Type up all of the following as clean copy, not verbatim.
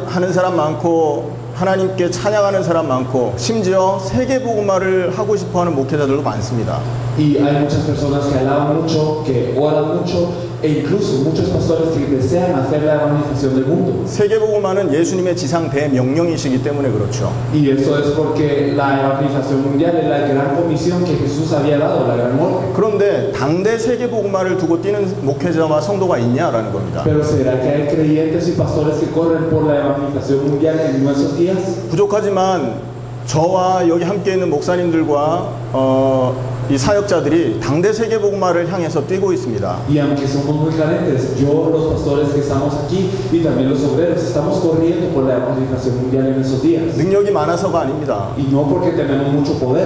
하는 사람 많고 하나님께 찬양하는 사람 많고 심지어 세계복음화를 하고 싶어하는 목회자들도 많습니다. Y hay muchas personas que alaban mucho, que oran mucho, e incluso muchos pastores que desean hacer la evangelización del mundo. 세계복음화는 예수님의 지상 대명령이시기 때문에 그렇죠. Y eso es porque la evangelización mundial es la gran comisión que Jesús había dado, la gran orden. 그런데 당대 세계복음화를 두고 뛰는 목회자와 성도가 있냐라는 겁니다. Pero ¿será que hay creyentes y pastores que corren por la evangelización mundial en nuestros días? 부족하지만 저와 여기 함께 있는 목사님들과 이 사역자들이 당대 세계복음화를 향해서 뛰고 있습니다. Y aunque somos muy carentes, yo, los pastores que estamos aquí y también los obreros, estamos corriendo por la evangelización mundial en esos días. 능력이 많아서가 아닙니다. Y no porque tenemos mucho poder.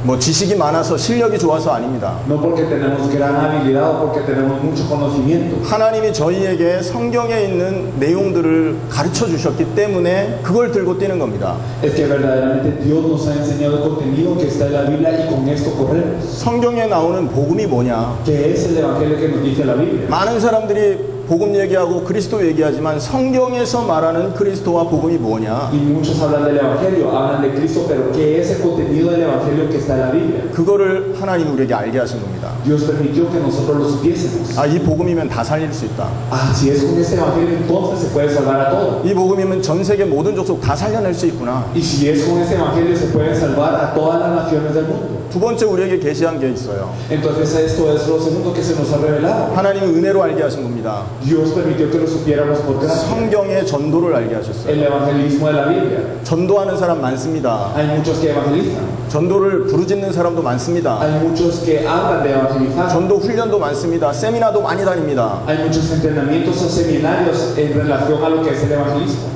뭐 지식이 많아서 실력이 좋아서 아닙니다. No porque tenemos gran habilidad o porque tenemos mucho conocimiento. 하나님이 저희에게 성경에 있는 내용들을 가르쳐 주셨기 때문에 그걸 들고 뛰는 겁니다. Es que verdaderamente Dios nos ha enseñado el contenido que está en la Biblia y con esto corremos. 성경에 나오는 복음이 뭐냐? ¿Qué es el evangelio que nos dice la Biblia? 많은 사람들이 복음 얘기하고 그리스도 얘기하지만 성경에서 말하는 그리스도와 복음이 뭐냐? Y muchos hablan del evangelio, hablan de Cristo, pero ¿qué es el contenido del evangelio que está en la Biblia? 그거를 하나님이 우리에게 알게 하신 겁니다. Dios permitió que nosotros lo supiésemos. 아, 이 복음이면 다 살릴 수 있다. Ah, si es con este evangelio entonces se puede salvar a todos. 이 복음이면 전 세계 모든 족속 다 살려낼 수 있구나. Y si es con este evangelio se pueden salvar a todas las naciones del mundo. 두 번째 우리에게 계시한 게 있어요. Entonces esto es lo segundo que se nos ha revelado. 하나님은 은혜로 알게 하신 겁니다. Dios permitió que lo supiéramos por gracia. 성경의 전도를 알게 El 하셨어요. evangelismo de la Biblia. 전도하는 사람 많습니다. Hay muchos que evangelizan. 전도를 부르짖는 사람도 많습니다. Hay muchos que hablan de evangelizar. 전도 훈련도 많습니다. 세미나도 많이 다닙니다. Hay muchos entrenamientos o seminarios en relación a lo que es el evangelismo.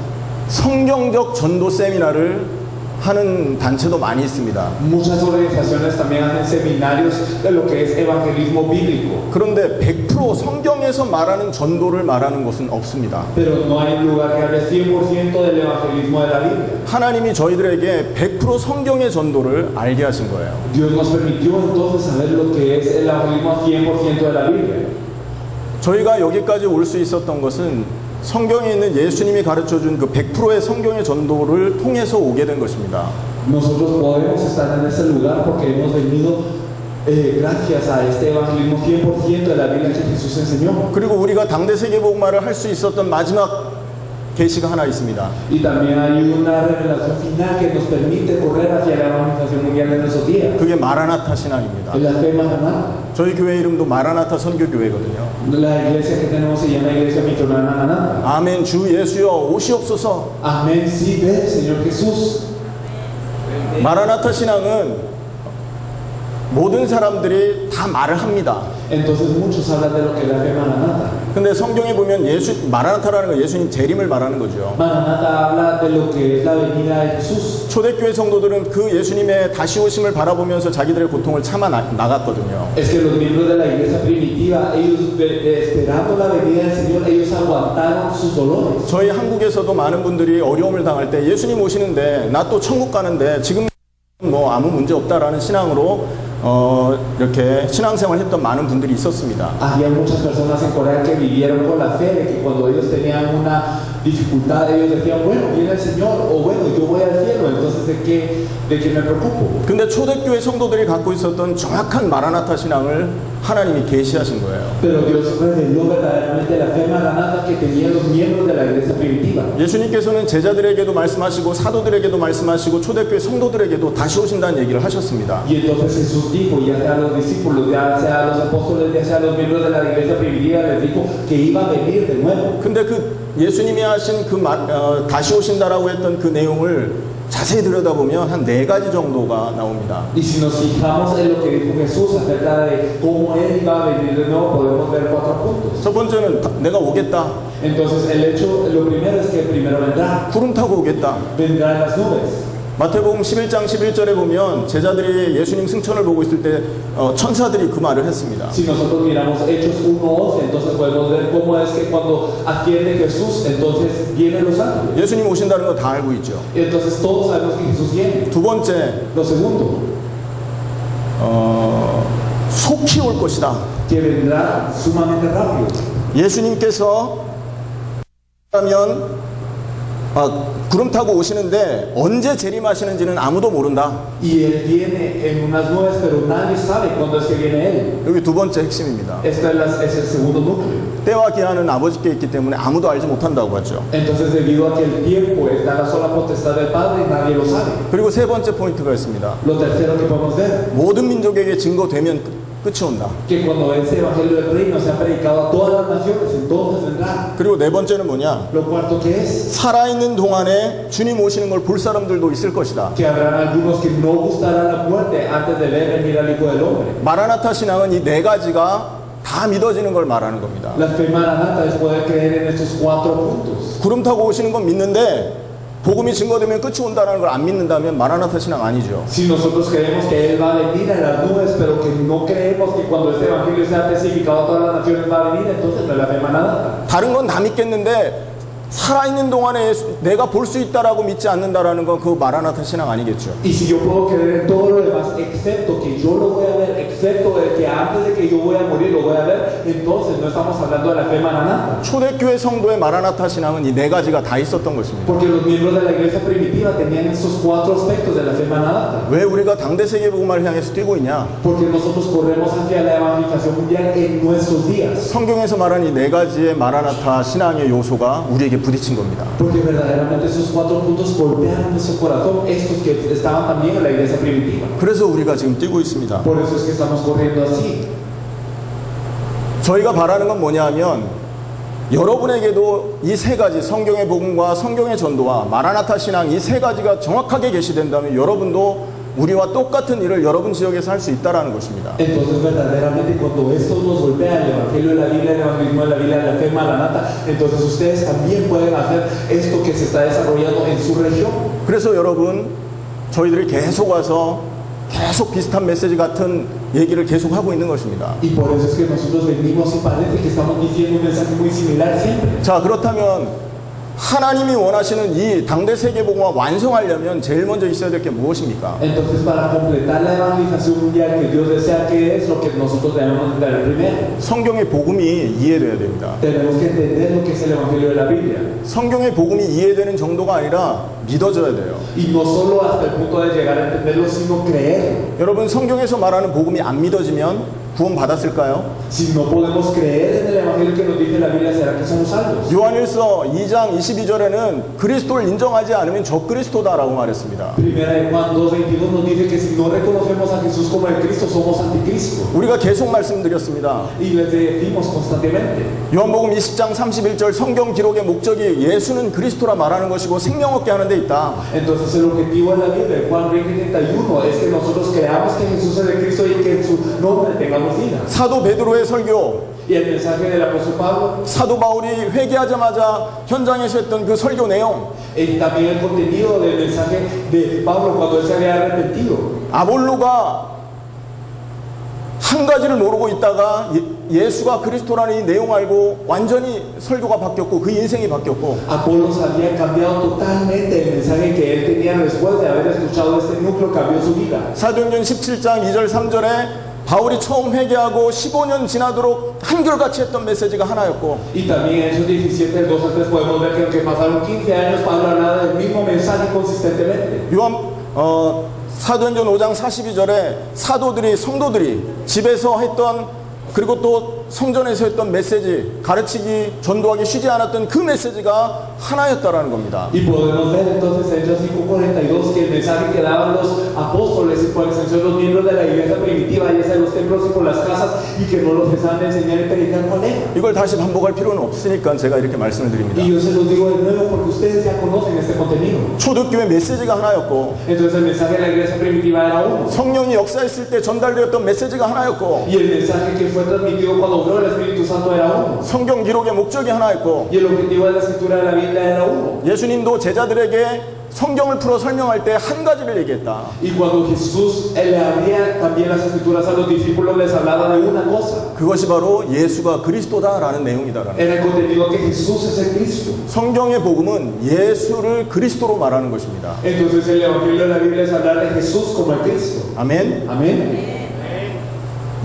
성경적 전도 세미나를 하는 단체도 많이 있습니다. Muchas organizaciones también hacen seminarios de lo que es evangelismo bíblico. 그런데 100% 성경에서 말하는 전도를 말하는 것은 없습니다. Pero no hay lugar que hable 100% del evangelismo de la Biblia. 하나님이 저희들에게 100% 성경의 전도를 알게 하신 거예요. Dios nos permitió entonces saber lo que es el evangelismo 100% de la Biblia. 저희가 여기까지 올 수 있었던 것은 성경에 있는 예수님이 가르쳐준 그 100%의 성경의 전도를 통해서 오게 된 것입니다. Nosotros podemos estar en ese lugar porque hemos venido gracias a este evangelismo 100% de la Biblia que Jesús enseñó. 그리고 우리가 당대 세계복음화를 할 수 있었던 마지막 계시가 하나 있습니다. Y también hay una revelación final que nos permite correr hacia la evangelización mundial en nuestros días. 그게 마라나타 신앙입니다. Es la fe Maranatha. 저희 교회 이름도 마라나타 선교교회거든요. La iglesia que tenemos se llama Iglesia Misionera Maranatha. 아멘. 주 예수여 오시옵소서. Amén, sí, ven, Señor Jesús. 마라나타 신앙은 모든 사람들이 다 말을 합니다. Entonces muchos hablan de lo que es la fe Maranatha. 근데 성경에 보면 마라나타라는 건 예수님 재림을 말하는 거죠. Maranatha habla de lo que es la venida de Jesús. 초대교회 성도들은 그 예수님의 다시 오심을 바라보면서 자기들의 고통을 참아 나갔거든요. Es que los miembros de la iglesia primitiva, ellos esperando la venida del Señor, ellos aguantaron sus dolores. 저희 한국에서도 많은 분들이 어려움을 당할 때 예수님 오시는데 나 또 천국 가는데 지금 뭐 아무 문제 없다라는 신앙으로 이렇게 신앙생활 했던 많은 분들이 있었습니다. Había muchas personas en Corea que vivieron con la fe de que cuando ellos tenían una dificultad, ellos decían, bueno, viene el Señor, o bueno, yo voy al cielo, entonces ¿de qué me preocupo? 근데 초대교회 성도들이 갖고 있었던 정확한 마라나타 신앙을 하나님이 계시하신 거예요. Pero Dios reveló verdaderamente la fe maranata que tenían los miembros de la iglesia primitiva. 예수님께서는 제자들에게도 말씀하시고 사도들에게도 말씀하시고 초대교회 성도들에게도 다시 오신다는 얘기를 하셨습니다. Y entonces Jesús dijo, ya sea a los discípulos, ya sea a los apóstoles, ya sea a los miembros de la iglesia primitiva, les dijo que iba a venir de nuevo. 근데 그 예수님이 하신 그 다시 오신다라고 했던 그 내용을 자세히 들여다보면 한 4가지 정도가 나옵니다. Y si nos fijamos en lo que dijo Jesús acerca de cómo él iba a venir de nuevo, podemos ver 4 puntos. 첫 번째는 내가 오겠다. Entonces el hecho, lo primero es que primero vendrá. 구름 타고 오겠다. Vendrá en las nubes. 마태복음 11장 11절에 보면 제자들이 예수님 승천을 보고 있을 때 천사들이 그 말을 했습니다. Si nosotros miramos Hechos 1:11, entonces podemos ver cómo es que cuando asciende Jesús, entonces vienen los ángeles. 예수님 오신다는 거 다 알고 있죠. Y entonces todos sabemos que Jesús viene. 두 번째, Lo segundo, 속히 올 것이다. que vendrá sumamente rápido. 예수님께서 그러면 구름 타고 오시는데 언제 재림하시는지는 아무도 모른다. Y Él viene en unas nubes, pero nadie sabe cuándo es que viene Él. 여기 두 번째 핵심입니다. Este es el segundo núcleo. 때와 기한은 아버지께 있기 때문에 아무도 알지 못한다고 하죠. Entonces, debido a que el tiempo está en la sola potestad del Padre, nadie lo sabe. 그리고 세 번째 포인트가 있습니다. Lo tercero que podemos ver, 모든 민족에게 증거되면 끝이 온다. que cuando ese evangelio del reino se ha predicado a todas las naciones, entonces vendrá. 그리고 네 번째는 뭐냐? Lo cuarto que es, 살아있는 동안에 주님 오시는 걸 볼 사람들도 있을 것이다. que habrán algunos que no gustarán la muerte antes de ver venir al Hijo del Hombre. 마라나타 신앙은 이 네 가지가 다 믿어지는 걸 말하는 겁니다. La fe maranata es poder creer en estos 4 puntos. 구름 타고 오시는 건 믿는데 복음이 증거되면 끝이 온다는 걸 안 믿는다면 마라나타 신앙 아니죠. Si nosotros creemos que Él va a venir a las nubes, pero que no creemos que cuando este evangelio sea testificado a todas las naciones va a venir, entonces no es la fe maranata. 다른 건 다 믿겠는데 살아있는 동안에 내가 볼 수 있다라고 믿지 않는다라는 건 그 마라나타 신앙 아니겠죠. Y si yo puedo creer en todo lo demás, excepto que yo lo voy a ver, excepto de que antes de que yo voy a morir lo voy a ver, entonces no estamos hablando de la fe maranata. 초대교회 성도의 마라나타 신앙은 이 네 가지가 다 있었던 것입니다. Porque los miembros de la iglesia primitiva tenían estos 4 aspectos de la fe maranata. 왜 우리가 당대 세계 복음화를 향해서 뛰고 있냐? Porque nosotros corremos hacia la evangelización mundial en nuestros días. 성경에서 말하는 이 네 가지의 마라나타 신앙의 요소가 우리에게 부딪힌 겁니다. Porque verdaderamente esos 4 puntos golpean nuestro corazón, estos que estaban también en la iglesia primitiva. 그래서 우리가 지금 뛰고 있습니다. Por eso es que estamos corriendo así. 저희가 바라는 건 뭐냐면 여러분에게도 이 세 가지 성경의 복음과 성경의 전도와 마라나타 신앙 이 세 가지가 정확하게 계시된다면 여러분도 우리와 똑같은 일을 여러분 지역에서 할 수 있다라는 것입니다. Entonces verdaderamente cuando esto nos golpea el evangelio de la Biblia, el evangelismo de la Biblia, la fe maranata, entonces ustedes también pueden hacer esto que se está desarrollando en su región. 그래서 여러분 저희들이 계속 와서 계속 비슷한 메시지 같은 얘기를 계속 하고 있는 것입니다. Y por eso es que nosotros venimos y parece que estamos diciendo un mensaje muy similar siempre. 자, 그렇다면 하나님이 원하시는 이 당대 세계복음화 완성하려면 제일 먼저 있어야 될 게 무엇입니까? Entonces para completar la evangelización mundial que Dios desea, ¿qué es lo que nosotros debemos entender primero? 성경의 복음이 이해돼야 됩니다. Tenemos que entender lo que es el evangelio de la Biblia. 성경의 복음이 이해되는 정도가 아니라 믿어져야 돼요. Y no solo hasta el punto de llegar a entenderlo, sino creer. 여러분 성경에서 말하는 복음이 안 믿어지면 구원 받았을까요? Si no podemos creer en el evangelio que nos dice la Biblia, ¿será que somos salvos? 요한일서 2장 22절에는 그리스도를 인정하지 않으면 적그리스도다라고 말했습니다. Primera de Juan 2:22 nos dice que si no reconocemos a Jesús como el Cristo, somos anticristo. 우리가 계속 말씀드렸습니다. Y les decimos constantemente. 요한복음 20장 31절 성경 기록의 목적이 예수는 그리스도라 말하는 것이고 생명 얻게 하는 데 있다. Entonces el objetivo de la Biblia, en Juan 20:31, es que nosotros creamos que Jesús es el Cristo y que en su nombre tengamos vida. 사도 베드로의 설교, Y el mensaje del apóstol Pablo, 사도 바울이 회개하자마자 현장에서 했던 그 설교 내용, también el contenido del mensaje de Pablo cuando él se había arrepentido. 아볼로가 한 가지를 모르고 있다가 예수가 그리스도라는 이 내용 알고 완전히 설교가 바뀌었고 그 인생이 바뀌었고, Apolos había cambiado totalmente el mensaje que él tenía después de haber escuchado este núcleo, cambió su vida. 사도행전 17장 2절 3절에 바울이 처음 회개하고 15년 지나도록 한결같이 했던 메시지가 하나였고, Y también en Hechos 17, del 2 al 3 podemos ver que aunque pasaron 15 años, Pablo hablaba del mismo mensaje consistentemente. 사도행전 5장 42절에 사도들이 성도들이 집에서 했던 그리고 또 성전에서 했던 메시지, 가르치기, 전도하기 쉬지 않았던 그 메시지가 하나였다라는 겁니다. Y podemos ver entonces en Hechos 5:42 que el mensaje que daban los apóstoles y por extensión los miembros de la iglesia primitiva, ya sea en los templos y por las casas, y que no los cesaban de enseñar y predicar cuál era. 이걸 다시 반복할 필요는 없으니까 제가 이렇게 말씀을 드립니다. Y yo se los digo de nuevo porque ustedes ya conocen este contenido. 초대교회 메시지가 하나였고, Entonces el mensaje de la iglesia primitiva era uno. 성령이 역사했을 때 전달되었던 메시지가 하나였고, Y el mensaje que fue transmitido cuando obró el Espíritu Santo era uno. 성경 기록의 목적이 하나였고, Y el objetivo de la escritura de la Biblia era uno. 예수님도 제자들에게 성경을 풀어 설명할 때 한 가지를 얘기했다. Y cuando Jesús le abría también las escrituras a los discípulos, les hablaba de una cosa. 그것이 바로 예수가 그리스도다라는 내용이다라는. Era el contenido que Jesús es el Cristo. 성경의 복음은 예수를 그리스도로 말하는 것입니다. Entonces el evangelio de la Biblia es hablar de Jesús como el Cristo. 아멘. Amén.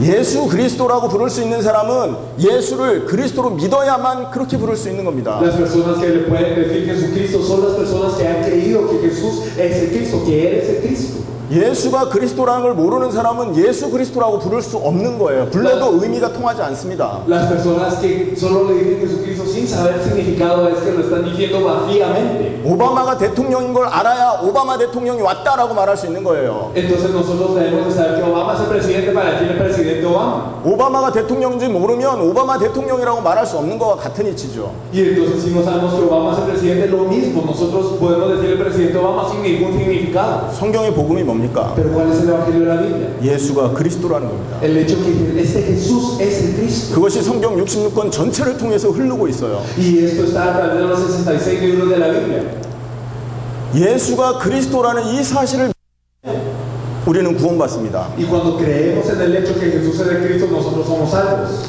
예수 그리스도라고 부를 수 있는 사람은 예수를 그리스도로 믿어야만 그렇게 부를 수 있는 겁니다. Las personas que le pueden decir Jesucristo son las personas que han creído que Jesús es el Cristo, que Él es el Cristo. 예수가 그리스도라는 걸 모르는 사람은 예수 그리스도라고 부를 수 없는 거예요. 불러도 의미가 통하지 않습니다. Las personas que solo le dicen Jesucristo sin saber el significado es que lo están diciendo vacíamente. 오바마가 대통령인 걸 알아야 오바마 대통령이 왔다라고 말할 수 있는 거예요. Entonces nosotros debemos de saber que Obama es el presidente para decir el presidente Obama. 오바마가 대통령인지 모르면 오바마 대통령이라고 말할 수 없는 거와 같은 이치죠. Y entonces si no sabemos que Obama es el presidente, lo mismo. Nosotros podemos decir el presidente Obama sin ningún significado. 성경의 복음이 뭡니까? Pero ¿cuál es el evangelio de la Biblia? 예수가 그리스도라는 겁니다. El hecho que este Jesús es el Cristo. 그것이 성경 66권 전체를 통해서 흐르고 있어요. Y esto está a través de los 66 libros de la Biblia. 예수가 그리스도라는 이 사실을 우리는 구원받습니다. Y cuando creemos en el hecho que Jesús es el Cristo, nosotros somos salvos.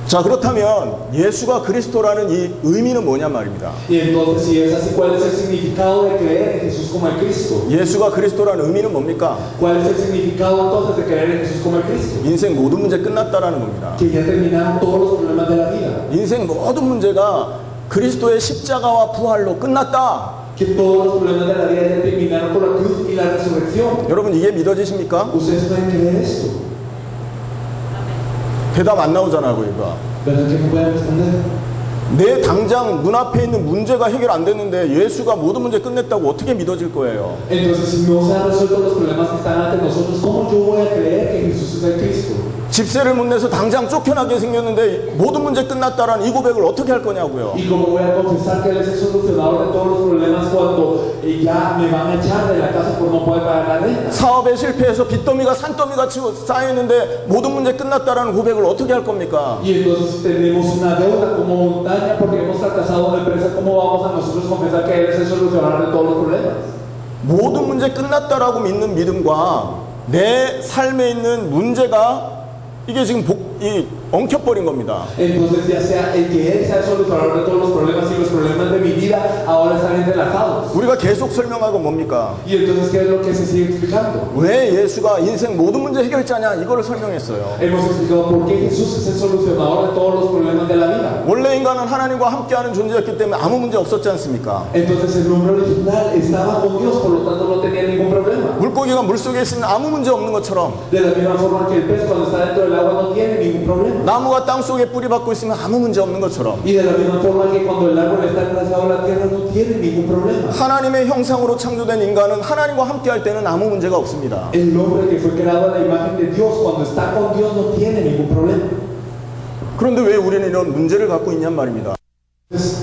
자, 그렇다면 예수가 그리스도라는 이 의미는 뭐냐 말입니다. Y entonces, si es así, ¿cuál es el significado de creer en Jesús como el Cristo? 예수가 그리스도라는 의미는 뭡니까? ¿Cuál es el significado entonces de creer en Jesús como el Cristo? 인생 모든 문제 끝났다라는 겁니다. Que ya terminaron todos los problemas de la vida. 인생 모든 문제가 그리스도의 십자가와 부활로 끝났다. Que todos los problemas de la vida ya terminaron por la cruz y la resurrección. 여러분, 이게 믿어지십니까? ¿Ustedes pueden creer esto? 대답 안 나오잖아요, 이거. ¿Verdad que no pueden responder? 내 당장 눈앞에 있는 문제가 해결 안 됐는데 예수가 모든 문제 끝냈다고 어떻게 믿어질 거예요? Entonces, si no se han resuelto los problemas que están ante nosotros, ¿cómo yo voy a creer que Jesús es el Cristo? 집세를 못 내서 당장 쫓겨나게 생겼는데 모든 문제 끝났다라는 이 고백을 어떻게 할 거냐고요. ¿Y cómo voy a confesar que Él es el solucionador de todos los problemas cuando ya me van a echar de la casa por no poder pagar la renta? 사업에 실패해서 빚더미가 산더미같이 쌓여있는데 모든 문제 끝났다라는 고백을 어떻게 할 겁니까? Y entonces tenemos una deuda como montaña porque hemos fracasado en la empresa. ¿Cómo vamos a nosotros confesar que Él es el solucionador de todos los problemas? 모든 문제 끝났다라고 믿는 믿음과 내 삶에 있는 문제가 이게 지금 엉켜버린 겁니다. Entonces ya sea el que Él sea el solucionador de todos los problemas y los problemas de mi vida ahora están entrelazados. 우리가 계속 설명하고 뭡니까? Y entonces ¿qué es lo que se sigue explicando? 왜 예수가 인생 모든 문제 해결자냐 이거를 설명했어요. Hemos explicado por qué Jesús es el solucionador de todos los problemas de la vida. 원래 인간은 하나님과 함께하는 존재였기 때문에 아무 문제 없었지 않습니까? Entonces el hombre original estaba con Dios, por lo tanto no tenía ningún problema. 물고기가 물속에 있으면 아무 문제 없는 것처럼 De la misma forma que el pez cuando está dentro del agua no tiene ningún problema. 나무가 땅 속에 뿌리 박고 있으면 아무 문제 없는 것처럼 Y de la misma forma que cuando el árbol está enraizado en la tierra no tiene ningún problema. 하나님의 형상으로 창조된 인간은 하나님과 함께 할 때는 아무 문제가 없습니다. El hombre que fue creado a la imagen de Dios, cuando está con Dios no tiene ningún problema. 그런데 왜 우리는 이런 문제를 갖고 있냔 말입니다.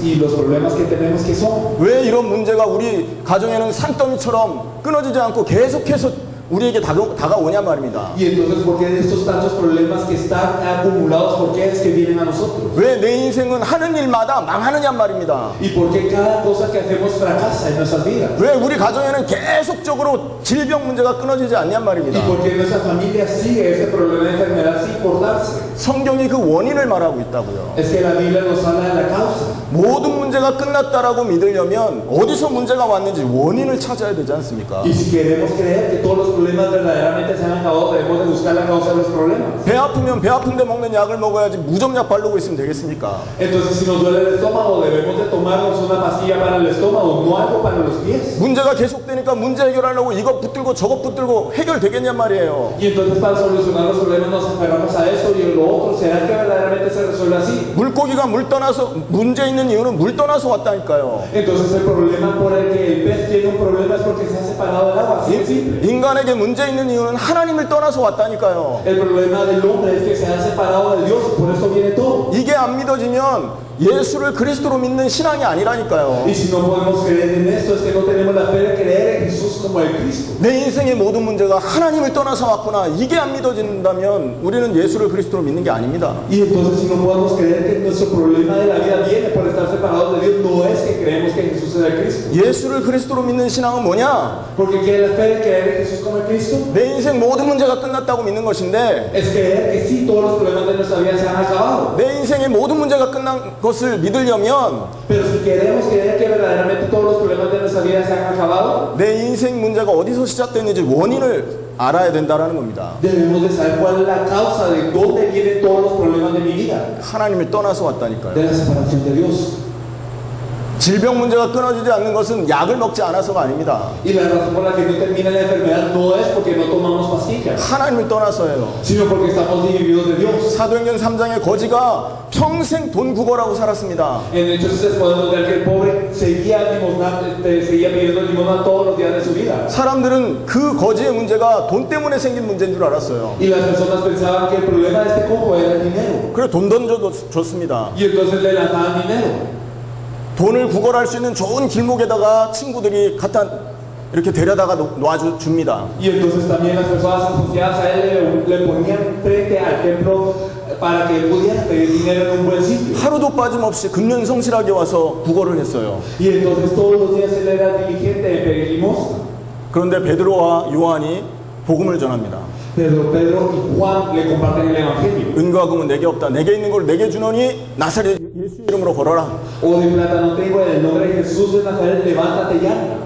Y los problemas que tenemos que son. 왜 이런 문제가 우리 가정에는 산더미처럼 끊어지지 않고 계속해서 우리에게 다가오냐 말입니다. Y entonces, ¿por qué estos tantos problemas que están acumulados, por qué es que vienen a nosotros? 왜 내 인생은 하는 일마다 망하느냐 말입니다. ¿Y por qué cada cosa que hacemos fracasa en nuestras vidas? 왜 우리 가정에는 계속적으로 질병 문제가 끊어지지 않냔 ¿Y 말입니다. por qué nuestra familia sigue ese problema de enfermedad sin cortarse? 성경이 그 원인을 말하고 있다고요. Es que la Biblia nos habla de la causa. 모든 문제가 끝났다라고 믿으려면 어디서 문제가 왔는지 원인을 찾아야 되지 않습니까? Y si queremos creer que todos los problemas verdaderamente se han acabado, debemos de buscar la causa de los problemas. 배 아프면 배 아픈데 먹는 약을 먹어야지 무좀약 바르고 있으면 되겠습니까? Entonces, si nos duele el estómago, debemos de tomarnos una pastilla para el estómago, no algo para los pies. 문제가 계속되니까 문제 해결하려고 이것 붙들고 저것 붙들고 해결되겠냔 말이에요. Y entonces, para solucionar los problemas nos aferramos a esto y lo otro. ¿Será que verdaderamente se resuelve así? 물고기가 물 떠나서 문제 있는 이유는 물 떠나서 왔다니까요. Entonces, el problema por el que el pez tiene un problema es porque se ha separado del agua. Así de simple. 인간에게 문제 있는 이유는 하나님을 떠나서 왔다니까요. El problema del hombre es que se ha separado de Dios y por eso viene todo. 이게 안 믿어지면 예수를 그리스도로 믿는 신앙이 아니라니까요. Y si no podemos creer en esto, es que no tenemos la fe de creer en Jesús como el Cristo. 내 인생의 모든 문제가 하나님을 떠나서 왔구나. 이게 안 믿어진다면 우리는 예수를 그리스도로 믿는 게 아닙니다. Y entonces, si no podemos creer que nuestro problema de la vida viene por estar separados de Dios, no es que creemos que Jesús es el Cristo. 예수를 그리스도로 믿는 신앙은 뭐냐? Porque ¿qué es la fe de creer en Jesús como el Cristo? 내 인생 모든 문제가 끝났다고 믿는 것인데 Es creer que sí, todos los problemas de nuestra vida se han acabado. 내 인생의 모든 문제가 끝난 것을 믿으려면 Pero si queremos creer que verdaderamente todos los problemas de nuestra vida se han acabado, 내 인생 문제가 어디서 시작됐는지 원인을 알아야 된다라는 겁니다. Debemos de saber cuál es la causa de dónde vienen todos los problemas de mi vida. 하나님을 떠나서 왔다니까요. De la separación de Dios. 질병 문제가 끊어지지 않는 것은 약을 먹지 않아서가 아닙니다. Y la razón por la que no termina la enfermedad no es porque no tomamos pastillas, 하나님을 떠나서예요. sino porque estamos divididos de Dios. 사도행전 3장의 거지가 평생 돈 구걸하고 살았습니다. En Hechos podemos ver que el pobre seguía pidiendo limosna todos los días de su vida. 사람들은 그 거지의 문제가 돈 때문에 생긴 문제인 줄 알았어요. Y las personas pensaban que el problema de este cojo era el dinero. 그래서 돈 던져줬습니다. Y entonces le lanzaban dinero. 돈을 구걸할 수 있는 좋은 길목에다가 친구들이 갖다 이렇게 데려다가 놔줍니다. Y entonces también las personas asociadas a él le ponían frente al templo para que él pudiera pedir dinero en un buen sitio. 하루도 빠짐없이 금년성실하게 와서 구걸을 했어요. Y entonces todos los días él era diligente en pedir limosna. 그런데 베드로와 요한이 복음을 전합니다. Pedro y Juan le comparten el evangelio. 은과 금은 내게 없다. 내게 있는 걸 내게 주노니 나사렛 예수 이름으로 걸어라. O de plata no tengo, en el nombre de Jesús de Nazaret, levántate y anda.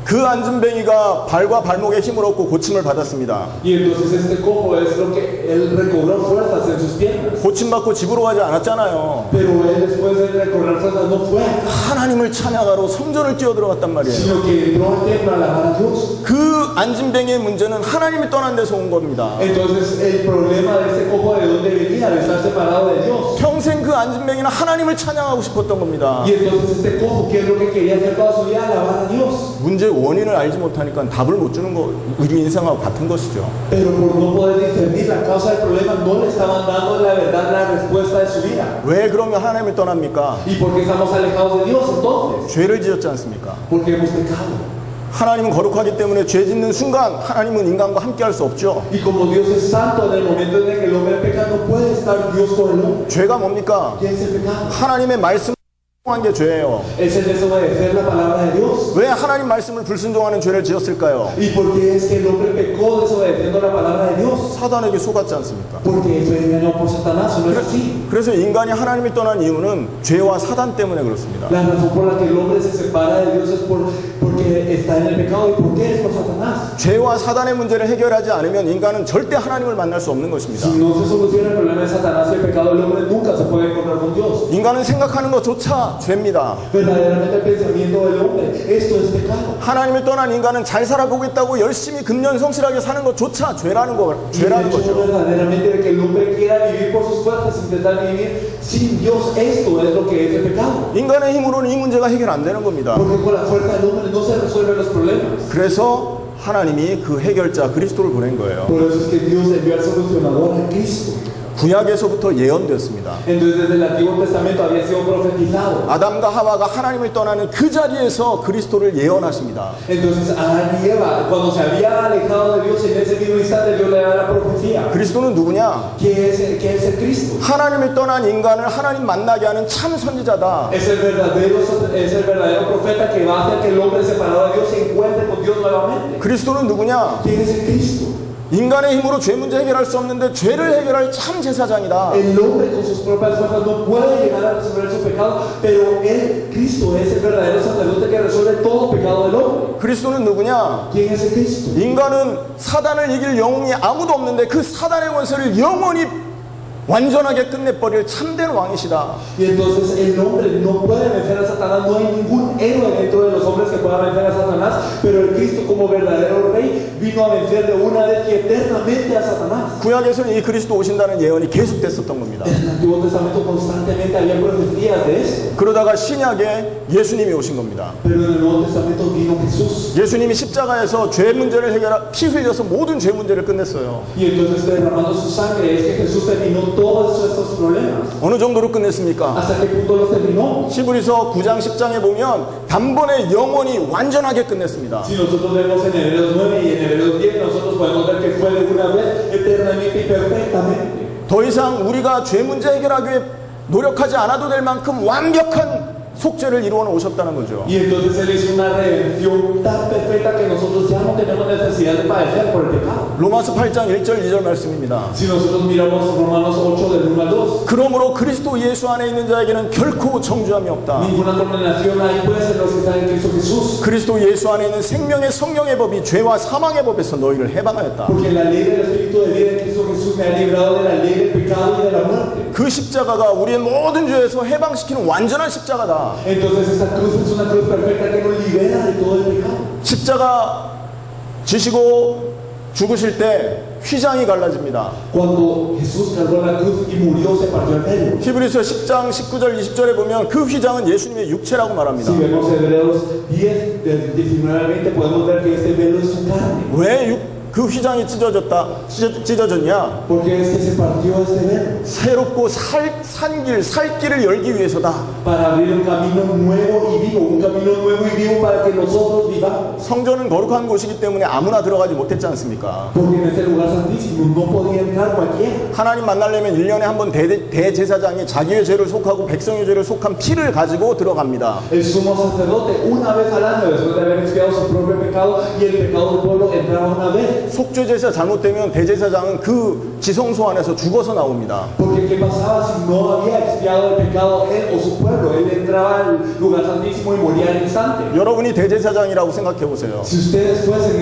그 앉은뱅이가 발과 발목에 힘을 얻고 고침을 받았습니다. Y entonces este cojo es lo que él recobró fuerzas en sus piernas. 고침받고 집으로 가지 않았잖아요. Pero él después de recobrar fuerzas no fue, 하나님을 찬양하러 성전을 뛰어들어갔단 말이에요. sino que entró al templo a alabar a Dios. 그 앉은뱅이의 문제는 하나님이 떠난 데서 온 겁니다. Entonces el problema de este cojo de dónde venía, de estar separado de Dios. 평생 그 앉은뱅이는 하나님을 찬양하고 싶었던 겁니다. Y entonces este cojo, ¿qué es lo que quería hacer toda su vida? Alabar a Dios. 문제의 원인을 알지 못하니까 답을 못 주는 거 우리 인생하고 같은 것이죠. Pero por no poder discernir la causa del problema, no le estaban dando la verdad, la respuesta de su vida. 왜 그러면 하나님을 떠납니까? ¿Y por qué estamos alejados de Dios entonces? 죄를 지었지 않습니까? Porque hemos pecado. 하나님은 거룩하기 때문에 죄 짓는 순간 하나님은 인간과 함께 할 수 없죠. Y como Dios es santo, en el momento en el que el hombre peca, no puede estar Dios con el hombre. 죄가 뭡니까? ¿Qué es el pecado? 하나님의 말씀을 불순종한 게 죄예요. Es el desobedecer la palabra de Dios. 왜 하나님 말씀을 불순종하는 죄를 지었을까요? ¿Y por qué es que el hombre pecó desobedeciendo la palabra de Dios? 사단에게 속았지 않습니까? Porque fue engañado por Satanás, ¿no es así? 그래서 인간이 하나님을 떠난 이유는 죄와 사단 때문에 그렇습니다. La razón por la que el hombre se separa de Dios es porque está en el pecado. ¿Y por qué es por Satanás? 죄와 사단의 문제를 해결하지 않으면 인간은 절대 하나님을 만날 수 없는 것입니다. Si no se soluciona el problema de Satanás y el pecado del hombre, nunca se puede encontrar con Dios. 인간은 생각하는 것조차 죄입니다. Verdaderamente el pensamiento del hombre, esto es pecado. 하나님을 떠난 인간은 잘 살아보겠다고 열심히 금년성실하게 사는 것조차 죄라는 El hecho 거죠. verdaderamente de que el hombre quiera vivir por sus fuerzas, intentar vivir sin Dios, esto es lo que es el pecado. 인간의 힘으로는 이 문제가 해결 안 되는 겁니다. Porque con la fuerza del hombre no se resuelven los problemas. 그래서 하나님이 그 해결자 그리스도를 보낸 거예요. Por eso es que Dios envió al solucionador a Cristo. 구약에서부터 예언됐습니다. Entonces desde el Antiguo Testamento había sido profetizado. 아담과 하와가 하나님을 떠나는 그 자리에서 그리스도를 예언하십니다. Entonces Adán y Eva, cuando se había alejado de Dios, en ese mismo instante Dios le da la profecía. 그리스도는 누구냐? ¿Qué es el Cristo? 하나님을 떠난 인간을 하나님 만나게 하는 참 선지자다. Es el verdadero profeta que va a hacer que el hombre separado de Dios se encuentre con Dios nuevamente. 그리스도는 누구냐? ¿Quién es el Cristo? 인간의 힘으로 죄 문제 해결할 수 없는데 죄를 해결할 참 제사장이다. El hombre con sus propias fuerzas no puede llegar a resolver su pecado, pero él, Cristo, es el verdadero sacerdote que resuelve todo pecado del hombre. 그리스도는 누구냐? ¿Quién es el Cristo? 인간은 사단을 이길 영웅이 아무도 없는데 그 사단의 원수를 영원히 완전하게 끝내버릴 참된 왕이시다. Y entonces el hombre no puede vencer a Satanás, no hay ningún héroe dentro de los hombres que pueda vencer a Satanás, pero el Cristo como verdadero rey vino a vencer de una vez y eternamente a Satanás. 구약에서는 이 그리스도 오신다는 예언이 계속됐었던 겁니다. En el Antiguo Testamento constantemente había profecías de esto, 그러다가 신약에 예수님이 오신 겁니다. pero en el Nuevo Testamento vino Jesús. 예수님이 십자가에서 죄 문제를 피 흘려서 모든 죄 문제를 끝냈어요. Y entonces derramando su sangre es que Jesús terminó todos estos problemas. 어느 정도로 끝냈습니까? ¿Hasta qué punto los terminó? 히브리서 9장 10장에 보면 단번에 영원히 완전하게 끝냈습니다. Si nosotros vemos en Hebreos 9 y en Hebreos 10, nosotros podemos ver que fue de una vez eternamente y perfectamente. 더 이상 우리가 죄 문제 해결하기 위해 노력하지 않아도 될 만큼 완벽한 속죄를 이루어 오셨다는 거죠. Y entonces Él hizo una redención tan perfecta que nosotros ya no tenemos necesidad de padecer por el pecado. 로마서 8장 1절 2절 말씀입니다. Si nosotros miramos Romanos 8 del 1 al 2, 그러므로 그리스도 예수 안에 있는 자에게는 결코 정죄함이 없다. ninguna condenación hay pues en los que están en Cristo Jesús. 그리스도 예수 안에 있는 생명의 성령의 법이 죄와 사망의 법에서 너희를 해방하였다. Porque la ley del Espíritu de vida en Cristo Jesús me ha librado de la ley del pecado y de la muerte. 그 십자가가 우리의 모든 죄에서 해방시키는 완전한 십자가다. Entonces esta cruz es una cruz perfecta que nos libera de todo el pecado. 십자가 지시고 죽으실 때 휘장이 갈라집니다. Cuando Jesús cargó la cruz y murió, se partió el velo. 히브리서 10장 19절 20절에 보면 그 휘장은 예수님의 육체라고 말합니다. Si vemos Hebreos 10, del 19 al 20, podemos ver que este velo es su carne. 왜 그 휘장이 찢어졌냐? Porque es que se partió este velo. 새롭고 살 길을 열기 위해서다. Para abrir un camino nuevo y vivo, un camino nuevo y vivo para que nosotros vivamos. 성전은 거룩한 곳이기 때문에 아무나 들어가지 못했지 않습니까? Porque en este lugar santísimo no podía entrar cualquiera. 하나님 만나려면 1년에 한 번 대제사장이 자기의 죄를 속하고 백성의 죄를 속한 피를 가지고 들어갑니다. El sumo sacerdote una vez al año, después de haber expiado su propio pecado y el pecado del pueblo, entraba una vez. 속죄제사 잘못되면 대제사장은 그 지성소 안에서 죽어서 나옵니다. Porque qué pasaba si no había expiado el pecado él o su pueblo, él entraba al lugar santísimo y moría al instante. 여러분이 대제사장이라고 생각해 보세요. Si ustedes fuesen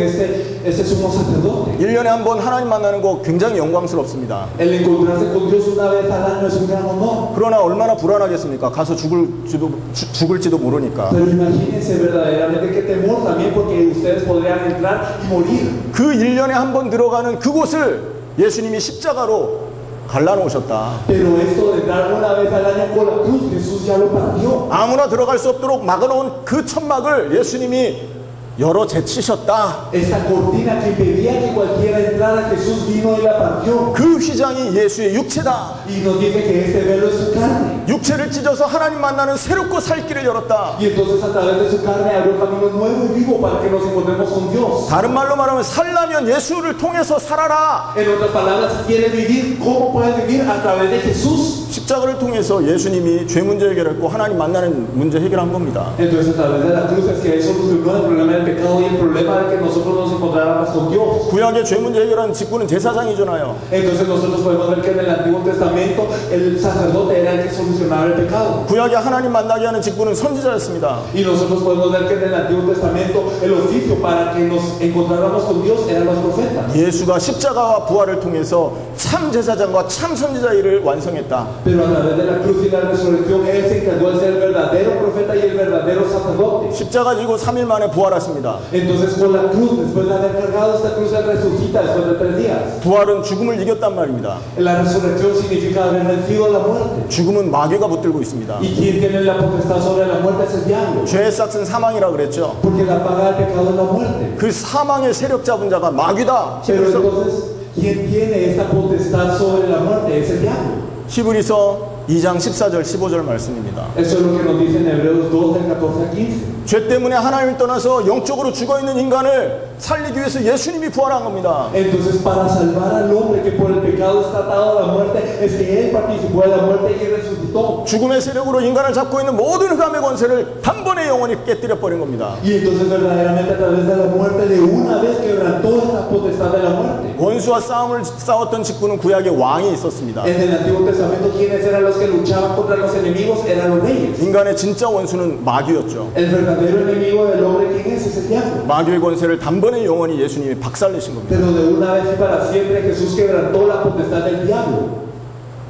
este sumo sacerdote, 1년에 한 번 하나님 만나는 거 굉장히 영광스럽습니다. el encontrarse con Dios una vez al año es un gran honor. 그러나 얼마나 불안하겠습니까? 가서 죽을지도 모르니까. Pero imagínense verdaderamente qué temor también, porque ustedes podrían entrar y morir. 그 1년에 한 번 들어가는 그곳을 예수님이 십자가로 갈라놓으셨다. Pero esto de entrar una vez al año con la cruz, Jesús ya lo partió. 아무나 들어갈 수 없도록 막아놓은 그 천막을 예수님이 열어 제치셨다. Esta cortina que impedía que cualquiera entrara, Jesús vino y la partió. 그 휘장이 예수의 육체다. Y nos dice que este velo es su carne. 육체를 찢어서 하나님 만나는 새롭고 살 길을 열었다. Y entonces a través de su carne abrió camino nuevo y vivo para que nos encontremos con Dios. 다른 말로 말하면 살려면 예수를 통해서 살아라. En otras palabras, si quieres vivir, ¿cómo puedes vivir? A través de Jesús. 십자가를 통해서 예수님이 죄 문제 해결했고 하나님 만나는 문제 해결한 겁니다. Entonces a través de la cruz es que Él solucionó el problema del pecado y el problema de que nosotros nos encontráramos con Dios. 구약의 죄 문제 해결한 직분은 제사장이잖아요. Entonces nosotros podemos ver que en el Antiguo Testamento el sacerdote era el que solucionaba el pecado. 구약에 하나님 만나게 하는 직분은 선지자였습니다. Y nosotros podemos ver que en el Antiguo Testamento el oficio para que nos encontráramos con Dios eran los profetas. 예수가 십자가와 부활을 통해서 참 제사장과 참 선지자 일을 완성했다. Pero a través de la cruz y la resurrección Él se encargó de ser el verdadero profeta y el verdadero sacerdote. 십자가 지고 3일 만에 부활하십니다. Entonces con la cruz, después de haber cargado esta cruz, Él resucita después de 3 días. 부활은 죽음을 이겼단 말입니다. La resurrección significa haber vencido a la muerte. 죽음은 마귀가 붙들고 있습니다. ¿Y quién tiene la potestad sobre la muerte? Es el diablo. 죄의 싹은 사망이라 그랬죠. Porque la paga del pecado es la muerte. 그 사망의 세력 잡은 자가 마귀다. Pero entonces, ¿quién tiene esta potestad sobre la muerte? Es el diablo. 히브리서 2장 14절 15절 말씀입니다. Eso es lo que nos dice en Hebreos 2, del 14 al 15. 죄 때문에 하나님을 떠나서 영적으로 죽어있는 인간을 살리기 위해서 예수님이 부활한 겁니다. Entonces, para salvar al hombre que por el pecado está atado a la muerte, es que Él participó de la muerte y resucitó. 죽음의 세력으로 인간을 잡고 있는 모든 흑암의 권세를 단번에 영원히 깨뜨려 버린 겁니다. Y entonces verdaderamente a través de la muerte de una vez quebrantó esta potestad de la muerte. 원수와 싸움을 싸웠던 직분은 구약의 왕이 있었습니다. En el Antiguo Testamento, ¿quiénes eran los que luchaban contra los enemigos? Eran los reyes. 인간의 진짜 원수는 마귀였죠. El verdadero enemigo del hombre, ¿quién es? Es el diablo. 마귀의 권세를 단번에 영원히 예수님이 박살내신 겁니다. Pero de una vez y para siempre Jesús quebrantó la potestad del diablo.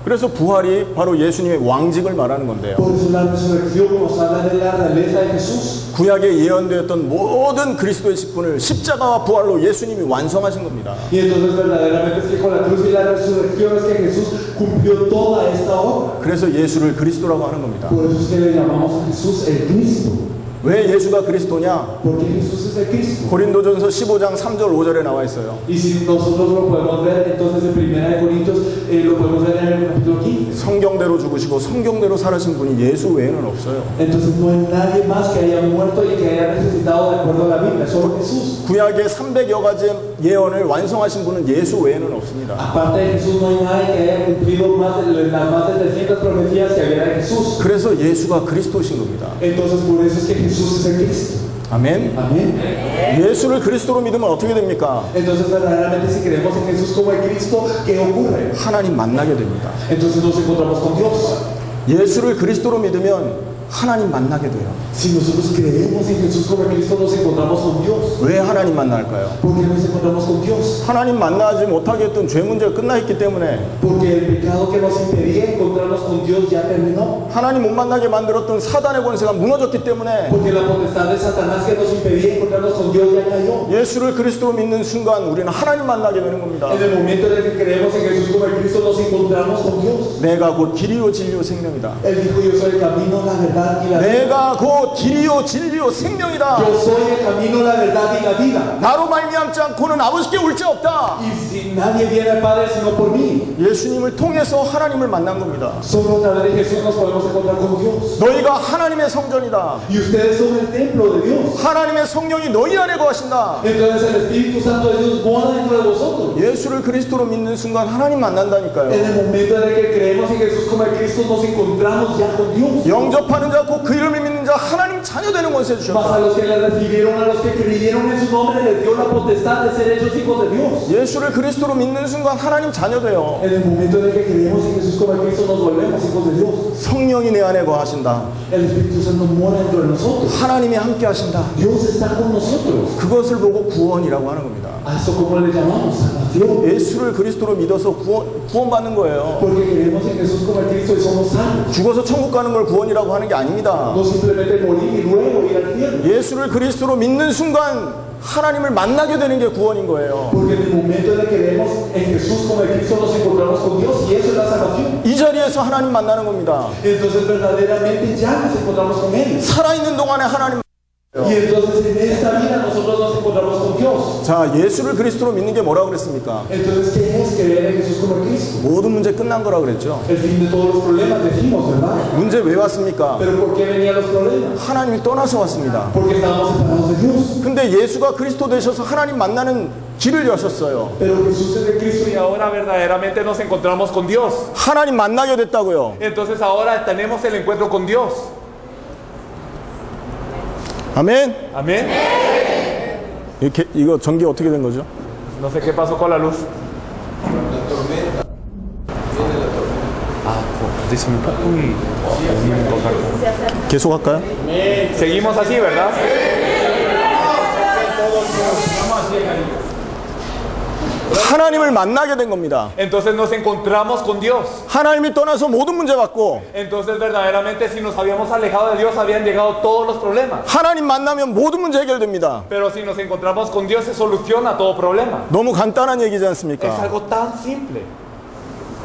그래서 부활이 바로 예수님의 왕직을 말하는 건데요. Por eso la resurrección nos habla de la realeza de Jesús. 구약에 예언되었던 모든 그리스도의 직분을 십자가와 부활로 예수님이 완성하신 겁니다. Y entonces verdaderamente es que con la cruz y la resurrección es que Jesús cumplió toda esta obra. 그래서 예수를 그리스도라고 하는 겁니다. Por eso es que le llamamos a Jesús el Cristo. 왜 예수가 그리스도냐? Porque Jesús es el Cristo. 고린도전서 15장 3절 5절에 나와 있어요. Y si nosotros lo podemos ver, entonces en 1 Corintios lo podemos ver en el capítulo 15. 성경대로 죽으시고 성경대로 살아신 분이 예수 외에는 없어요. Entonces no hay nadie más que haya muerto y que haya resucitado de acuerdo a la Biblia, solo Jesús. 구약의 300여 가지 예언을 완성하신 분은 예수 외에는 없습니다. Aparte de Jesús no hay nadie que haya cumplido más de 300 profecías que había de Jesús. 그래서 예수가 그리스도신 겁니다. Entonces por eso es que Jesús es el Cristo. 아멘. Amén. 예수를 그리스도로 믿으면 어떻게 됩니까? Entonces verdaderamente si creemos en Jesús como el Cristo, ¿qué ocurre? 하나님 만나게 됩니다. Entonces nos encontramos con Dios. 예수를 그리스도로 믿으면 하나님 만나게 돼요. Si nosotros creemos en Jesús como el Cristo, nos encontramos con Dios. 왜 하나님 만날까요? ¿Por qué nos encontramos con Dios? 하나님 만나지 못하게 했던 죄 문제가 끝나 있기 때문에 Porque el pecado que nos impedía encontrarnos con Dios ya terminó. 하나님 못 만나게 만들었던 사단의 권세가 무너졌기 때문에 Porque la potestad de Satanás que nos impedía encontrarnos con Dios ya cayó. 예수를 그리스도로 믿는 순간 우리는 하나님 만나게 되는 겁니다. En el momento en el que creemos en Jesús como el Cristo, nos encontramos con Dios. 내가 곧 길이요 진리요 생명이다. Él dijo: yo soy el camino, la verdad y la vida. 내가 곧 길이요 진리요 생명이다. Yo soy el camino, la verdad y la vida. 나로 말미암지 않고는 아버지께 올 자 없다. Y si nadie viene al Padre sino por mí. 예수님을 통해서 하나님을 만난 겁니다. Solo a través de Jesús nos podemos encontrar con Dios. 너희가 하나님의 성전이다. Y ustedes son el templo de Dios. 하나님의 성령이 너희 안에 거하신다. Entonces el Espíritu Santo de Dios mora dentro de vosotros. 예수를 그리스도로 믿는 순간 하나님 만난다니까요. En el momento en el que creemos en Jesús como el Cristo, nos encontramos ya con Dios. 영접하는 자 곧 그 이름을 믿는 자 하나님 자녀 되는 권세 Mas 주셨다. a los que le recibieron, a los que creyeron en su nombre, les dio la potestad de ser hechos hijos de Dios. 예수를 그리스도로 믿는 순간 하나님 자녀 돼요. En el momento en el que creemos en Jesús como el Cristo, nos volvemos hijos de Dios. 성령이 내 안에 거하신다. El Espíritu Santo mora dentro de nosotros. 하나님이 함께 하신다. Dios está con nosotros. 그것을 보고 구원이라고 하는 겁니다. A eso como le llamamos salvación. 예수를 그리스도로 믿어서 구원받는 거예요. Porque creemos en Jesús como el Cristo y somos salvos. 죽어서 천국 가는 걸 구원이라고 하는 게 아닙니다. No simplemente morir y luego ir al cielo. 예수를 그리스도로 믿는 순간 하나님을 만나게 되는 게 구원인 거예요. Porque en el momento en el que creemos en Jesús como el Cristo, nos encontramos con Dios y eso es la salvación. 이 자리에서 하나님 만나는 겁니다. Entonces verdaderamente ya nos encontramos con Él. 살아있는 동안에 하나님. Y entonces en esta vida nosotros nos encontramos con Dios. 자, 예수를 그리스도로 믿는 게 뭐라고 그랬습니까? Entonces, ¿qué es creer en Jesús como el Cristo? 모든 문제 끝난 거라고 그랬죠. El fin de todos los problemas, decimos, ¿verdad? 문제 왜 왔습니까? Pero ¿por qué venían los problemas? 하나님이 떠나서 왔습니다. Porque estábamos separados de Dios. 근데 예수가 그리스도 되셔서 하나님 만나는 길을 여셨어요. Pero Jesús es el Cristo y ahora verdaderamente nos encontramos con Dios. 하나님 만나게 됐다고요. Entonces ahora tenemos el encuentro con Dios. 아멘. Amén. 이거 전기 어떻게 된 거죠? No sé qué pasó con la luz. Díseme un poco y 계속 할까요? seguimos así, ¿verdad? 하나님을 만나게 된 겁니다. Entonces nos encontramos con Dios. 하나님이 떠나서 모든 문제 받고 Entonces verdaderamente si nos habíamos alejado de Dios habían llegado todos los problemas. 하나님 만나면 모든 문제 해결됩니다. Pero si nos encontramos con Dios se soluciona todo problema. 너무 간단한 얘기지 Es 않습니까? algo tan simple.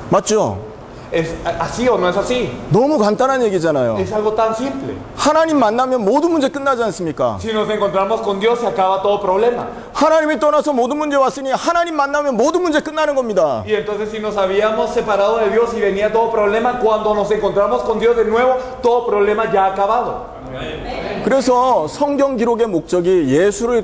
맞죠? ¿Es así o no es así? 너무 간단한 얘기잖아요. Es algo tan simple. 하나님 만나면 모든 문제 끝나지 않습니까? Si nos encontramos con Dios se acaba todo problema. 하나님이 떠나서 모든 문제 왔으니 하나님 만나면 모든 문제 끝나는 겁니다. Y entonces si nos habíamos separado de Dios y venía todo problema, cuando nos encontramos con Dios de nuevo, todo problema ya ha acabado. 그래서 성경 기록의 목적이 예수를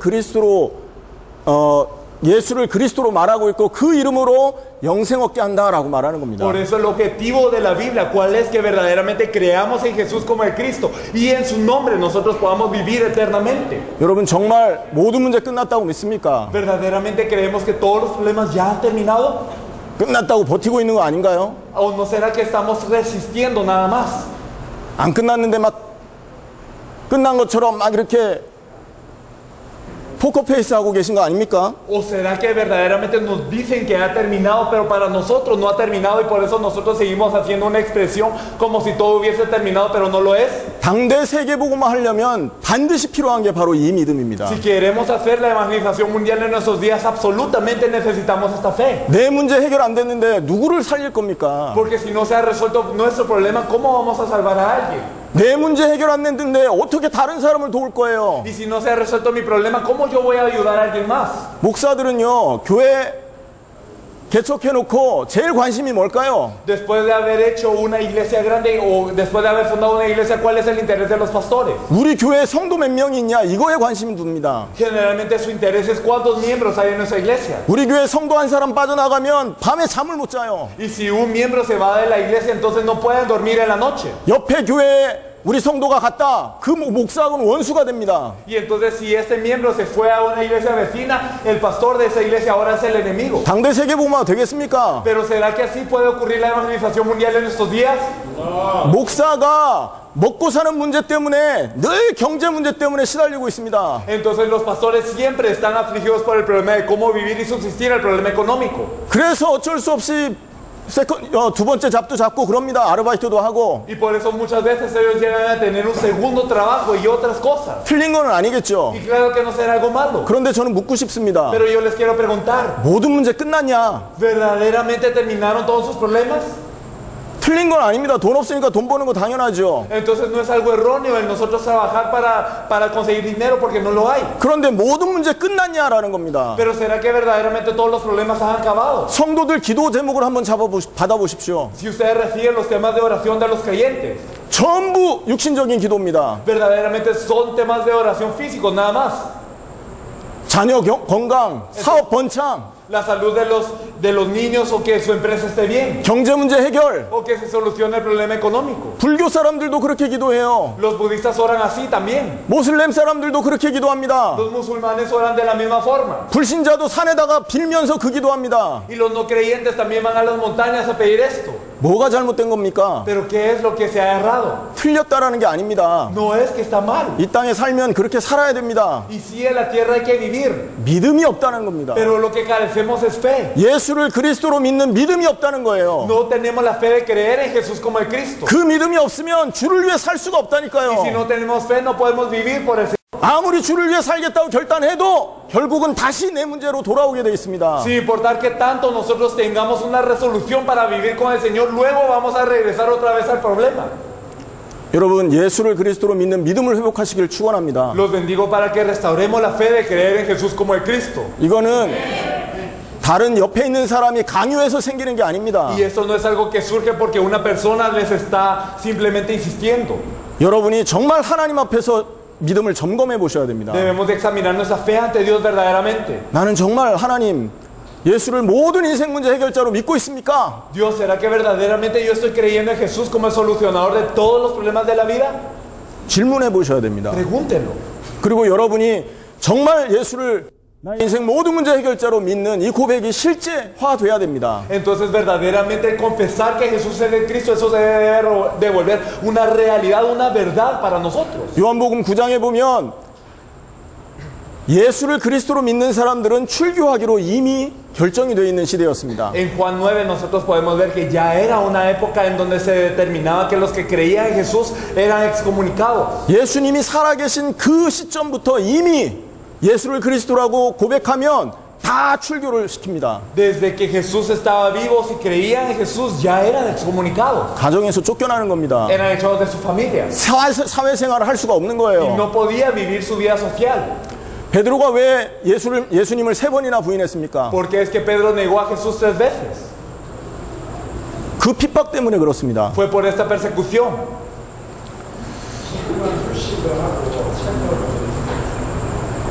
그리스도로 말하고 있고 그 이름으로 영생 얻게 한다라고 말하는 겁니다. Por eso el objetivo de la Biblia, ¿cuál es? Que verdaderamente creamos en Jesús como el Cristo y en su nombre nosotros podamos vivir eternamente. 여러분 정말 모든 문제 끝났다고 믿습니까? ¿Verdaderamente creemos que todos los problemas ya han terminado? 끝났다고 버티고 있는 거 아닌가요? ¿O no será que estamos resistiendo nada más? 안 끝났는데 막 끝난 것처럼 막 이렇게 포커페이스 하고 계신 거 아닙니까? ¿O será que verdaderamente nos dicen que ha terminado, pero para nosotros no ha terminado y por eso nosotros seguimos haciendo una expresión como si todo hubiese terminado, pero no lo es? 당대 세계복음화 하려면 반드시 필요한 게 바로 이 믿음입니다. Si queremos hacer la evangelización mundial en nuestros días, absolutamente necesitamos esta fe. 내 문제 해결 안 됐는데 누구를 살릴 겁니까? Porque si no se ha resuelto nuestro problema, ¿cómo vamos a salvar a alguien? 내 문제 해결 안 됐는데 어떻게 다른 사람을 도울 거예요? Y si no se ha resuelto mi problema, ¿cómo yo voy a ayudar a alguien más? 목사들은요, 교회 개척해놓고 제일 관심이 뭘까요? Después de haber hecho una iglesia grande o después de haber fundado una iglesia, ¿cuál es el interés de los pastores? 우리 교회에 성도 몇 명이 있냐, 이거에 관심이 둡니다. Generalmente su interés es cuántos miembros hay en nuestra iglesia. 우리 교회 성도 한 사람 빠져나가면 밤에 잠을 못 자요. Y si un miembro se va de la iglesia, entonces no pueden dormir en la noche. 옆에 교회에 우리 성도가 갔다, 그 목사하고는 원수가 됩니다. Y entonces si este miembro se fue a una iglesia vecina, el pastor de esa iglesia ahora es el enemigo. 당대 세계복음화 되겠습니까? Pero ¿será que así puede ocurrir la evangelización mundial en estos días? 목사가 먹고 사는 문제 때문에 늘 경제 문제 때문에 시달리고 있습니다. Entonces los pastores siempre están afligidos por el problema de cómo vivir y subsistir, el problema económico. 그래서 어쩔 수 없이 두 번째 잡도 잡고 그럽니다. 아르바이트도 하고. Y por eso muchas veces ellos llegan a tener un segundo trabajo y otras cosas. 틀린 건 아니겠죠. Y claro que no será algo malo. 그런데 저는 묻고 싶습니다. Pero yo les quiero preguntar, 모든 문제 끝났냐? ¿verdaderamente terminaron todos sus problemas? 틀린 건 아닙니다. 돈 없으니까 돈 버는 거 당연하죠. Entonces no es algo erróneo en nosotros trabajar para conseguir dinero porque no lo hay. 그런데 모든 문제 끝났냐라는 겁니다. Pero ¿será que verdaderamente todos los problemas han acabado? 성도들 기도 제목을 한번 받아보십시오. Si ustedes reciben los temas de oración de los creyentes, 전부 육신적인 기도입니다. verdaderamente son temas de oración físicos nada más. 자녀 건강, 사업 번창, La salud de los niños o que su empresa esté bien. 경제 문제 해결. O que se solucione el problema económico. 불교 사람들도 그렇게 기도해요. Los budistas oran así también. 모슬렘 사람들도 그렇게 기도합니다. Los musulmanes oran de la misma forma. 불신자도 산에다가 빌면서 그 기도합니다. Y los no creyentes también van a las montañas a pedir esto. 뭐가 잘못된 겁니까? Pero ¿qué es lo que se ha errado? 틀렸다라는 게 아닙니다. No es que está mal. 이 땅에 살면 그렇게 살아야 됩니다. Y sí, en la tierra hay que vivir. 믿음이 없다는 겁니다. Pero lo que carecemos es fe. 예수를 그리스도로 믿는 믿음이 없다는 거예요. No tenemos la fe de creer en Jesús como el Cristo. 그 믿음이 없으면 주를 위해 살 수가 Y si 없다니까요. no tenemos fe, no podemos vivir por el Señor. 아무리 주를 위해 살겠다고 결단해도 결국은 다시 내 문제로 돌아오게 돼 있습니다. Sin importar que tanto nosotros tengamos una resolución para vivir con el Señor, luego vamos a regresar otra vez al problema. 여러분, 예수를 그리스도로 믿는 믿음을 회복하시길 축원합니다. Los bendigo para que restauremos la fe de creer en Jesús como el Cristo. 이거는 다른 옆에 있는 사람이 강요해서 생기는 게 아닙니다. Y esto no es algo que surge porque una persona les está simplemente insistiendo. 여러분이 정말 하나님 앞에서 믿음을 점검해 보셔야 됩니다. Debemos de examinar nuestra fe ante Dios verdaderamente. 나는 정말 하나님 예수를 모든 인생 문제 해결자로 믿고 있습니까? Dios, ¿será que verdaderamente yo estoy creyendo en Jesús como el solucionador de todos los problemas de la vida? 질문해 보셔야 됩니다. Pregúntenlo. 그리고 여러분이 정말 예수를 나의 인생 모든 문제 해결자로 믿는 이 고백이 실제화돼야 됩니다. Entonces verdaderamente confesar que Jesús es el Cristo, eso se debe devolver una realidad, una verdad para nosotros. 요한복음 9장에 보면 예수를 그리스도로 믿는 사람들은 출교하기로 이미 결정이 되어 있는 시대였습니다. En Juan 9 nosotros podemos ver que ya era una época en donde se determinaba que los que creían en Jesús eran excomunicados. 예수님이 살아계신 그 시점부터 이미 예수를 그리스도라고 고백하면 다 출교를 시킵니다. Desde que Jesús estaba vivo, si creían en Jesús ya eran excomunicados. 가정에서 쫓겨나는 겁니다. Eran echados de su familia. 사회생활을 할 수가 없는 Y 거예요. no podía vivir su vida social. 베드로가 왜 예수님을 3번이나 부인했습니까? Porque es que Pedro negó a Jesús 3 veces. 그 핍박 때문에 그렇습니다. Fue por esta persecución.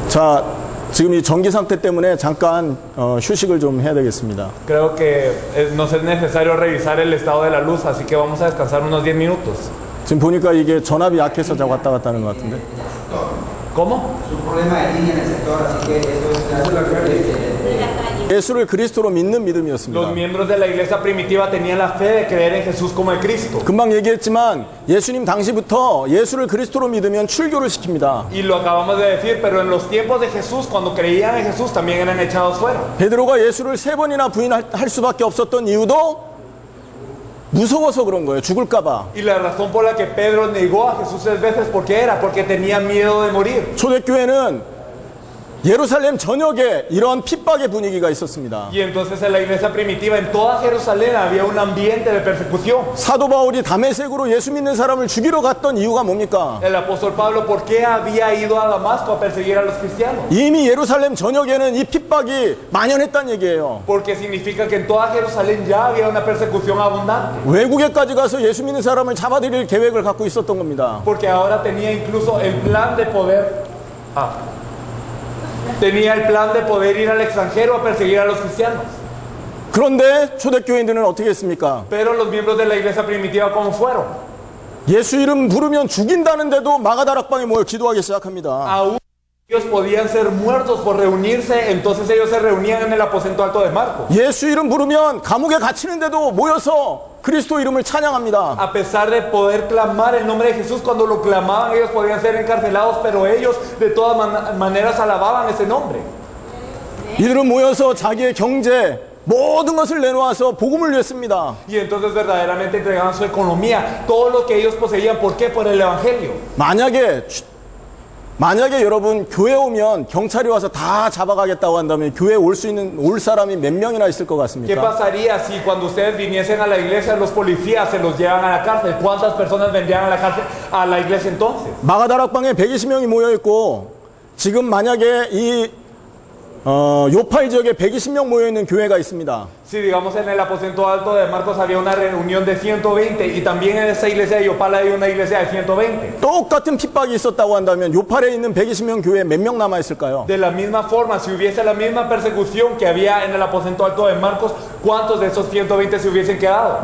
자, 지금 이 전기 상태 때문에 잠깐 휴식을 좀 해야 되겠습니다. Creo que nos es necesario revisar el estado de la luz, así que vamos a descansar unos 10 minutos. 지금 보니까 이게 전압이 약해서 자꾸 왔다 갔다 하는 것 같은데. ¿Cómo? Su problema de línea en el sector, así que eso es 예수를 그리스도로 믿는 Los 믿음이었습니다. miembros de la iglesia primitiva tenían la fe de creer en Jesús como el Cristo. 금방 얘기했지만 예수님 당시부터 예수를 그리스도로 믿으면 출교를 시킵니다. Y lo acabamos de decir, pero en los tiempos de Jesús, cuando creían en Jesús, también eran echados fuera. 베드로가 예수를 3번이나 부인할 수밖에 없었던 이유도 무서워서 그런 거예요. 죽을까봐. Y la razón por la que Pedro negó a Jesús 3 veces, ¿por qué era? Porque tenía miedo de morir. 초대교회는 예루살렘 전역에 이런 핍박의 분위기가 있었습니다. Y entonces en la iglesia primitiva, en toda Jerusalén, había un ambiente de persecución. 사도 바울이 다메섹으로 예수 믿는 사람을 죽이러 갔던 이유가 뭡니까? El apóstol Pablo, ¿por qué había ido a Damasco a perseguir a los cristianos? 이미 예루살렘 전역에는 이 핍박이 만연했다는 얘기예요. Porque significa que en toda Jerusalén ya había una persecución abundante. 외국에까지 가서 예수 믿는 사람을 잡아들일 계획을 갖고 있었던 겁니다. Porque ahora tenía incluso el plan de poder... tenía el plan de poder ir al extranjero a perseguir a los cristianos. 그런데 초대교인들은 어떻게 했습니까? Pero los miembros de la iglesia primitiva, ¿cómo fueron? 예수 이름 부르면 죽인다는데도 마가다락방에 모여 기도하기 시작합니다. Aún ellos podían ser muertos por reunirse, entonces ellos se reunían en el aposento alto de Marcos. 예수 이름 부르면 감옥에 갇히는데도 모여서 그리스도 이름을 찬양합니다. A pesar de poder clamar el nombre de Jesús, cuando lo clamaban ellos podían ser encarcelados, pero ellos de todas maneras alababan ese nombre. 이들은 모여서 자기의 경제 모든 것을 내놓아서 복음을 위했습니다. Y entonces verdaderamente entregaban su economía, todo lo que ellos poseían. ¿Por qué? Por el evangelio. 만약에 여러분 교회 오면 경찰이 와서 다 잡아가겠다고 한다면 교회 올 사람이 몇 명이나 있을 것 ¿Qué 같습니까? pasaría si cuando ustedes viniesen a la iglesia los policías se los llevan a la cárcel? ¿Cuántas personas vendrían a la cárcel, a la iglesia entonces? 마가다락방에 120명이 모여 있고 지금 만약에 이 요파이 지역에 120명 모여 있는 교회가 있습니다. Si digamos en el aposento alto de Marcos había una reunión de 120 y también en esa iglesia de Yopal hay una iglesia de 120. 똑같은 핍박이 있었다고 한다면 요팔에 있는 120명 교회에 몇 명 남아 있을까요? De la misma forma, si hubiese la misma persecución que había en el aposento alto de Marcos, ¿cuántos de esos 120 se hubiesen quedado?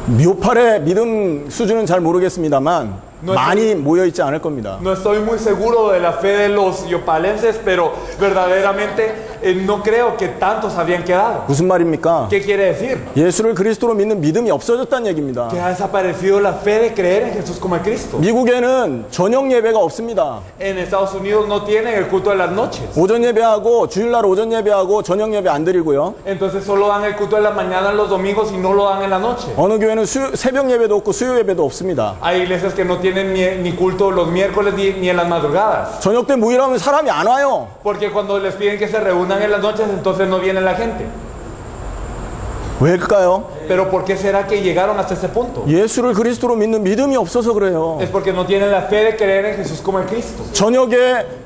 요팔의 믿음 수준은 잘 모르겠습니다만 많이 모여 있지 않을 겁니다. No estoy muy seguro de la fe de los yopalenses, pero verdaderamente no creo que tantos habían quedado. 무슨 말입니까? ¿Qué quiere decir? 예수를 그리스도로 믿는 믿음이 없어졌다는 얘기입니다. Que ha desaparecido la fe de creer en Jesús como el Cristo. 미국에는 저녁 예배가 없습니다. En Estados Unidos no tienen el culto de las noches. 오전 예배하고 주일날 오전 예배하고 저녁 예배 안 드리고요. Entonces solo dan el culto de la mañana los domingos y no lo dan en la noche. 어느 교회는 새벽 예배도 없고 수요 예배도 없습니다. Hay iglesias que no tienen ni culto los miércoles ni en las madrugadas. 저녁 때 모이라면 사람이 안 와요. Porque cuando les piden que se reúnan en las noches, entonces no viene la gente. 왜일까요? Pero ¿por qué será que llegaron hasta ese punto? 예수를 그리스도로 믿는 믿음이 없어서 그래요. Es porque no tienen la fe de creer en Jesús como el Cristo. 저녁에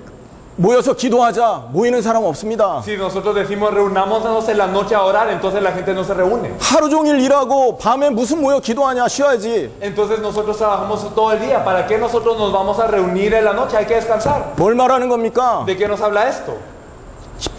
모여서 기도하자 모이는 사람 없습니다. Si nosotros decimos reunámonos en la noche a orar, entonces la gente no se reúne. 하루 종일 일하고 밤에 무슨 모여 기도하냐 쉬어야지. Entonces nosotros trabajamos todo el día. ¿Para qué nosotros nos vamos a reunir en la noche? Hay que descansar. 뭘 말하는 겁니까? ¿De qué nos habla esto?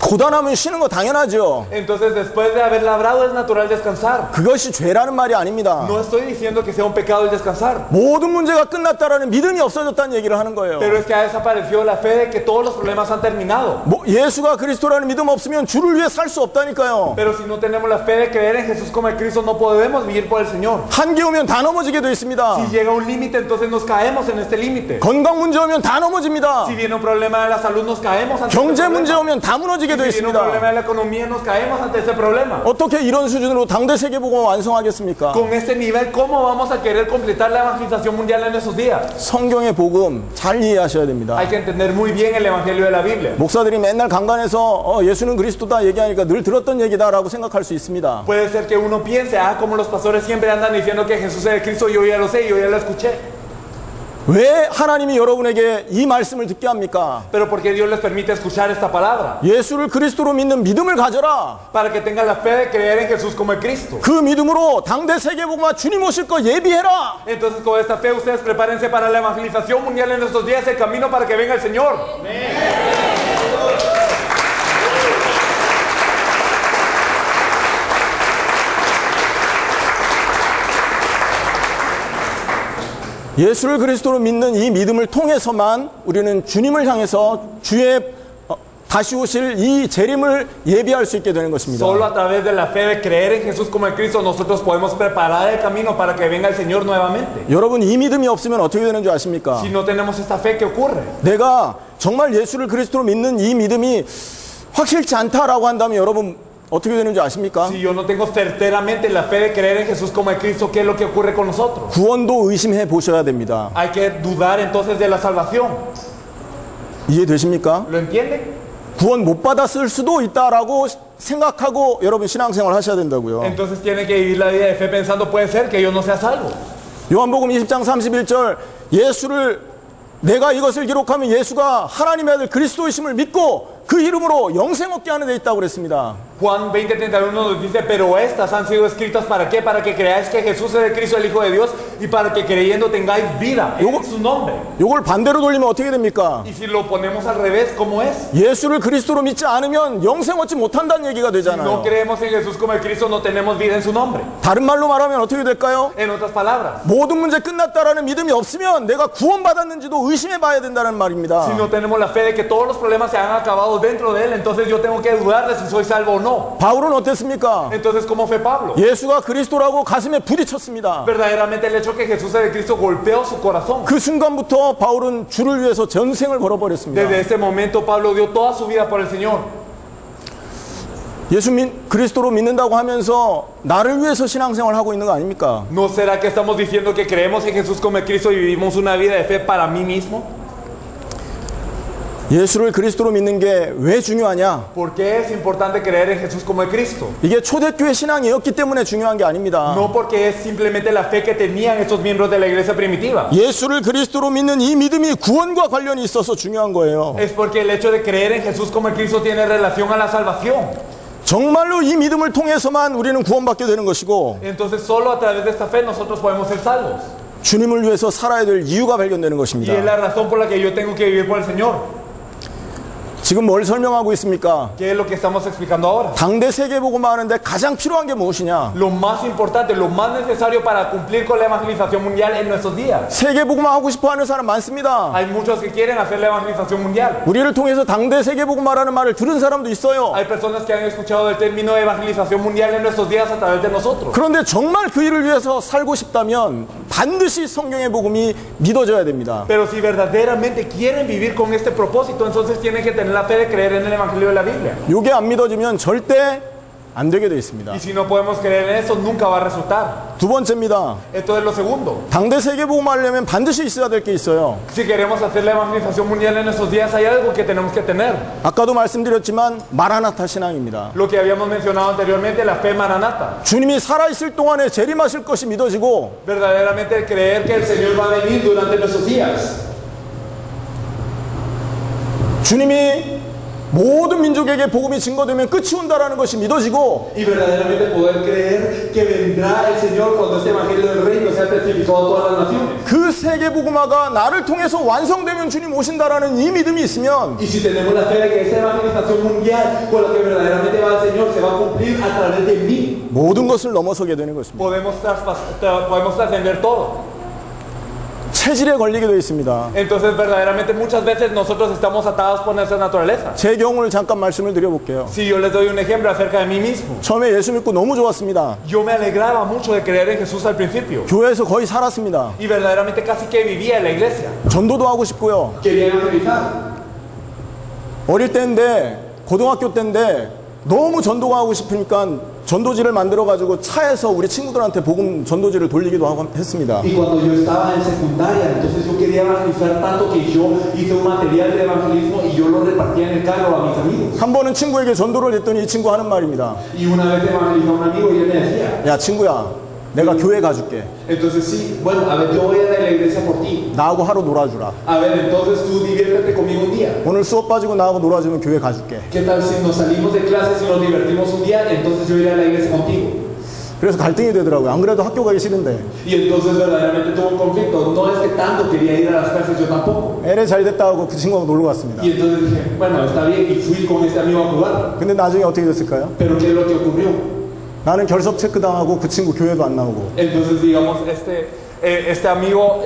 고단하면 쉬는 거 당연하죠. Entonces después de haber labrado es natural descansar. 그것이 죄라는 말이 아닙니다. No estoy diciendo que sea un pecado el descansar. 모든 문제가 끝났다라는 믿음이 없어졌다는 얘기를 하는 거예요. Pero es que ha desaparecido la fe de que todos los problemas han terminado. 예수가 그리스도라는 믿음 없으면 주를 위해 살 수 없다니까요. Pero si no tenemos la fe de creer en Jesús como el Cristo, no podemos vivir por el Señor. 한계 오면 다 넘어지게 돼 있습니다. Si llega un límite, entonces nos caemos en este límite. 건강 문제 오면 다 넘어집니다. Si viene un problema de la salud, nos caemos ante 경제 ese 문제 problema. 오면 다 무너지게 돼 Si viene un 있습니다. problema de la economía, nos caemos ante ese problema. 어떻게 이런 수준으로 당대 세계복음을 완성하겠습니까? Con este nivel, ¿cómo vamos a querer completar la evangelización mundial en esos días? 성경의 복음 잘 이해하셔야 됩니다. Hay que entender muy bien el evangelio de la Biblia. 목사들이 맨날 강단에서 예수는 그리스도다 얘기하니까 늘 들었던 얘기다라고 생각할 수 있습니다. Puede ser que uno piense, como los pastores siempre andan diciendo que Jesús es el Cristo, yo ya lo sé, yo ya lo escuché. 왜 하나님이 여러분에게 이 말씀을 듣게 합니까? Pero ¿por qué Dios les permite escuchar esta palabra? 예수를 그리스도로 믿는 믿음을 가져라. Para que tengan la fe de creer en Jesús como el Cristo. 그 믿음으로 당대 세계복음화 주님 오실 거 예비해라. Entonces con esta fe ustedes prepárense para la evangelización mundial en estos días, el camino para que venga el Señor. 예수를 그리스도로 믿는 이 믿음을 통해서만 우리는 주님을 향해서 주의 다시 오실 이 재림을 예비할 수 있게 되는 것입니다. Solo a través de la fe de creer en Jesús como el Cristo nosotros podemos preparar el camino para que venga el Señor nuevamente. 여러분 이 믿음이 없으면 어떻게 되는 줄 아십니까? Si no tenemos esta fe, ¿qué ocurre? 내가 정말 예수를 그리스도로 믿는 이 믿음이 확실치 않다라고 한다면 여러분 어떻게 되는 줄 아십니까? Si yo no tengo certeramente la fe de creer en Jesús como el Cristo, ¿qué es lo que ocurre con nosotros? 구원도 의심해 보셔야 됩니다. Hay que dudar entonces de la salvación. 이해되십니까? ¿Lo entienden? 구원 못 받았을 수도 있다라고 생각하고 여러분 신앙생활 하셔야 된다고요. Entonces tienen que vivir la vida de fe pensando, puede ser que yo no sea salvo. 요한복음 20장 31절 예수를 내가 이것을 기록하면 예수가 하나님의 아들 그리스도이심을 믿고 그 이름으로 영생 얻게 하는 데 있다고 그랬습니다. Juan 20:31 nos dice, pero estas han sido escritas ¿para qué? Para que creáis que Jesús es el Cristo, el Hijo de Dios, y para que creyendo tengáis vida en su nombre. 요걸 반대로 돌리면 어떻게 됩니까? Y si lo ponemos al revés, ¿cómo es? 예수를 그리스도로 믿지 않으면 영생 얻지 못한다는 얘기가 Si no 되잖아요. creemos en Jesús como el Cristo, no tenemos vida en su nombre. 다른 말로 말하면 어떻게 될까요? En otras palabras, 모든 문제 끝났다라는 믿음이 없으면 내가 구원받았는지도 의심해 봐야 된다는 말입니다. si no tenemos la fe de que todos los problemas se han acabado dentro de él, entonces yo tengo que dudar de si soy salvo o no. 바울은 어땠습니까? Entonces, ¿cómo fue Pablo? 예수가 그리스도라고 가슴에 부딪혔습니다. Verdaderamente el hecho que Jesús es el Cristo golpeó su corazón. 그 순간부터 바울은 주를 위해서 전생을 걸어버렸습니다. Desde ese momento Pablo dio toda su vida por el Señor. 그리스도로 믿는다고 하면서 나를 위해서 신앙생활 하고 있는 거 아닙니까? ¿No será que estamos diciendo que creemos en Jesús como el Cristo y vivimos una vida de fe para mí mismo? 예수를 그리스도로 믿는 게 왜 중요하냐? ¿Por qué es importante creer en Jesús como el Cristo? 이게 초대교회 신앙이었기 때문에 중요한 게 아닙니다. No porque es simplemente la fe que tenían estos miembros de la iglesia primitiva. 예수를 그리스도로 믿는 이 믿음이 구원과 관련이 있어서 중요한 거예요. Es porque el hecho de creer en Jesús como el Cristo tiene relación a la salvación. 정말로 이 믿음을 통해서만 우리는 구원받게 되는 것이고 Entonces solo a través de esta fe nosotros podemos ser salvos. 주님을 위해서 살아야 될 이유가 발견되는 Y 것입니다. es la razón por la que yo tengo que vivir por el Señor. 지금 뭘 설명하고 있습니까? ¿Qué es lo que estamos explicando ahora? 당대 세계복음화 하는데 가장 필요한 게 무엇이냐? Lo más importante, lo más necesario para cumplir con la evangelización mundial en nuestros días. 세계복음화 하고 싶어 하는 사람 많습니다. Hay muchos que quieren hacer la evangelización mundial. 우리를 통해서 당대 세계복음화라는 말을 들은 사람도 있어요. Hay personas que han escuchado el término de evangelización mundial en nuestros días a través de nosotros. 그런데 정말 그 일을 위해서 살고 싶다면 반드시 성경의 복음이 믿어져야 됩니다. Pero si verdaderamente quieren vivir con este propósito, entonces tienen que tener la fe de creer en el evangelio de la Biblia. 이게 안 믿어지면 절대 안 되게 돼 있습니다. Y si no podemos creer en eso, nunca va a resultar. 두 번째입니다. Esto es lo segundo. 당대 세계복음화 하려면 반드시 있어야 될 게 있어요. Si queremos hacer la evangelización mundial en nuestros días, hay algo que tenemos que tener. 아까도 말씀드렸지만 마라나타 신앙입니다. Lo que habíamos mencionado anteriormente, la fe maranata. 주님이 살아있을 동안에 재림하실 것이 믿어지고 Verdaderamente el creer que el Señor va a venir durante nuestros días. 주님이 모든 민족에게 복음이 증거되면 끝이 온다라는 것이 믿어지고 Y verdaderamente poder creer que vendrá el Señor cuando este evangelio del reino sea testificado a todas las naciones. 그 세계 복음화가 나를 통해서 완성되면 주님 오신다라는 이 믿음이 있으면 Y si tenemos la fe de que esa evangelización mundial con la que verdaderamente va el Señor se va a cumplir a través de mí, 모든 것을 넘어서게 되는 것입니다. Podemos trascender todo. 체질에 걸리게 되어 있습니다. Entonces verdaderamente muchas veces nosotros estamos atados por nuestra naturaleza. 제 경우를 잠깐 말씀을 드려볼게요. Si yo les doy un ejemplo acerca de mí mismo. 처음에 예수 믿고 너무 좋았습니다. Yo me alegraba mucho de creer en Jesús al principio. 교회에서 거의 살았습니다. Y verdaderamente casi que vivía en la iglesia. 전도도 하고 싶고요. quería evangelizar. 어릴 때인데 고등학교 때인데 너무 전도가 하고 싶으니까 전도지를 만들어 가지고 차에서 우리 친구들한테 복음 전도지를 돌리기도 하고 했습니다. Y cuando yo estaba en secundaria, entonces yo quería evangelizar tanto que yo hice un material de evangelismo y yo lo repartía en el carro a mis amigos. 한 번은 친구에게 전도를 했더니 이 친구 하는 말입니다. Y una vez evangelizé a un amigo y él me decía, 야 친구야, 내가 교회 가줄게. entonces sí, bueno, a ver, yo voy a ir a la iglesia por ti. 나하고 하루 놀아주라. A ver, entonces tú diviértete conmigo un día. 오늘 수업 빠지고 나하고 놀아주면 교회 가줄게. ¿Qué tal si nos salimos de clases y nos divertimos un día? Entonces yo iré a la iglesia contigo. 그래서 갈등이 되더라고요. 안 그래도 학교 가기 싫은데. Y entonces verdaderamente tuvo un conflicto. No es que tanto quería ir a las clases, yo tampoco. LA 잘 됐다 하고 그 친구하고 놀러 갔습니다. Y entonces dije, bueno, está bien, y fui con este amigo a jugar. 근데 나중에 어떻게 됐을까요? Pero ¿qué es lo que ocurrió? 나는 결석 체크 당하고 그 친구 교회도 안 나오고. Entonces digamos este amigo,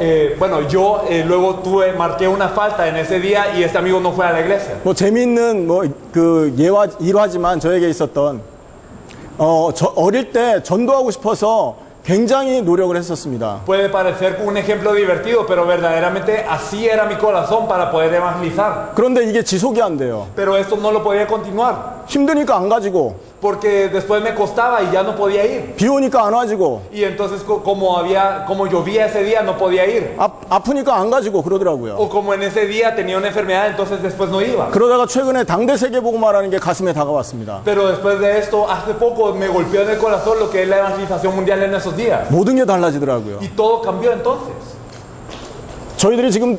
yo luego marqué una falta en ese día y este amigo no fue a la iglesia. 뭐 재미있는 뭐 그 일화지만 저에게 있었던 저 어릴 때 전도하고 싶어서 굉장히 노력을 했었습니다. Puede parecer un ejemplo divertido, pero verdaderamente así era mi corazón para poder evangelizar. 그런데 이게 지속이 안 돼요. Pero esto no lo podía continuar. 힘드니까 안 가지고 porque después me costaba y ya no podía ir. 비 오니까 안 와지고, Y entonces como llovía ese día no podía ir. 아프니까 안 가지고 그러더라고요. O como en ese día tenía una enfermedad, entonces después no iba. 그러다가 최근에 당대 세계복음화라는 게 가슴에 다가왔습니다. Pero después de esto, hace poco me golpeó en el corazón lo que es la evangelización mundial en esos días. 모든 게 달라지더라고요. Y todo cambió entonces. 저희들이 지금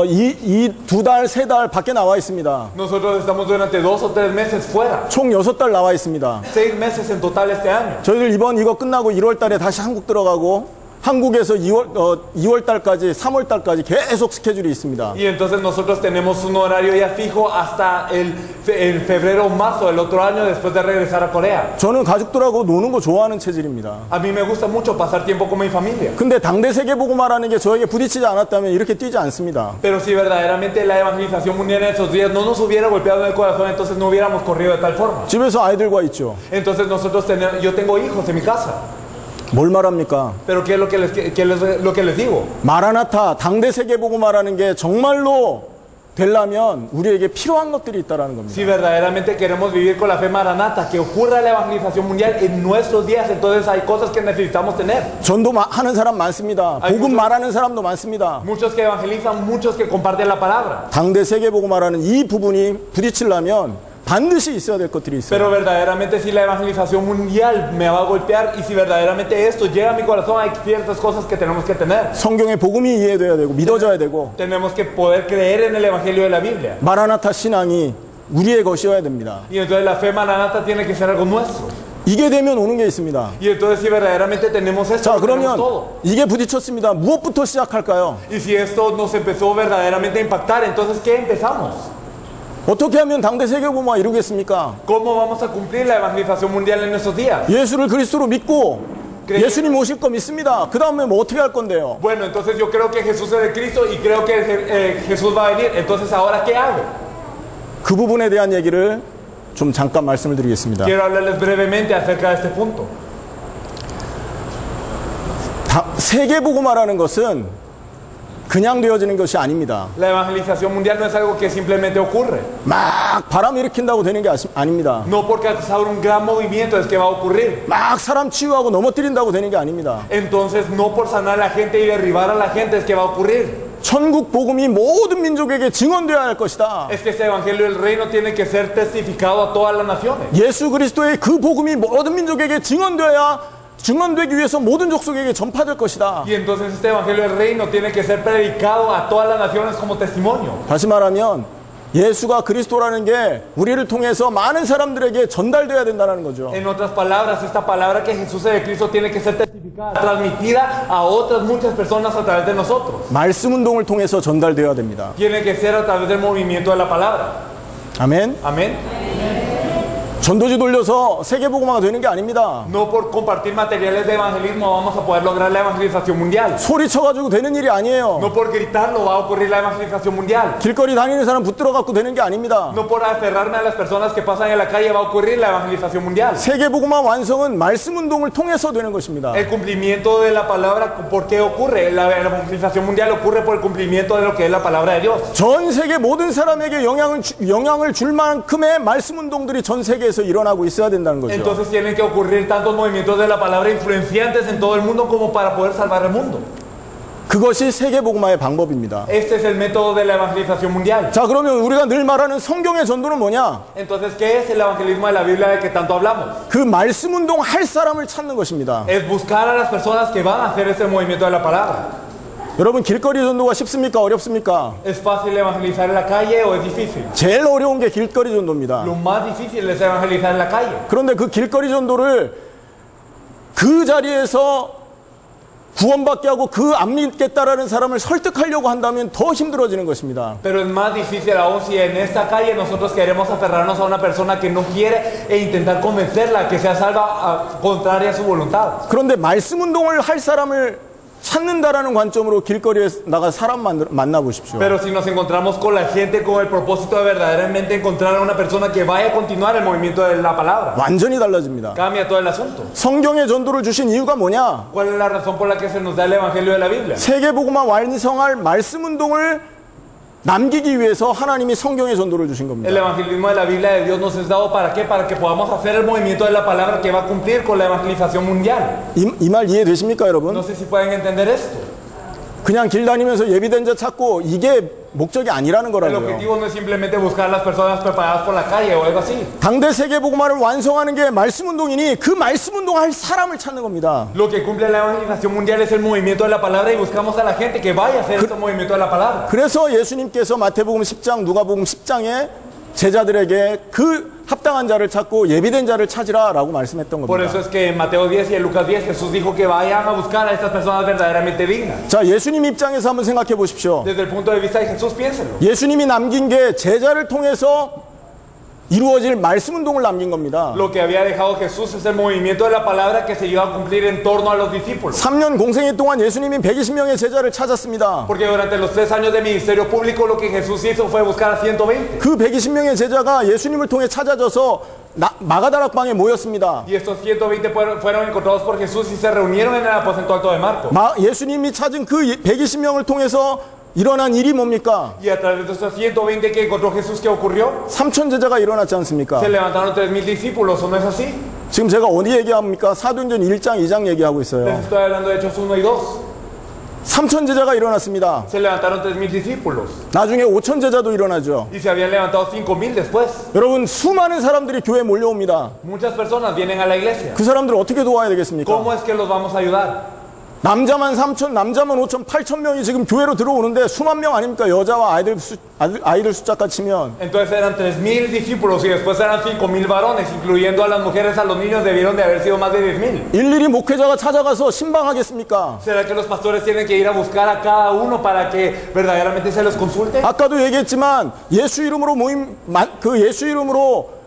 이 2달, 3달 밖에 나와 있습니다. Nosotros estamos durante 2 o 3 meses fuera. 총 6달 나와 있습니다. 6 meses en total este año. 저희들 이번 이거 끝나고 1월 달에 다시 한국 들어가고 한국에서 2월 달까지 3월 달까지 계속 스케줄이 있습니다. Y entonces nosotros tenemos un horario ya fijo hasta el febrero o marzo del otro año después de regresar a Corea. 저는 가족들하고 노는 거 좋아하는 체질입니다. A mí me gusta mucho pasar tiempo con mi familia. 근데 당대 세계복음화라는 게 저에게 부딪히지 않았다면 이렇게 뛰지 않습니다. Pero si verdaderamente la evangelización mundial en esos días no nos hubiera golpeado en el corazón, entonces no hubiéramos corrido de tal forma. 집에서 아이들과 있죠. Entonces yo tengo hijos en mi casa. 뭘 말합니까? Pero ¿qué es lo que les digo? 마라나타 당대 세계복음화라는 게 정말로 되려면 우리에게 필요한 것들이 있다라는 겁니다. Si verdaderamente queremos vivir con la fe maranata, que ocurra la evangelización mundial en nuestros días, entonces hay cosas que necesitamos tener. 전도 하는 사람 많습니다. 복음 말하는 사람도 많습니다. Muchos que evangelizan, muchos que comparten la palabra. 당대 세계복음화라는 이 부분이 부딪히려면 반드시 있어야 될 것들이 있어요. Pero verdaderamente si la evangelización mundial me va a golpear y si verdaderamente esto llega a mi corazón, hay ciertas cosas que tenemos que tener. 성경의 복음이 이해돼야 되고 믿어져야 되고 Tenemos que poder creer en el evangelio de la Biblia. 마라나타 신앙이 우리의 것이어야 됩니다. Y entonces la fe maranata tiene que ser algo nuestro. 이게 되면 오는 게 있습니다. Y entonces si verdaderamente tenemos esto, 자, lo tenemos 그러면 todo. 이게 부딪혔습니다. 무엇부터 시작할까요? Y si esto nos empezó verdaderamente a impactar, entonces ¿qué empezamos? 어떻게 하면 당대 세계복음화 이루겠습니까? ¿Cómo vamos a cumplir la evangelización mundial en estos días? 예수를 그리스도로 믿고 예수님 오실 거 믿습니다. 그 다음에 뭐 어떻게 할 건데요? Bueno, entonces yo creo que Jesús es el Cristo y creo que Jesús va a venir. Entonces, ¿ahora qué hago? 그 부분에 대한 얘기를 좀 잠깐 말씀을 드리겠습니다. Quiero hablarles brevemente acerca de este punto. 세계복음화라는 것은 그냥 되어지는 것이 아닙니다. La evangelización mundial no es algo que simplemente ocurre. 막 바람 일으킨다고 되는 게 아닙니다. No porque al haber un gran movimiento es que va a ocurrir. 막 사람 치유하고 넘어뜨린다고 되는 게 아닙니다. Entonces, no por sanar a la gente y derribar a la gente es que va a ocurrir. 천국 복음이 모든 민족에게 증언되어야 할 것이다. Es que este evangelio del reino tiene que ser testificado a todas las naciones. 예수 그리스도의 그 복음이 모든 민족에게 증언되기 위해서 모든 족속에게 전파될 것이다. Y entonces este evangelio del reino tiene que ser predicado a todas las naciones como testimonio. 다시 말하면 예수가 그리스도라는 게 우리를 통해서 많은 사람들에게 전달돼야 된다는 거죠. En otras palabras, esta palabra que Jesús es el Cristo tiene que ser testificada, transmitida a otras muchas personas a través de nosotros. 말씀 운동을 통해서 전달돼야 됩니다. Tiene que ser a través del movimiento de la palabra. 아멘. Amén. 전도지 돌려서 세계복음화가 되는 게 아닙니다. No por compartir materiales de evangelismo vamos a poder lograr la evangelización mundial. 소리쳐가지고 되는 일이 아니에요. No por gritarlo va a ocurrir la evangelización mundial. 길거리 다니는 사람 붙들어갖고 되는 게 아닙니다. No por aferrarme a las personas que pasan en la calle va a ocurrir la evangelización mundial. 세계복음화 완성은 말씀 운동을 통해서 되는 것입니다. El cumplimiento de la palabra, ¿por qué ocurre? La evangelización mundial ocurre por el cumplimiento de lo que es la palabra de Dios. 전 세계 모든 사람에게 영향을 줄 만큼의 말씀 운동들이 전 세계에서 일어나고 있어야 된다는 거죠. Entonces tienen que ocurrir tantos movimientos de la palabra influenciantes en todo el mundo como para poder salvar el mundo. 그것이 세계복음화의 방법입니다. Este es el método de la evangelización mundial. 자, 그러면 우리가 늘 말하는 성경의 전도는 뭐냐? Entonces, ¿qué es el evangelismo de la Biblia del que tanto hablamos? 그 말씀 운동 할 사람을 찾는 것입니다. Es buscar a las personas que van a hacer ese movimiento de la palabra. 여러분, 길거리 전도가 쉽습니까? 어렵습니까? ¿Es fácil evangelizar en la calle o es difícil? 제일 어려운 게 길거리 전도입니다. Lo más difícil es evangelizar en la calle. 그런데 그 길거리 전도를 그 자리에서 구원받게 하고 그 안 믿겠다라는 사람을 설득하려고 한다면 더 힘들어지는 것입니다. Pero es más difícil aún si en esta calle nosotros queremos aferrarnos a una persona que no quiere e intentar convencerla que sea salva contraria a su voluntad. 그런데 말씀 운동을 할 사람을 찾는다라는 관점으로 길거리에 나가 사람 만나보십시오. Pero si nos encontramos con la gente con el propósito de verdaderamente encontrar a una persona que vaya a continuar el movimiento de la palabra, 완전히 달라집니다. cambia todo el asunto. 성경의 전도를 주신 이유가 뭐냐? ¿Cuál es la razón por la que se nos da el evangelio de la Biblia? 세계복음화 완성할 말씀 운동을 남기기 위해서 하나님이 성경의 전도를 주신 El 겁니다. evangelismo de la Biblia de Dios nos es dado ¿para qué? Para que podamos hacer el movimiento de la palabra que va a cumplir con la evangelización mundial. 이 말 이해되십니까, 여러분? No sé si pueden entender esto. 그냥 길 다니면서 예비된 자 찾고 이게 목적이 아니라는 El 거라고요. objetivo no es simplemente buscar a las personas preparadas por la calle o algo así. 당대 세계복음화를 완성하는 게 말씀운동이니 그 말씀운동할 사람을 찾는 겁니다. Lo que cumple la evangelización mundial es el movimiento de la palabra y buscamos a la gente que vaya a hacer este movimiento de la palabra. 그래서 예수님께서 마태복음 10장, 누가복음 10장에 제자들에게 그 합당한 자를 찾고 예비된 자를 찾으라라고 말씀했던 Por eso 겁니다. es que en Mateo 10 y en Lucas 10 Jesús dijo que vayan a buscar a estas personas verdaderamente dignas. 자, 예수님 입장에서 한번 생각해 보십시오. Desde el punto de vista de Jesús, piénsenlo. 예수님이 남긴 게 제자를 통해서 이루어질 말씀운동을 남긴 겁니다. Lo que había dejado Jesús es el movimiento de la palabra que se iba a cumplir en torno a los discípulos. 3년 공생애 동안 예수님이 120명의 제자를 찾았습니다. Porque durante los 3 años de ministerio público lo que Jesús hizo fue buscar a 120. 그 120명의 제자가 예수님을 통해 찾아져서 마가다락방에 모였습니다. Y estos 120 fueron encontrados por Jesús y se reunieron en el aposento alto de Marcos. 예수님이 찾은 그 120명을 통해서 일어난 일이 뭡니까? Y a través de estos 120 que encontró Jesús, ¿qué ocurrió? 3천 제자가 일어났지 않습니까? Se levantaron 3,000 discípulos, ¿o no es así? 지금 제가 어디 얘기합니까? 사도행전 1장, 2장 얘기하고 Les 있어요. estoy hablando de Hechos 1 y 2. 3천 제자가 일어났습니다. Se levantaron 3,000 discípulos. 나중에 5천 제자도 일어나죠. Y se habían levantado 5,000 después. 여러분, 수많은 사람들이 교회에 몰려옵니다. Muchas personas vienen a la iglesia. 그 사람들 어떻게 도와야 되겠습니까? ¿Cómo es que los vamos a ayudar? 남자만 3천, 남자만 5천, 8천 명이 지금 교회로 들어오는데 수만 명 아닙니까? 여자와 아이들 숫자까 치면. Entonces eran 3,000 discípulos y después eran 5,000 varones, incluyendo a las mujeres, a los niños, debieron de haber sido más de 10,000. 일일이 목회자가 찾아가서 신방하겠습니까? ¿Será que los pastores tienen que ir a buscar a cada uno para que verdaderamente se los consulte? 아까도 얘기했지만 예수 이름으로 예수 이름으로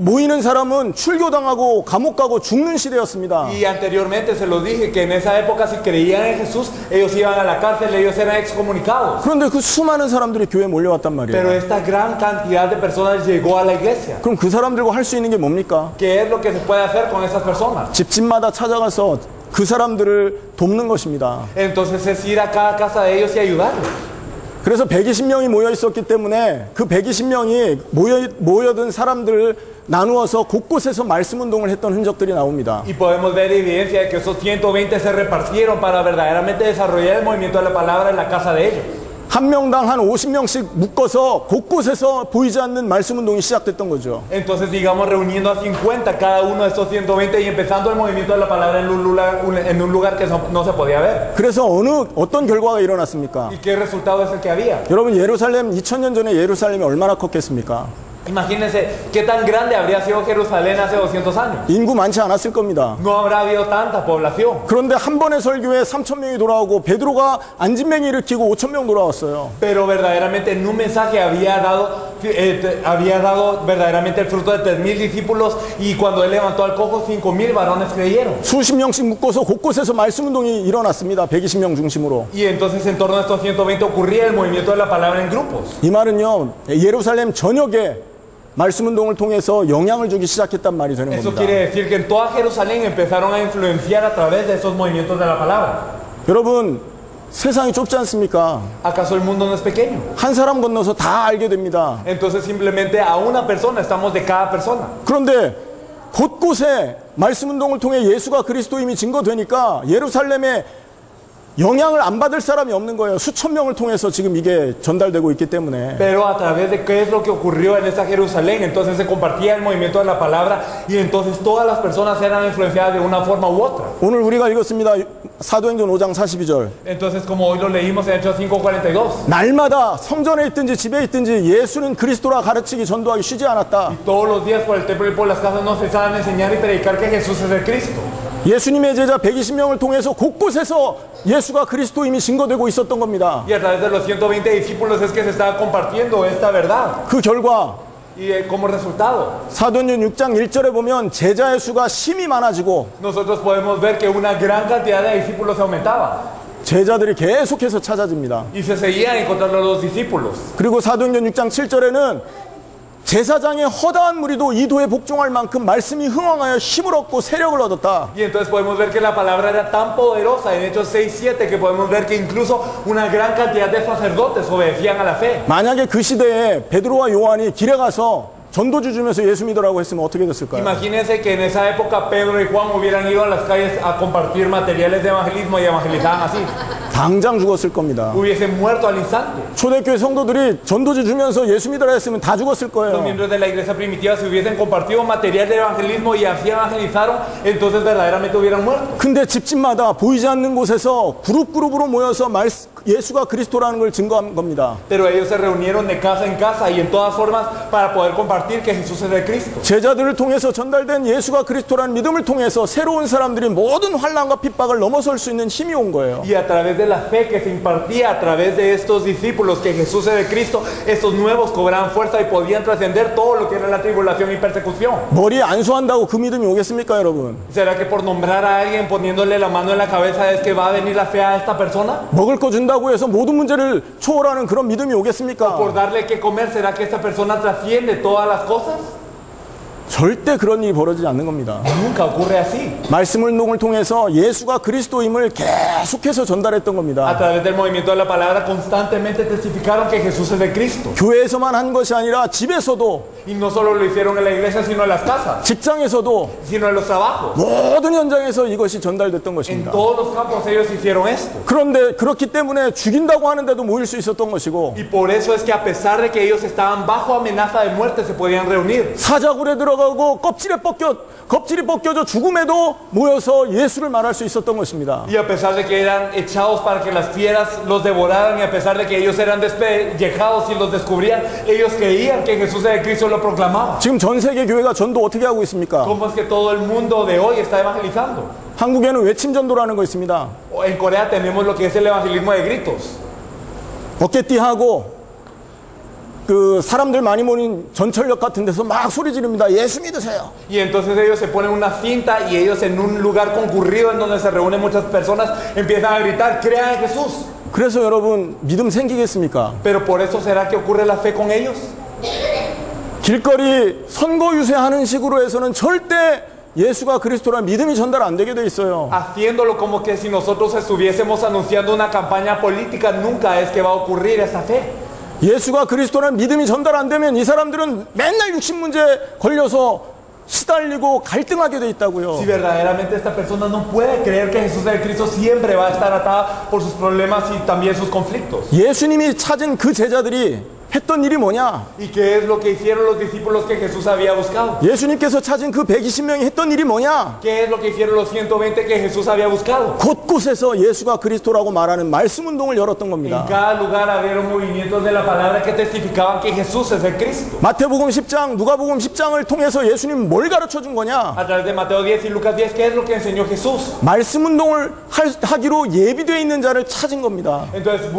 모이는 사람은 출교당하고 감옥 가고 죽는 시대였습니다. Y anteriormente se los dije que en esa época si creían en Jesús, ellos iban a la cárcel, ellos eran excomunicados. 그런데 그 수많은 사람들이 교회에 몰려왔단 Pero 말이에요. esta gran cantidad de personas llegó a la iglesia. 그럼 그 사람들과 할 수 있는 게 뭡니까? ¿Qué es lo que se puede hacer con esas personas? 집집마다 찾아가서 그 사람들을 돕는 것입니다. Entonces es ir a cada casa de ellos y ayudarlos. 그래서 120명이 모여 있었기 때문에 그 120명이 모여든 사람들을 나누어서 곳곳에서 말씀 운동을 했던 흔적들이 나옵니다. Y podemos ver evidencia de que esos 120 se repartieron para verdaderamente desarrollar el movimiento de la palabra en la casa de ellos. 한 명당 한 50명씩 묶어서 곳곳에서 보이지 않는 말씀 운동이 시작됐던 거죠. Entonces, digamos, reuniendo a 50 cada uno de estos 120 y empezando el movimiento de la palabra en un lugar que no se podía ver. 그래서 어떤 결과가 일어났습니까? ¿Y qué resultado es el que había? 여러분, 예루살렘 2000년 전에 예루살렘이 얼마나 컸겠습니까? Imagínense qué tan grande habría sido Jerusalén hace 200 años. 인구 많지 않았을 겁니다. No habrá habido tanta población. 그런데 한 번의 설교에 3,000명이 돌아오고 베드로가 안진맹이 일으키고 5,000명 돌아왔어요. Pero verdaderamente en un mensaje había dado verdaderamente el fruto de 3,000 discípulos y cuando él levantó al cojo 5,000 varones creyeron. 수십 명씩 묶어서 곳곳에서 말씀 운동이 일어났습니다. 120명 중심으로. Y entonces en torno a estos 120 ocurría el movimiento de la palabra en grupos. 이 말은요, 예루살렘 전역에 말씀 운동을 통해서 영향을 주기 시작했단 말이 되는 Eso 겁니다. quiere decir que en toda Jerusalén empezaron a influenciar a través de esos movimientos de la palabra. 여러분, 세상이 좁지 않습니까? ¿Acaso el mundo no es pequeño? 한 사람 건너서 다 알게 됩니다. Entonces simplemente a una persona estamos de cada persona. 그런데 곳곳에 말씀 운동을 통해 예수가 그리스도임이 증거되니까 예루살렘에 영향을 안 받을 사람이 없는 거예요. 수천 명을 통해서 지금 이게 전달되고 있기 때문에. Pero a través de qué es lo que ocurrió en esa Jerusalén, entonces se compartía el movimiento de la palabra y entonces todas las personas eran influenciadas de una forma u otra. 오늘 우리가 읽었습니다. 사도행전 5장 42절. Entonces, como hoy lo leímos en Hechos 5:42, 날마다 성전에 있든지 집에 있든지 예수는 그리스도라 가르치기 전도하기 쉬지 않았다. todos los días por el templo y por las casas no cesaban de enseñar y predicar que Jesús es el Cristo. 예수님의 제자 120명을 통해서 곳곳에서 예수가 그리스도임이 증거되고 있었던 겁니다. Y a través de los 120 discípulos es que se estaba compartiendo esta verdad. 그 결과 Y como resultado, 사도행전 6장 1절에 보면 제자의 수가 심히 많아지고 nosotros podemos ver que una gran cantidad de discípulos aumentaba 제자들이 계속해서 찾아집니다. y se seguían encontrando los discípulos. 그리고 사도행전 6장 7절에는 제사장의 허다한 무리도 이 도에 복종할 만큼 말씀이 흥왕하여 힘을 얻고 세력을 얻었다. Y entonces podemos ver que la palabra era tan poderosa en Hechos 6:7 que podemos ver que incluso una gran cantidad de sacerdotes obedecían a la fe. 만약에 그 시대에 베드로와 요한이 길에 가서 전도주 주면서 예수 믿으라고 했으면 어떻게 됐을까요? Imagínense que en esa época Pedro y Juan hubieran ido a las calles a compartir materiales de evangelismo y evangelizaban así. 당장 죽었을 겁니다. Hubiesen muerto al instante. 초대교회 성도들이 전도주 주면서 예수 믿으라 했으면 다 죽었을 Los 거예요. miembros de la iglesia primitiva, si hubiesen compartido material de evangelismo y así evangelizaron, entonces verdaderamente hubieran muerto. 근데 집집마다 보이지 않는 곳에서 그룹으로 모여서 예수가 그리스도라는 걸 증거한 겁니다. Pero ellos se reunieron de casa en casa y en todas formas para poder compartir que Jesús es el Cristo. 제자들을 통해서 전달된 예수가 그리스도라는 믿음을 통해서 새로운 사람들이 모든 환난과 핍박을 넘어설 수 있는 힘이 온 거예요. Y a través de la fe que se impartía a través de estos discípulos que Jesús es el Cristo, estos nuevos cobraban fuerza y podían trascender todo lo que era la tribulación y persecución. 머리 안수한다고 그 믿음이 오겠습니까, 여러분? ¿Será que por nombrar a alguien poniéndole la mano en la cabeza es que va a venir la fe a esta persona? 먹을 거 준다고 해서 모든 문제를 초월하는 그런 믿음이 ¿O 오겠습니까? por darle que comer será que esta persona trasciende todas las cosas? 절대 그런 일이 벌어지지 않는 겁니다. Nunca ocurre así. 말씀 운동을 통해서 예수가 그리스도임을 계속해서 전달했던 A 겁니다. través del movimiento de la palabra constantemente testificaron que Jesús es el Cristo. 교회에서만 한 것이 아니라 집에서도, Y no solo lo hicieron en la iglesia, sino en las casas, 직장에서도, sino en los trabajos. 모든 현장에서 이것이 전달됐던 En 것입니다. todos los campos ellos hicieron esto. 그런데 그렇기 때문에 죽인다고 하는데도 모일 수 있었던 것이고, Y por eso es que a pesar de que ellos estaban bajo amenaza de muerte, se podían reunir. 사자굴에 들어가고 껍질이 벗겨져 죽음에도 모여서 예수를 말할 수 있었던 것입니다. Y a pesar de que eran echados para que las fieras los devoraran, y a pesar de que ellos eran despellejados y los descubrían, ellos creían que Jesús era el Cristo y lo proclamaban. 지금 전 세계 교회가 전도 어떻게 하고 있습니까? ¿Cómo es que todo el mundo de hoy está evangelizando? 한국에는 외침 전도라는 거 있습니다. En Corea tenemos lo que es el evangelismo de gritos. 어깨띠하고 그 사람들 많이 모인 전철역 같은 데서 막 소리 지릅니다. 예수 믿으세요. Y entonces ellos se ponen una cinta y ellos en un lugar concurrido en donde se reúnen muchas personas empiezan a gritar, crean en Jesús. 그래서 여러분 믿음 생기겠습니까? Pero por eso será que ocurre la fe con ellos. 길거리 선거 유세하는 식으로 해서는 절대 예수가 그리스도란 믿음이 전달 안 되게 돼 있어요. Haciéndolo como que si nosotros estuviésemos anunciando una campaña política, nunca es que va a ocurrir esa fe. 예수가 그리스도란 믿음이 전달 안 되면 이 사람들은 맨날 육신 문제 걸려서 시달리고 갈등하게 돼 있다고요. Si verdaderamente esta persona no puede creer que Jesús es el Cristo, siempre va a estar atada por sus problemas y también sus conflictos. 예수님이 찾은 그 제자들이 했던 일이 뭐냐? ¿Y qué es lo que hicieron los discípulos que Jesús había buscado? 예수님께서 찾은 그 120명이 했던 일이 뭐냐? ¿Qué es lo que hicieron los 120 que Jesús había buscado? 곳곳에서 예수가 그리스도라고 말하는 말씀 운동을 열었던 En 겁니다. cada lugar había movimientos de la palabra que testificaban que Jesús es el Cristo. 마태복음 10장, 누가복음 10장을 통해서 예수님 뭘 가르쳐 준 거냐? A través de Mateo 10 y Lucas 10, ¿qué es lo que enseñó Jesús? 말씀 운동을 하기로 예비되어 있는 자를 찾은 겁니다. Entonces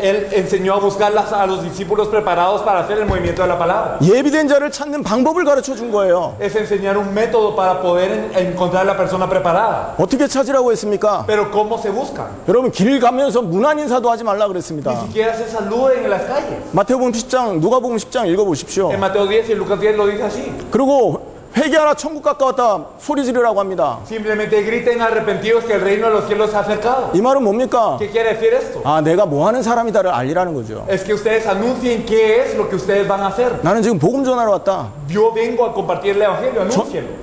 él enseñó a buscar a los discípulos preparados para hacer el movimiento de la palabra. 예비된 자를 찾는 방법을 가르쳐 준 거예요. Es enseñar un método para poder encontrar a la persona preparada. 어떻게 찾으라고 했습니까? Pero ¿cómo se buscan? 여러분 길 가면서 문안 인사도 하지 말라 Ni 그랬습니다. siquiera se saluden en las calles. 마태복음 10장, 누가복음 10장 읽어보십시오. En Mateo 10 y Lucas 10 lo dice así. 그리고 회개하라 천국 가까웠다 소리 지르라고 합니다. Simplemente griten arrepentidos que el reino de los cielos se ha acercado. 이 말은 뭡니까? ¿Qué quiere decir esto? 아, 내가 뭐 하는 사람이다를 알리라는 거죠. Es que ustedes anuncien qué es lo que ustedes van a hacer. 나는 지금 복음 전하러 왔다. Yo vengo a compartir el evangelio, anúncienlo.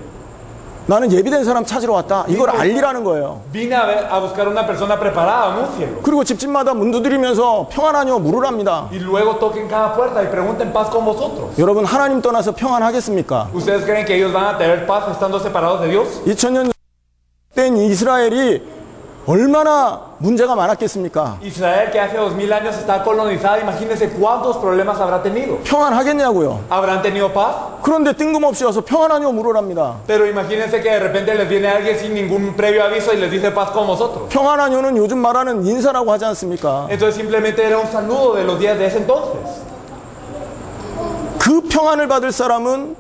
나는 예비된 사람 찾으러 왔다. 이걸 알리라는 거예요. Vine a buscar una persona preparada, anúncienlo. 그리고 집집마다 문 두드리면서 평안하뇨 물으랍니다. Y luego toquen cada puerta y pregunten paz con vosotros. 여러분 하나님 떠나서 평안하겠습니까? ¿Ustedes creen que ellos van a tener paz estando separados de Dios? 2000년 된 이스라엘이 얼마나 문제가 많았겠습니까? Israel, que hace 2000 años está colonizada, imagínense cuántos problemas habrá tenido. 평안하겠냐고요. ¿Habrán tenido paz? 그런데 뜬금없이 와서 평안하뇨 물으랍니다. Pero imagínense que de repente les viene alguien sin ningún previo aviso y les dice paz con vosotros. 평안하뇨는 요즘 말하는 인사라고 하지 않습니까? Entonces simplemente era un saludo de los días de ese entonces. 그 평안을 받을 사람은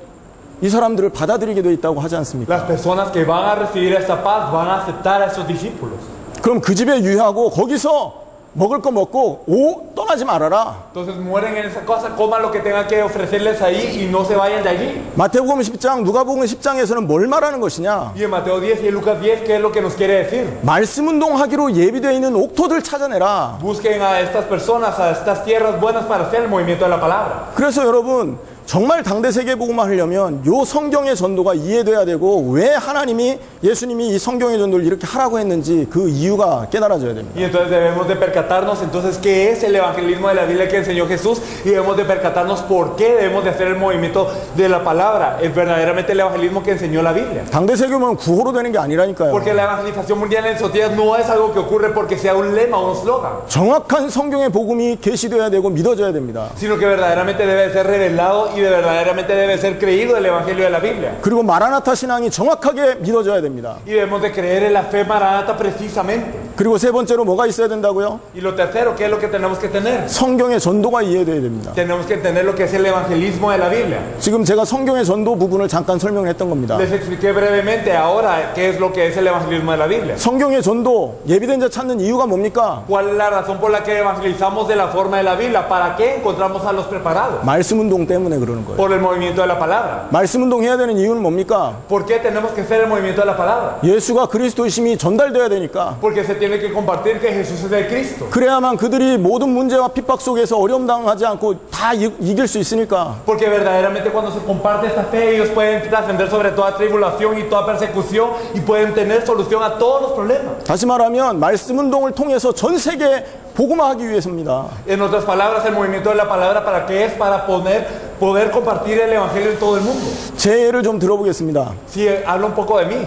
이 사람들을 받아들이게 돼 있다고 하지 않습니까? Las personas que van a recibir esta paz van a aceptar a esos discípulos. 그럼 그 집에 유하고 거기서 먹을 거 먹고 떠날 떠나지 말아라. Entonces mueren en esa cosa, coman lo que tengan que ofrecerles ahí y no se vayan de allí. 마태복음 10장, 누가복음 10장에서는 뭘 말하는 것이냐? Y en Mateo 10 y en Lucas 10, ¿qué es lo que nos quiere decir? 말씀 운동하기로 예비되어 있는 옥토들 찾아내라. Busquen a estas personas, a estas tierras buenas para hacer el movimiento de la palabra. 그래서 여러분, 정말 당대 세계복음화 하려면 요 성경의 전도가 이해돼야 되고 왜 하나님이 예수님이 이 성경의 전도를 이렇게 하라고 했는지 그 이유가 깨달아져야 됩니다. Y entonces debemos de percatarnos entonces qué es el evangelismo de la Biblia que enseñó Jesús y debemos de percatarnos por qué debemos de hacer el movimiento de la palabra. Es verdaderamente el evangelismo que enseñó la Biblia. 당대 세계복음은 구호로 되는 게 아니라니까요. Porque la evangelización mundial en esos días no es algo que ocurre porque sea un lema o un slogan, 정확한 성경의 복음이 계시되어야 되고 믿어져야 됩니다. sino que verdaderamente debe ser revelado y verdaderamente debe ser creído el evangelio de la Biblia. 그리고 마라나타 신앙이 정확하게 믿어져야 됩니다. Y debemos de creer en la fe maranata precisamente. 그리고 세 번째로 뭐가 있어야 된다고요? Y lo tercero, ¿qué es lo que tenemos que tener? 성경의 전도가 이해돼야 됩니다. Tenemos que entender lo que es el evangelismo de la Biblia. 지금 제가 성경의 전도 부분을 잠깐 설명했던 겁니다. Les expliqué brevemente ahora qué es lo que es el evangelismo de la Biblia. 성경의 전도 예비된 자 찾는 이유가 뭡니까? ¿Cuál es la razón por la que evangelizamos de la forma de la Biblia? ¿Para qué encontramos a los preparados? 말씀 운동 때문에 그러는 거예요. Por el movimiento de la palabra. 말씀 운동 해야 되는 이유는 뭡니까? ¿Por qué tenemos que hacer el movimiento de la palabra? 예수가 그리스도이심이 전달돼야 되니까. Porque se tiene que compartir que Jesús es el Cristo. 그래야만 그들이 모든 문제와 핍박 속에서 어려움 당하지 않고 다 이길 수 있으니까. Porque verdaderamente cuando se comparte esta fe ellos pueden trascender sobre toda tribulación y toda persecución y pueden tener solución a todos los problemas. 다시 말하면 말씀 운동을 통해서 전 세계에 복음화하기 위해서입니다. En otras palabras, el movimiento de la palabra, ¿para qué es? Para poder compartir el evangelio en todo el mundo. 제 예를 좀 들어보겠습니다. Si hablo un poco de mí.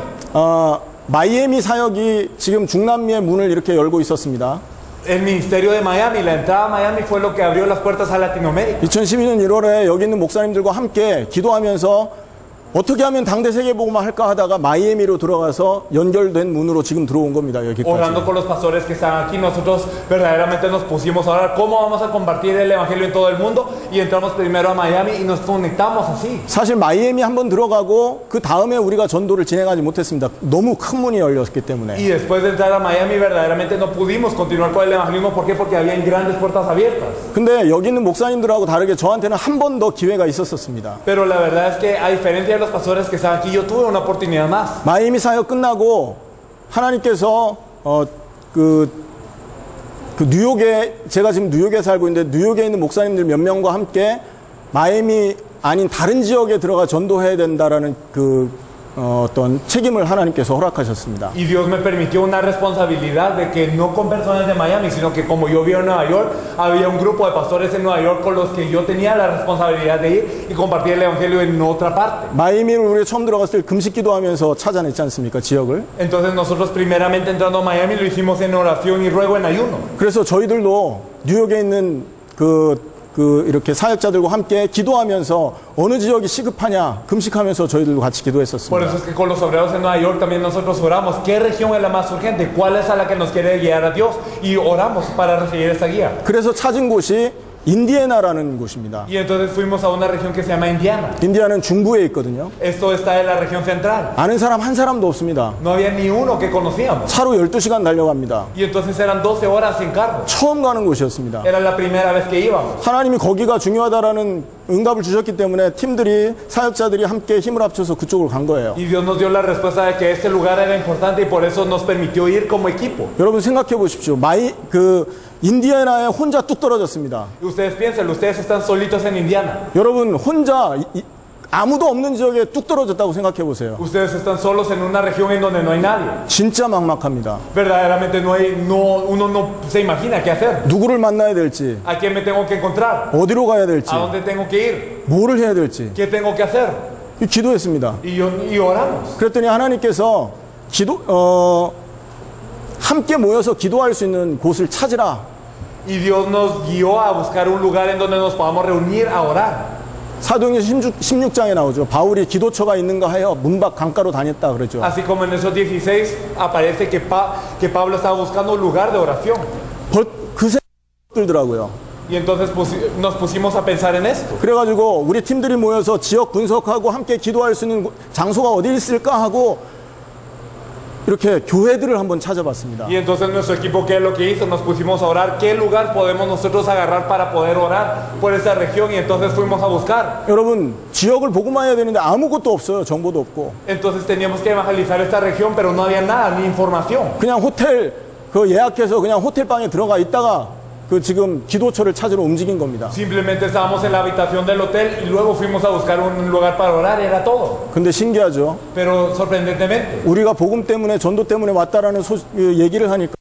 마이애미 사역이 지금 중남미의 문을 이렇게 열고 있었습니다. El ministerio de Miami, la entrada a Miami fue lo que abrió las puertas a Latinoamérica. 2012년 1월에 여기 있는 목사님들과 함께 기도하면서 어떻게 하면 당대 세계복음화 할까 하다가 마이애미로 들어가서 연결된 문으로 지금 들어온 겁니다. 여기까지. Orando con los pastores que están aquí, nosotros verdaderamente nos pusimos a orar cómo vamos a compartir el evangelio en todo el mundo y entramos primero a Miami y nos conectamos así. 사실 마이애미 한번 들어가고 그 다음에 우리가 전도를 진행하지 못했습니다. 너무 큰 문이 열렸기 때문에. Y después de entrar a Miami verdaderamente no pudimos continuar con el evangelismo. ¿Por qué? Porque habían grandes puertas abiertas. 근데 여기 있는 목사님들하고 다르게 저한테는 한 번 더 기회가 있었습니다. Pero la verdad es que a diferencia de los pastores que están aquí, yo tuve una oportunidad más. 마이애미 사역 끝나고 하나님께서 그 뉴욕에 제가 지금 뉴욕에 살고 있는데 뉴욕에 있는 목사님들 몇 명과 함께 마이애미 아닌 다른 지역에 들어가 전도해야 된다라는 어떤 책임을 하나님께서 허락하셨습니다. Y Dios me permitió una responsabilidad de que no con personas de Miami, sino que como yo vivo en Nueva York, había un grupo de pastores en Nueva York con los que yo tenía la responsabilidad de ir y compartir el evangelio en otra parte. 마이애미를 우리가 처음 들어갔을 때 금식 기도하면서 찾아냈지 않습니까? 지역을. Entonces nosotros primeramente entrando a Miami lo hicimos en oración y ruego en ayuno. 그래서 저희들도 뉴욕에 있는 이렇게 사역자들과 함께 기도하면서 어느 지역이 시급하냐 금식하면서 저희들도 같이 Por 기도했었습니다. eso es que con los obreros en Nueva York también nosotros oramos. ¿Qué región es la más urgente? ¿Cuál es a la que nos quiere guiar a Dios? Y oramos para recibir esa guía. 그래서 찾은 곳이 인디애나라는 곳입니다. Y entonces fuimos a una región que se llama Indiana. 인디애나는 중부에 있거든요. Esto está en la región central. 아는 사람 한 사람도 없습니다. No había ni uno que conocíamos. 차로 12시간 달려갑니다. Y entonces eran 12 horas en carro. 처음 가는 곳이었습니다. Era la primera vez que íbamos. 하나님이 거기가 중요하다라는 응답을 주셨기 때문에 팀들이 사역자들이 함께 힘을 합쳐서 그쪽으로 간 거예요. Y Dios nos dio la respuesta de que este lugar era importante y por eso nos permitió ir como equipo. 여러분 생각해 보십시오. 인디애나에 혼자 뚝 떨어졌습니다. Y ustedes piensen, ustedes están solitos en Indiana. 여러분 혼자 아무도 없는 지역에 뚝 떨어졌다고 생각해 보세요. Ustedes están solos en una región en donde no hay nadie. 진짜 막막합니다. Verdaderamente uno no se imagina qué hacer. 누구를 만나야 될지, ¿A quién me tengo que encontrar? 어디로 가야 될지, ¿A dónde tengo que ir? 뭐를 해야 될지 ¿Qué tengo que hacer? 기도했습니다. Y oramos. 그랬더니 하나님께서 함께 모여서 기도할 수 있는 곳을 찾으라. Y Dios nos guió a buscar un lugar en donde nos podamos reunir a orar. 사도행전 16장에 나오죠. 바울이 기도처가 있는가 하여 문밖 강가로 다녔다 그러죠. Así como en esos 16 aparece que Pablo estaba buscando un lugar de oración. 그 생각이 들더라고요. Y entonces nos pusimos a pensar en esto. 그래가지고 우리 팀들이 모여서 지역 분석하고 함께 기도할 수 있는 장소가 어디 있을까 하고 이렇게 교회들을 한번 찾아봤습니다. Y entonces nuestro equipo, ¿qué es lo que hizo? Nos pusimos a orar. ¿Qué lugar podemos nosotros agarrar para poder orar por esta región? Y entonces fuimos a buscar. 여러분, 지역을 보고만 해야 되는데 아무것도 없어요. 정보도 없고. Entonces teníamos que evangelizar esta región, pero no había nada, ni información. 그냥 호텔 그 예약해서 그냥 호텔방에 들어가 있다가 그 지금 기도처를 찾으러 움직인 겁니다. Simplemente estábamos en la habitación del hotel y luego fuimos a buscar un lugar para orar, era todo. 근데 신기하죠. Pero sorprendentemente, 우리가 복음 때문에 전도 때문에 왔다라는 얘기를 하니까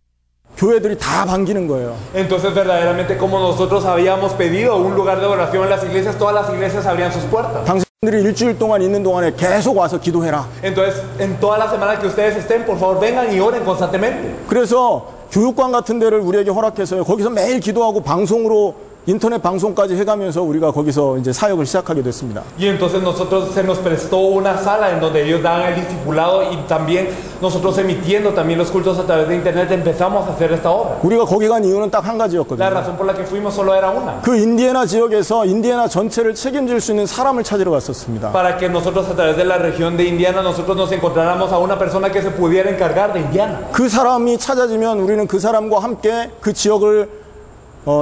교회들이 다 반기는 거예요. entonces verdaderamente como nosotros habíamos pedido un lugar de oración en las iglesias, todas las iglesias abrían sus puertas. 당신들이 일주일 동안 있는 동안에 계속 와서 기도해라. Entonces, en toda la semana que ustedes estén, por favor vengan y oren constantemente. 그래서 교육관 같은 데를 우리에게 허락해서요. 거기서 매일 기도하고 방송으로 인터넷 방송까지 해가면서 우리가 거기서 이제 사역을 시작하게 됐습니다. Y entonces nosotros se nos prestó una sala en donde ellos daban el discipulado y también nosotros emitiendo también los cultos a través de internet empezamos a hacer esta obra. 우리가 거기 간 이유는 딱 한 La 가지였거든요. razón por la que fuimos solo era una. 그 인디애나 지역에서 인디애나 전체를 책임질 수 있는 사람을 찾으러 갔었습니다. Para que nosotros a través de la región de Indiana nosotros nos encontráramos a una persona que se pudiera encargar de Indiana. 그 사람이 찾아지면 우리는 그 사람과 함께 그 지역을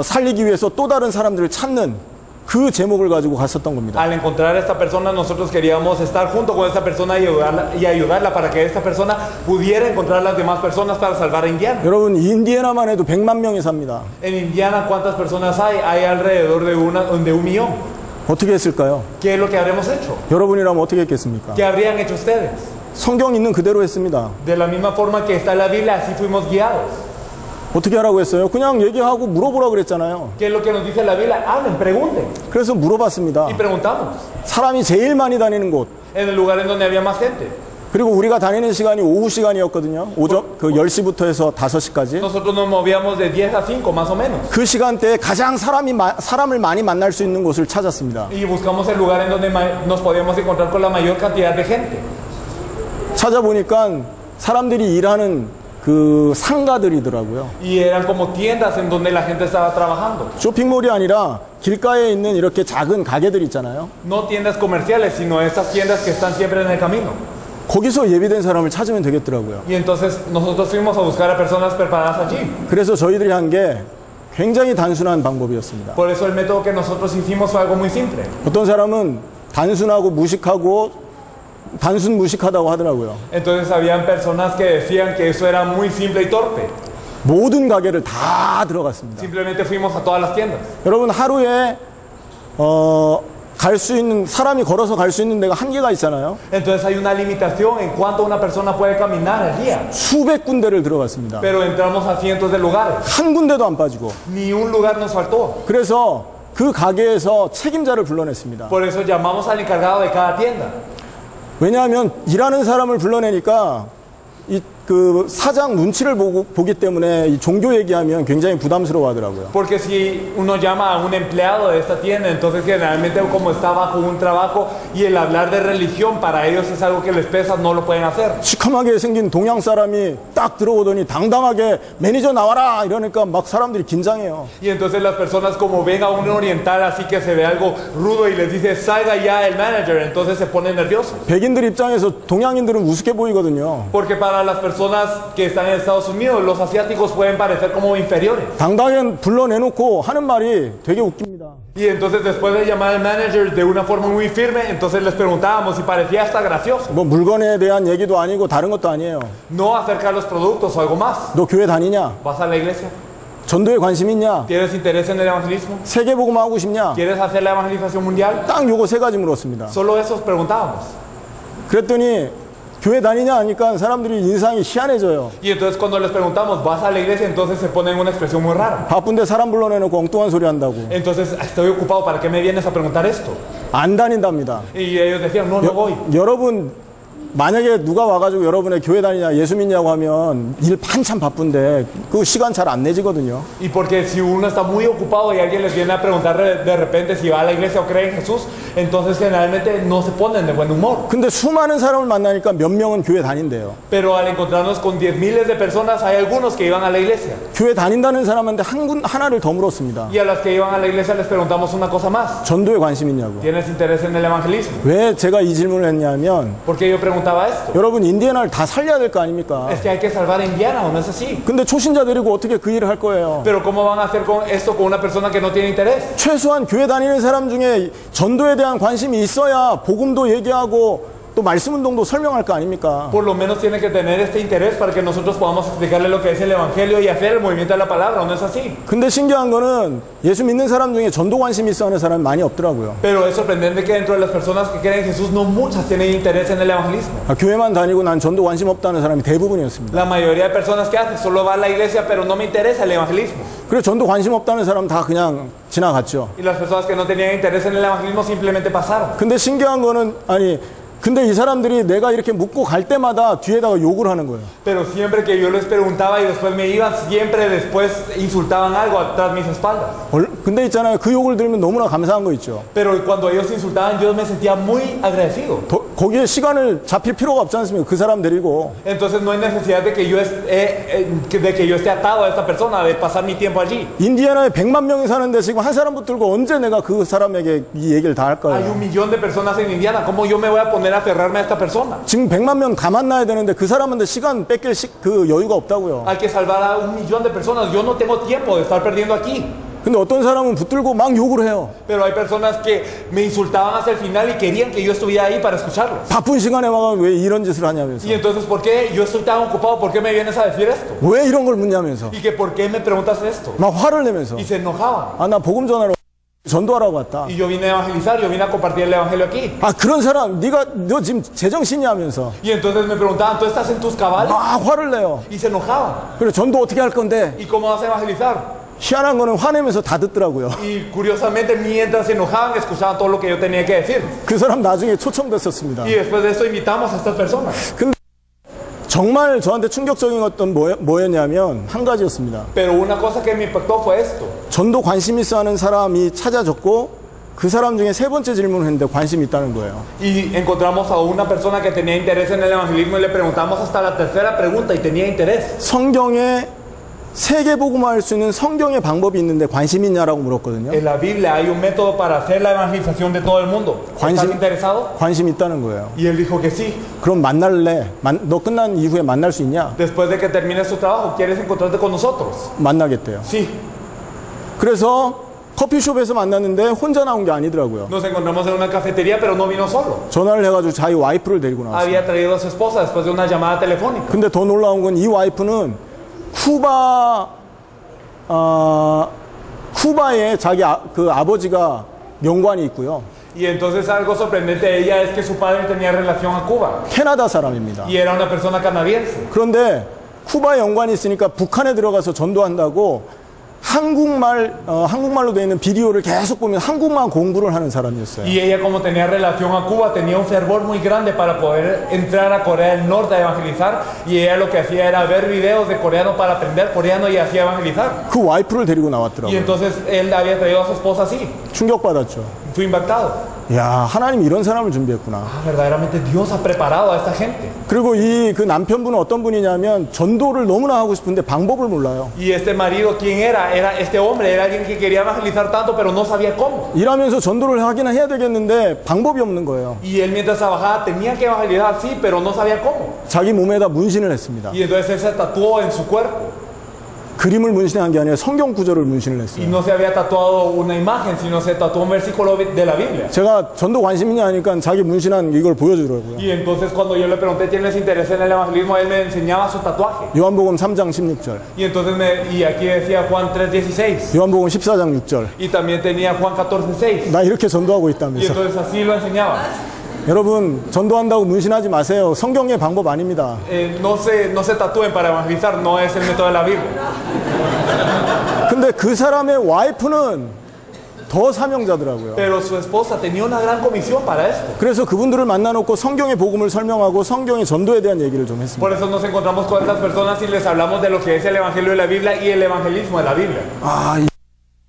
살리기 위해서 또 다른 사람들을 찾는 그 제목을 가지고 갔었던 겁니다. Al encontrar a esta persona nosotros queríamos estar junto con esta persona y ayudarla para que esta persona pudiera encontrar a las demás personas para salvar a Indiana. 여러분, 인디애나만 해도 100만 명이 삽니다. En Indiana, ¿cuántas personas hay? Hay alrededor de un millón. 어떻게 했을까요? ¿Qué es lo que habremos hecho? 여러분이라면 어떻게 했겠습니까? ¿Qué habrían hecho ustedes? 성경 있는 그대로 했습니다. De la misma forma que está en la Biblia, así fuimos guiados. 어떻게 하라고 했어요? 그냥 얘기하고 물어보라 그랬잖아요. ¿Qué es lo que nos dice la Biblia? Hablen, pregunten. 그래서 물어봤습니다. Y preguntamos. 사람이 제일 많이 다니는 곳, En el lugar en donde había más gente. 그리고 우리가 다니는 시간이 오후 시간이었거든요. 오전 그 10시부터 해서 5시까지. Nosotros nos movíamos de 10 a 5 más o menos. 그 시간대에 가장 사람을 많이 만날 수 있는 곳을 찾았습니다. Y buscamos el lugar en donde nos podíamos encontrar con la mayor cantidad de gente. 찾아보니까 사람들이 일하는 그 상가들이더라고요. Y eran como tiendas en donde la gente estaba trabajando. 쇼핑몰이 아니라 길가에 있는 이렇게 작은 가게들 있잖아요. No tiendas comerciales, sino esas tiendas que están siempre en el camino. 거기서 예비된 사람을 찾으면 되겠더라고요. Y entonces nosotros fuimos a buscar a personas preparadas allí. 그래서 저희들이 한 게 굉장히 단순한 방법이었습니다. Por eso el método que nosotros hicimos fue algo muy simple. 어떤 사람은 단순하고 무식하고 단순 무식하다고 하더라고요. Entonces habían personas que decían que eso era muy simple y torpe. 모든 가게를 다 들어갔습니다. Simplemente fuimos a todas las tiendas. 여러분, 하루에 갈 수 있는 사람이 걸어서 갈 수 있는 데가 한계가 있잖아요. Entonces hay una limitación en cuánto una persona puede caminar al día. 수백 군데를 들어갔습니다. Pero entramos a cientos de lugares. 한 군데도 안 빠지고. Ni un lugar nos faltó. 그래서 그 가게에서 책임자를 불러냈습니다. Por eso llamamos al encargado de cada tienda. 왜냐하면 일하는 사람을 불러내니까 그 사장 눈치를 보기 때문에 이 종교 얘기하면 굉장히 부담스러워 하더라고요. Porque si uno llama a un empleado de esta tienda, entonces generalmente como está bajo un trabajo y el hablar de religión para ellos es algo que les pesa, no lo pueden hacer. 시커멓게 생긴 동양 사람이 딱 들어오더니 당당하게 매니저 나와라 이러니까 막 사람들이 긴장해요. Y entonces las personas como ven a un oriental así que se ve algo rudo y les dice salga ya el manager, entonces se ponen nerviosos. 백인들 입장에서 동양인들은 우습게 보이거든요. Porque para las personas que están en Estados Unidos, los asiáticos pueden parecer como inferiores. 당당하게 불러내놓고 하는 말이 되게 웃깁니다. Y entonces después de llamar al manager de una forma muy firme, entonces les preguntábamos y parecía hasta gracioso. 뭐 물건에 대한 얘기도 아니고 다른 것도 아니에요. No acerca de los productos o algo más. 너 교회 다니냐? ¿Vas a la iglesia? 전도에 관심 있냐? ¿Tienes interés en el evangelismo? 세계복음 하고 싶냐? ¿Quieres hacer la evangelización mundial? 딱 요거 세 가지 물었습니다. Solo eso preguntábamos. 그랬더니 교회 다니냐 하니까 사람들이 인상이 희한해져요. Y entonces cuando les preguntamos, ¿vas a la iglesia? Entonces se ponen una expresión muy rara. 바쁜데 사람 불러내놓고 엉뚱한 소리 한다고. Entonces, estoy ocupado, ¿para qué me vienes a preguntar esto? 안 다닌답니다. Y ellos decían, no, no voy. 여러분 만약에 누가 와가지고 여러분의 교회 다니냐 예수 믿냐고 하면 일 한참 바쁜데 그 시간 잘 안 내지거든요. Y porque si uno está muy ocupado y alguien les viene a preguntar de repente si va a la iglesia o cree en Jesús, entonces generalmente no se ponen de buen humor. 근데 수많은 사람을 만나니까 몇 명은 교회 다닌대요. Pero al encontrarnos con 10 miles de personas, hay algunos que iban a la iglesia. 교회 다닌다는 사람한테 하나를 더 물었습니다. Y a las que iban a la iglesia les preguntamos una cosa más. 전도에 관심 있냐고. ¿Tienes interés en el evangelismo? 왜 제가 이 질문을 했냐면 Porque yo preguntaba esto. 여러분, 인디애나를 다 살려야 될 거 아닙니까? Es que hay que salvar a Indiana, ¿o no es así? 근데 초신자 데리고 어떻게 그 일을 할 거예요? Pero ¿cómo van a hacer con esto con una persona que no tiene interés? 최소한 교회 다니는 사람 중에 전도에 대한 관심이 있어야 복음도 얘기하고 또 말씀 운동도 설명할 거 아닙니까? Por lo menos tiene que tener este interés para que nosotros podamos explicarle lo que es el Evangelio y hacer el movimiento de la palabra, ¿no es así? 근데 신기한 거는 예수 믿는 사람 중에 전도 관심 있어 하는 사람이 많이 없더라고요. Pero es sorprendente que dentro de las personas que creen en Jesús no muchas tienen interés en el evangelismo. 교회만 다니고 난 전도 관심 없다는 사람이 대부분이었습니다. La mayoría de personas que hacen solo va a la iglesia pero no me interesa el evangelismo. 그래서 전도 관심 없다는 사람 다 그냥 지나갔죠. Y las personas que no tenían interés en el evangelismo simplemente pasaron. 근데 신기한 거는 근데 이 사람들이 내가 이렇게 묻고 갈 때마다 뒤에다가 욕을 하는 거예요. Pero siempre que yo les preguntaba y después me iban, siempre después insultaban algo atrás mis espaldas. 근데 있잖아요. 그 욕을 들으면 너무나 감사한 거 있죠. Pero cuando ellos insultaban yo me sentía muy agradecido. 거기에 시간을 잡힐 필요가 없지 않습니까? 그 사람 데리고. Entonces no hay necesidad de que yo esté atado a esta persona, de pasar mi tiempo allí. 인디애나에 100만 명이 사는데 지금 한 사람 붙들고 언제 내가 그 사람에게 이 얘기를 다 할 Hay 거예요? 1 millón de personas en Indiana, ¿cómo yo me voy a poner a aferrarme a esta persona? 지금 100만 명 가만 놔야 되는데 그 사람한테 시간 뺏길 그 여유가 없다고요. Hay que salvar a 1 millón de personas. Yo no tengo tiempo de estar perdiendo aquí. 근데 어떤 사람은 붙들고 막 욕을 해요. Pero hay personas que me insultaban hasta el final y querían que yo estuviera ahí para escucharlos. 바쁜 시간에 와가 왜 이런 짓을 하냐면서. Y entonces, ¿por qué yo estoy tan ocupado? ¿Por qué me vienes a decir esto? 왜 이런 걸 묻냐면서. Y que ¿por qué me preguntas esto? 막 화를 내면서. Y se enojaban. 나 복음 전하러 전도하라고 왔다. Y yo vine a evangelizar, yo vine a compartir el evangelio aquí. 그런 사람 너 지금 제정신이 하면서 Y entonces me preguntaban, ¿tú estás en tus cabales? 막 화를 내요. Y se enojaban. 그래 전도 어떻게 할 건데? ¿Y cómo vas a evangelizar? 희한한 거는 화내면서 다 듣더라고요. Y curiosamente, mientras se enojaban, escuchaban todo lo que yo tenía que decir. 그 사람 나중에 초청됐었습니다. Y después de esto invitamos a estas personas. 근데 정말 저한테 충격적인 어떤 뭐였냐면 한 가지였습니다. Pero una cosa que me impactó fue esto. 전도 관심 있어 하는 사람이 찾아줬고 그 사람 중에 세 번째 질문을 했는데 관심이 있다는 거예요. Y encontramos a una persona que tenía interés en el evangelismo y le preguntamos hasta la tercera pregunta y tenía interés. 성경에 세계복음화할 수 있는 성경의 방법이 있는데 관심 있냐라고 물었거든요. En la Biblia hay un método para hacer la evangelización de todo el mundo. ¿Estás interesado? 관심 있다는 거예요. Y él dijo que sí. 그럼 만날래? 너 끝난 이후에 만날 수 있냐? Después de que termines tu trabajo, ¿quieres encontrarte con nosotros? 만나겠대요. Sí. 그래서 커피숍에서 만났는데 혼자 나온 게 아니더라고요. Nos encontramos en una cafetería, pero no vino solo. 전화를 해가지고 자기 와이프를 데리고 나왔어요. Había traído a su esposa después de una llamada telefónica. 근데 더 놀라운 건 이 와이프는 쿠바에 자기 그 아버지가 명관이 있고요. Y entonces algo sorprendente de ella es que su padre tenía relación a Cuba. 캐나다 사람입니다. Y era una persona canadiense. 그런데 쿠바에 연관이 있으니까 북한에 들어가서 전도한다고 한국말로 되어 있는 비디오를 계속 보면서 한국만 공부를 하는 사람이었어요. Y ella, como tenía relación a Cuba, tenía un fervor muy grande para poder entrar a Corea del Norte a evangelizar. Y ella lo que hacía era ver videos de coreano para aprender coreano y así evangelizar. 그 와이프를 데리고 Y 나왔더라고요. entonces él había traído a su esposa así. 충격받았죠. Fui impactado. 야, 하나님 이런 사람을 준비했구나. Verdaderamente Dios ha preparado a esta gente. 그리고 그 남편분은 어떤 분이냐면 전도를 너무나 하고 싶은데 방법을 몰라요. Y este marido, ¿quién era? Este hombre era alguien que quería evangelizar tanto, pero no sabía cómo. 일하면서 전도를 하기는 해야 되겠는데 방법이 없는 거예요. Y él mientras trabajaba tenía que evangelizar, sí, pero no sabía cómo. 자기 몸에다 문신을 했습니다. Y entonces él se tatuó en su cuerpo. 그림을 문신한 게 아니라 성경 구절을 문신을 Y 했어요. no se había tatuado una imagen, sino se tatuó un versículo de la Biblia. 제가 전도 관심 있냐 하니까 자기 문신한 이걸 보여주더라고요. Y entonces cuando yo le pregunté quién les interesa en el evangelismo, él me enseñaba su tatuaje. 요한복음 3장 16절, Y entonces y aquí decía Juan 3:16. 요한복음 14장 6절. Y también tenía Juan 14:6. 나 이렇게 전도하고 Y 있다면서. entonces así lo enseñaba. 여러분, 전도한다고 문신하지 마세요. 성경의 방법 아닙니다. No se tatúen para evangelizar, no es el método de la Biblia. 근데 그 사람의 와이프는 더 사명자더라고요. Pero su esposa tenía una gran comisión para esto. 그래서 그분들을 만나놓고 성경의 복음을 설명하고 성경의 전도에 대한 얘기를 좀 했습니다. Por eso nos encontramos con estas personas y les hablamos de lo que es el evangelio de la Biblia y el evangelismo de la Biblia.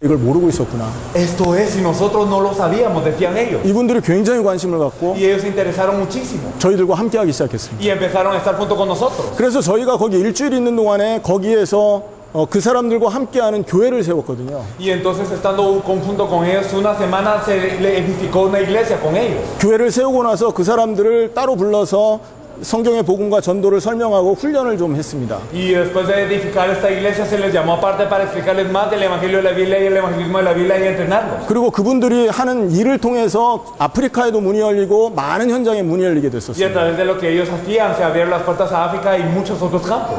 이걸 모르고 있었구나. Esto es, y nosotros no lo sabíamos, decían ellos. 이분들이 굉장히 관심을 갖고 Y ellos se interesaron muchísimo. 저희들과 함께하기 시작했습니다. Y empezaron a estar junto con nosotros. 그래서 저희가 거기 일주일 있는 동안에 거기에서 그 사람들과 함께하는 교회를 세웠거든요. Y entonces estando conjunto con ellos, una semana se le edificó una iglesia con ellos. 교회를 세우고 나서 그 사람들을 따로 불러서 성경의 복음과 전도를 설명하고 훈련을 좀 했습니다. Y después de edificar esta iglesia se les llamó aparte para explicarles más del evangelio de la Biblia y el evangelismo de la Biblia y entrenarlos. 그리고 그분들이 하는 일을 통해서 아프리카에도 문이 열리고 많은 현장에 문이 열리게 Y a 됐었습니다. través de lo que ellos hacían se abrieron las puertas a África y muchos otros campos.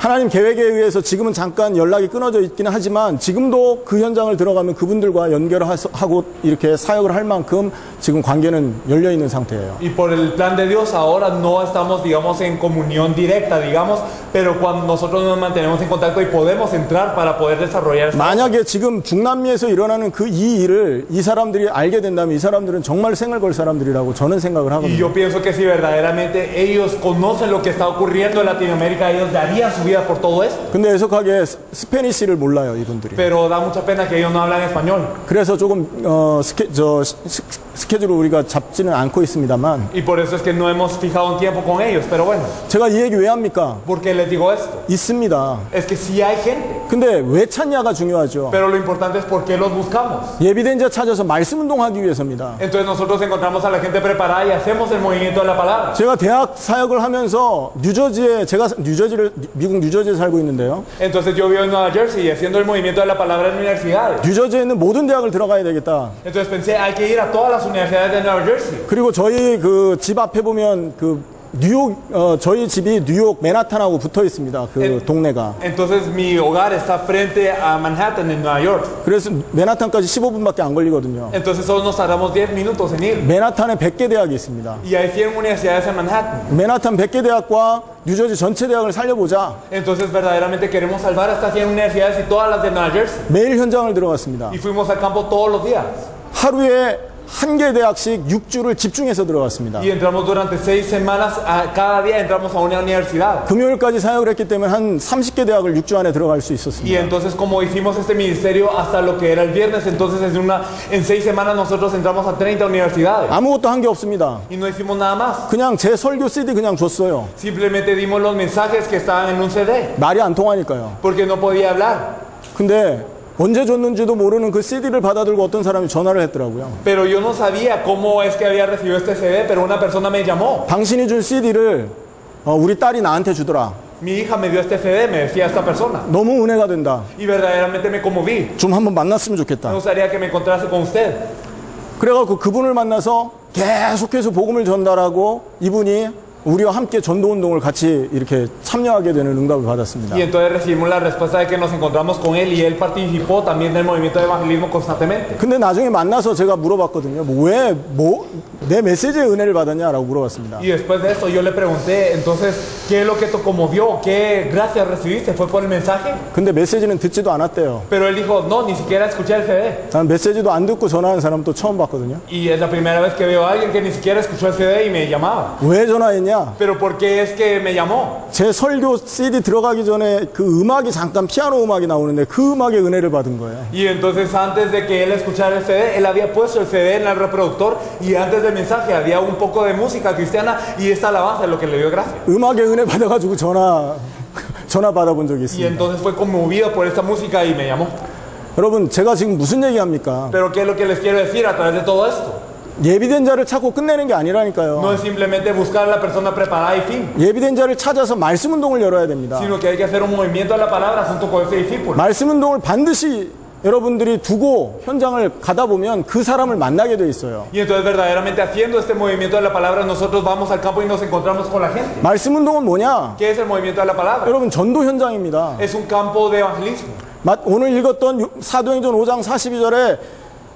하나님 계획에 의해서 지금은 잠깐 연락이 끊어져 있기는 하지만 지금도 그 현장을 들어가면 그분들과 연결하고 이렇게 사역을 할 만큼 지금 관계는 열려 있는 상태예요. Y por el plan de Dios ahora no estamos, digamos, en comunión directa, digamos, pero cuando nosotros nos mantenemos en contacto y podemos entrar para poder desarrollar esta 만약에 지금 중남미에서 일어나는 그 이 일을 이 사람들이 알게 된다면 이 사람들은 정말 생을 걸 사람들이라고 저는 생각을 Y 하거든요. yo pienso que si verdaderamente ellos conocen lo que está ocurriendo en Latinoamérica, ellos darían su vida por todo esto. 근데 애석하게 스페니시를 몰라요, 이분들이. Pero da mucha pena que ellos no hablan español. 그래서 조금 스케줄을 우리가 잡지는 않고 있습니다만 Y por eso es que no hemos fijado un tiempo con ellos. Pero bueno, 제가 이 얘기 왜 합니까? ¿por qué les digo esto? 있습니다. Es que sí hay gente, 근데 왜 찾냐가 중요하죠. pero lo importante es por qué los buscamos. 예비된 자 찾아서 말씀 운동하기 위해서입니다. Entonces nosotros encontramos a la gente preparada y hacemos el movimiento de la palabra. 제가 대학 사역을 하면서 뉴저지에 제가 미국 뉴저지에 살고 있는데요. Entonces yo vivo en Nueva Jersey y haciendo el movimiento de la palabra en universidades. 뉴저지에 있는 모든 대학을 들어가야 되겠다. Entonces pensé, hay que ir a todas las universidades de Nueva Jersey. 그리고 저희 그 집 앞에 보면 그 뉴욕 저희 집이 뉴욕 맨하탄하고 붙어 있습니다. 그 동네가. Entonces mi hogar está frente a Manhattan en Nueva York. 그래서 맨하탄까지 15분밖에 안 걸리거든요. Entonces solo nos tardamos 10 minutos en ir. 맨하탄에 100개 대학이 있습니다. Y hay 100 universidades en Manhattan. 맨하탄 100개 대학과 뉴저지 전체 대학을 살려보자. Entonces verdaderamente queremos salvar estas 100 universidades y todas las de Nueva Jersey. 매일 현장을 들어갔습니다. Y fuimos al campo todos los días. 하루에 한 개 대학씩 6주를 집중해서 들어갔습니다. Y entramos durante 6 semanas, cada día entramos a una universidad. 금요일까지 사역을 했기 때문에 한 30개 대학을 6주 안에 들어갈 수 Y 있었습니다. entonces como hicimos este ministerio hasta lo que era el viernes, entonces en 6 semanas nosotros entramos a 30 universidades. 아무것도 한 게 없습니다. Y no hicimos nada más. 그냥 제 설교 CD 그냥 줬어요. Simplemente dimos los mensajes que estaban en un CD. 말이 안 통하니까요. Porque no podía hablar. 근데 언제 줬는지도 모르는 그 CD를 받아들고 어떤 사람이 전화를 했더라고요. Pero yo no sabía cómo es que había recibido este CD, pero una persona me llamó. 당신이 준 CD를 우리 딸이 나한테 주더라. Mi hija me dio este CD, me decía esta persona. 너무 은혜가 된다. Y verdaderamente me conmoví. 좀 한번 만났으면 Me 좋겠다. gustaría que me encontrase con usted. 그래갖고 그분을 만나서 계속해서 복음을 전달하고 이분이 우리와 함께 전도운동을 같이 이렇게 참여하게 되는 응답을 받았습니다. Y entonces recibimos la respuesta de que nos encontramos con él y él participó también del movimiento de evangelismo constantemente. 근데 나중에 만나서 제가 물어봤거든요. 내 메시지에 은혜를 받았냐라고 물어봤습니다. Y después de esto yo le pregunté, entonces, ¿qué es lo que te conmovió? ¿Qué gracias recibiste? ¿Fue por el mensaje? 근데 메시지는 듣지도 않았대요. Pero él dijo, no, ni siquiera escuché el CD. 난 메시지도 안 듣고 전화하는 사람 또 처음 봤거든요. Y es la primera vez que veo a alguien que ni siquiera escuchó el CD y me llamaba. 왜 전화했냐? Pero ¿por qué es que me llamó? 제 설교 CD 들어가기 전에 그 음악이 잠깐 피아노 음악이 나오는데 그 음악에 은혜를 받은 거예요. Y entonces antes de que él escuchara el CD, él había puesto el CD en el reproductor y antes del mensaje había un poco de música cristiana y esta alabanza es lo que le dio gracia. 음악에 은혜 받아가지고 전화 받아본 적이 Y 있습니다. entonces fue conmovido por esta música y me llamó. 여러분 제가 지금 무슨 얘기합니까? Pero ¿qué es lo que les quiero decir a través de todo esto? 예비된 자를 찾고 끝내는 게 No 아니라니까요. es simplemente buscar a la persona preparada y fin, 예비된 자를 찾아서 말씀 운동을 열어야 됩니다. sino que hay que hacer un movimiento de la palabra junto con ese discípulo. 말씀 운동을 반드시 여러분들이 두고 현장을 가다 보면 그 사람을 만나게 돼 있어요. Y entonces verdaderamente haciendo este movimiento de la palabra nosotros vamos al campo y nos encontramos con la gente. 말씀 운동은 뭐냐? ¿Qué es el movimiento de la palabra? 여러분 전도 현장입니다. Es un campo de evangelismo. 오늘 읽었던 사도행전 5장 42절에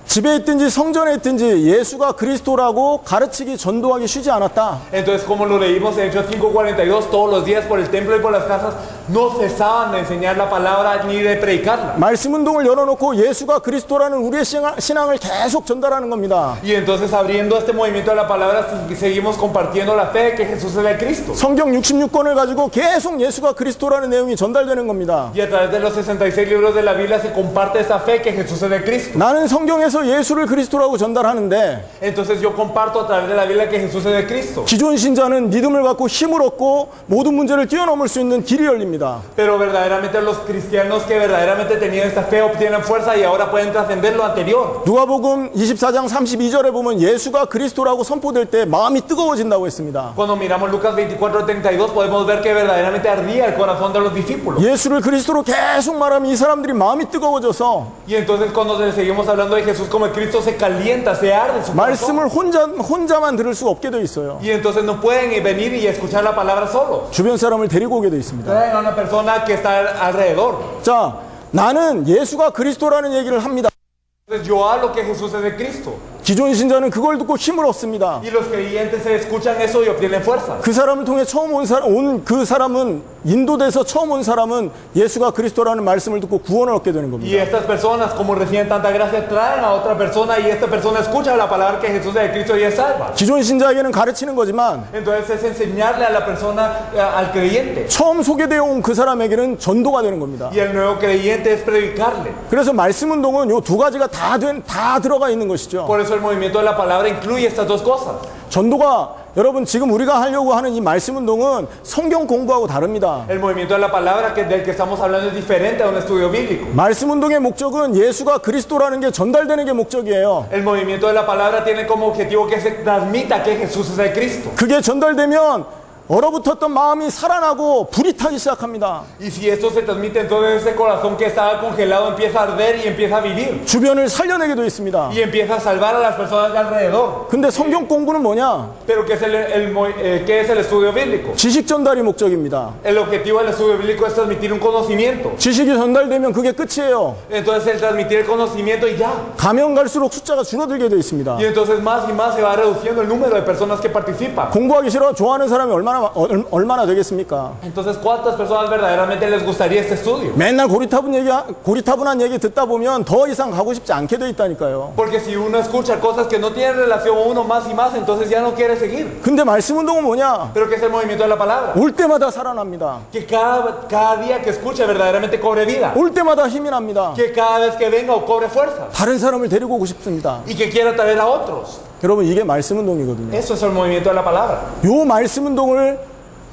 집에 있든지 성전에 있든지 예수가 그리스도라고 가르치기 전도하기 쉬지 않았다. Entonces, como lo leímos en Hechos 5:42, todos los días por el templo y por las casas no cesaban de enseñar la palabra ni de predicarla. 말씀 운동을 열어놓고 예수가 그리스도라는 우리의 신앙을 계속 전달하는 겁니다. Y entonces, abriendo este movimiento de la palabra, seguimos compartiendo la fe de que Jesús es el Cristo. 성경 66권을 가지고 계속 예수가 그리스도라는 내용이 전달되는 겁니다. Y a través de los 66 libros de la Biblia se comparte esa fe que Jesús es el Cristo. 나는 성경에서 통해서 예수를 그리스도라고 전달하는데 Entonces yo comparto a través de la Biblia que Jesús es el Cristo. 기존 신자는 믿음을 갖고 힘을 얻고 모든 문제를 뛰어넘을 수 있는 길이 열립니다. Pero verdaderamente los cristianos que verdaderamente tenían esta fe obtienen fuerza y ahora pueden trascender lo anterior. 누가복음 24장 32절에 보면 예수가 그리스도라고 선포될 때 마음이 뜨거워진다고 했습니다. Cuando miramos Lucas 24:32 podemos ver que verdaderamente ardía el corazón de los discípulos. 예수를 그리스도로 계속 말하면 이 사람들이 마음이 뜨거워져서 Y entonces cuando seguimos hablando de Jesús como el Cristo se calienta, se arde su corazón. 말씀을 혼자만 들을 수 없게 돼 있어요. Y entonces no pueden venir y escuchar la palabra solo. 주변 사람을 데리고 오게 돼 있습니다. Traen a una persona que está alrededor. 자, 나는 예수가 그리스도라는 얘기를 합니다. Entonces yo hablo que Jesús es el Cristo. 기존 신자는 그걸 듣고 힘을 얻습니다. Y los creyentes se escuchan eso y obtienen fuerza. 그 사람을 통해 처음 온 그 사람은 인도돼서 처음 온 사람은 예수가 그리스도라는 말씀을 듣고 구원을 얻게 되는 Y 겁니다. estas personas, como reciben tanta gracia, traen a otra persona y esta persona escucha la palabra que Jesús es el Cristo y es salva. 기존 신자에게는 가르치는 거지만 Entonces es enseñarle a la persona, al creyente. 처음 소개되어 온 그 사람에게는 전도가 되는 겁니다. Y el nuevo creyente es predicarle. 그래서 말씀 운동은 요 두 가지가 다 들어가 있는 것이죠. Por eso el movimiento de la palabra incluye estas dos cosas. 전도가 여러분 지금 우리가 하려고 하는 이 말씀 운동은 성경 공부하고 다릅니다. El movimiento de la palabra del que estamos hablando es diferente a un estudio bíblico. 말씀 운동의 목적은 예수가 그리스도라는 게 전달되는 게 목적이에요. El movimiento de la palabra tiene como objetivo que se transmita que Jesús es el Cristo. 그게 전달되면 얼어붙었던 마음이 살아나고 불이 타기 시작합니다. Y si esto se transmite, entonces ese corazón que estaba congelado empieza a arder y empieza a vivir. 주변을 살려내게 돼 있습니다. Y empieza a salvar a las personas de alrededor. 근데 성경 공부는 뭐냐? Pero ¿qué es el estudio bíblico? 지식 전달이 목적입니다. El objetivo del estudio bíblico es transmitir un conocimiento. 지식이 전달되면 그게 끝이에요. Entonces el transmitir el conocimiento y ya. 가면 갈수록 숫자가 줄어들게 돼 있습니다. Y entonces más y más se va reduciendo el número de personas que participan. 공부하기 싫어 좋아하는 사람이 얼마나 되겠습니까? Entonces, ¿cuántas personas verdaderamente les gustaría este estudio? 맨날 고리타분한 얘기 듣다 보면 더 이상 가고 싶지 않게 돼 있다니까요. Porque si uno escucha cosas que no tienen relación uno más y más, entonces ya no quiere seguir. 근데 말씀 운동은 뭐냐? Pero ¿qué es el movimiento de la palabra? 올 때마다 살아납니다. Que cada día que escucha verdaderamente cobre vida. 올 때마다 힘이 납니다. Que cada vez que venga o cobre fuerza. 다른 사람을 데리고 오고 싶습니다. Y que quiera traer a otros. 여러분 이게 말씀 운동이거든요. Eso es el movimiento de la palabra. 요 말씀 운동을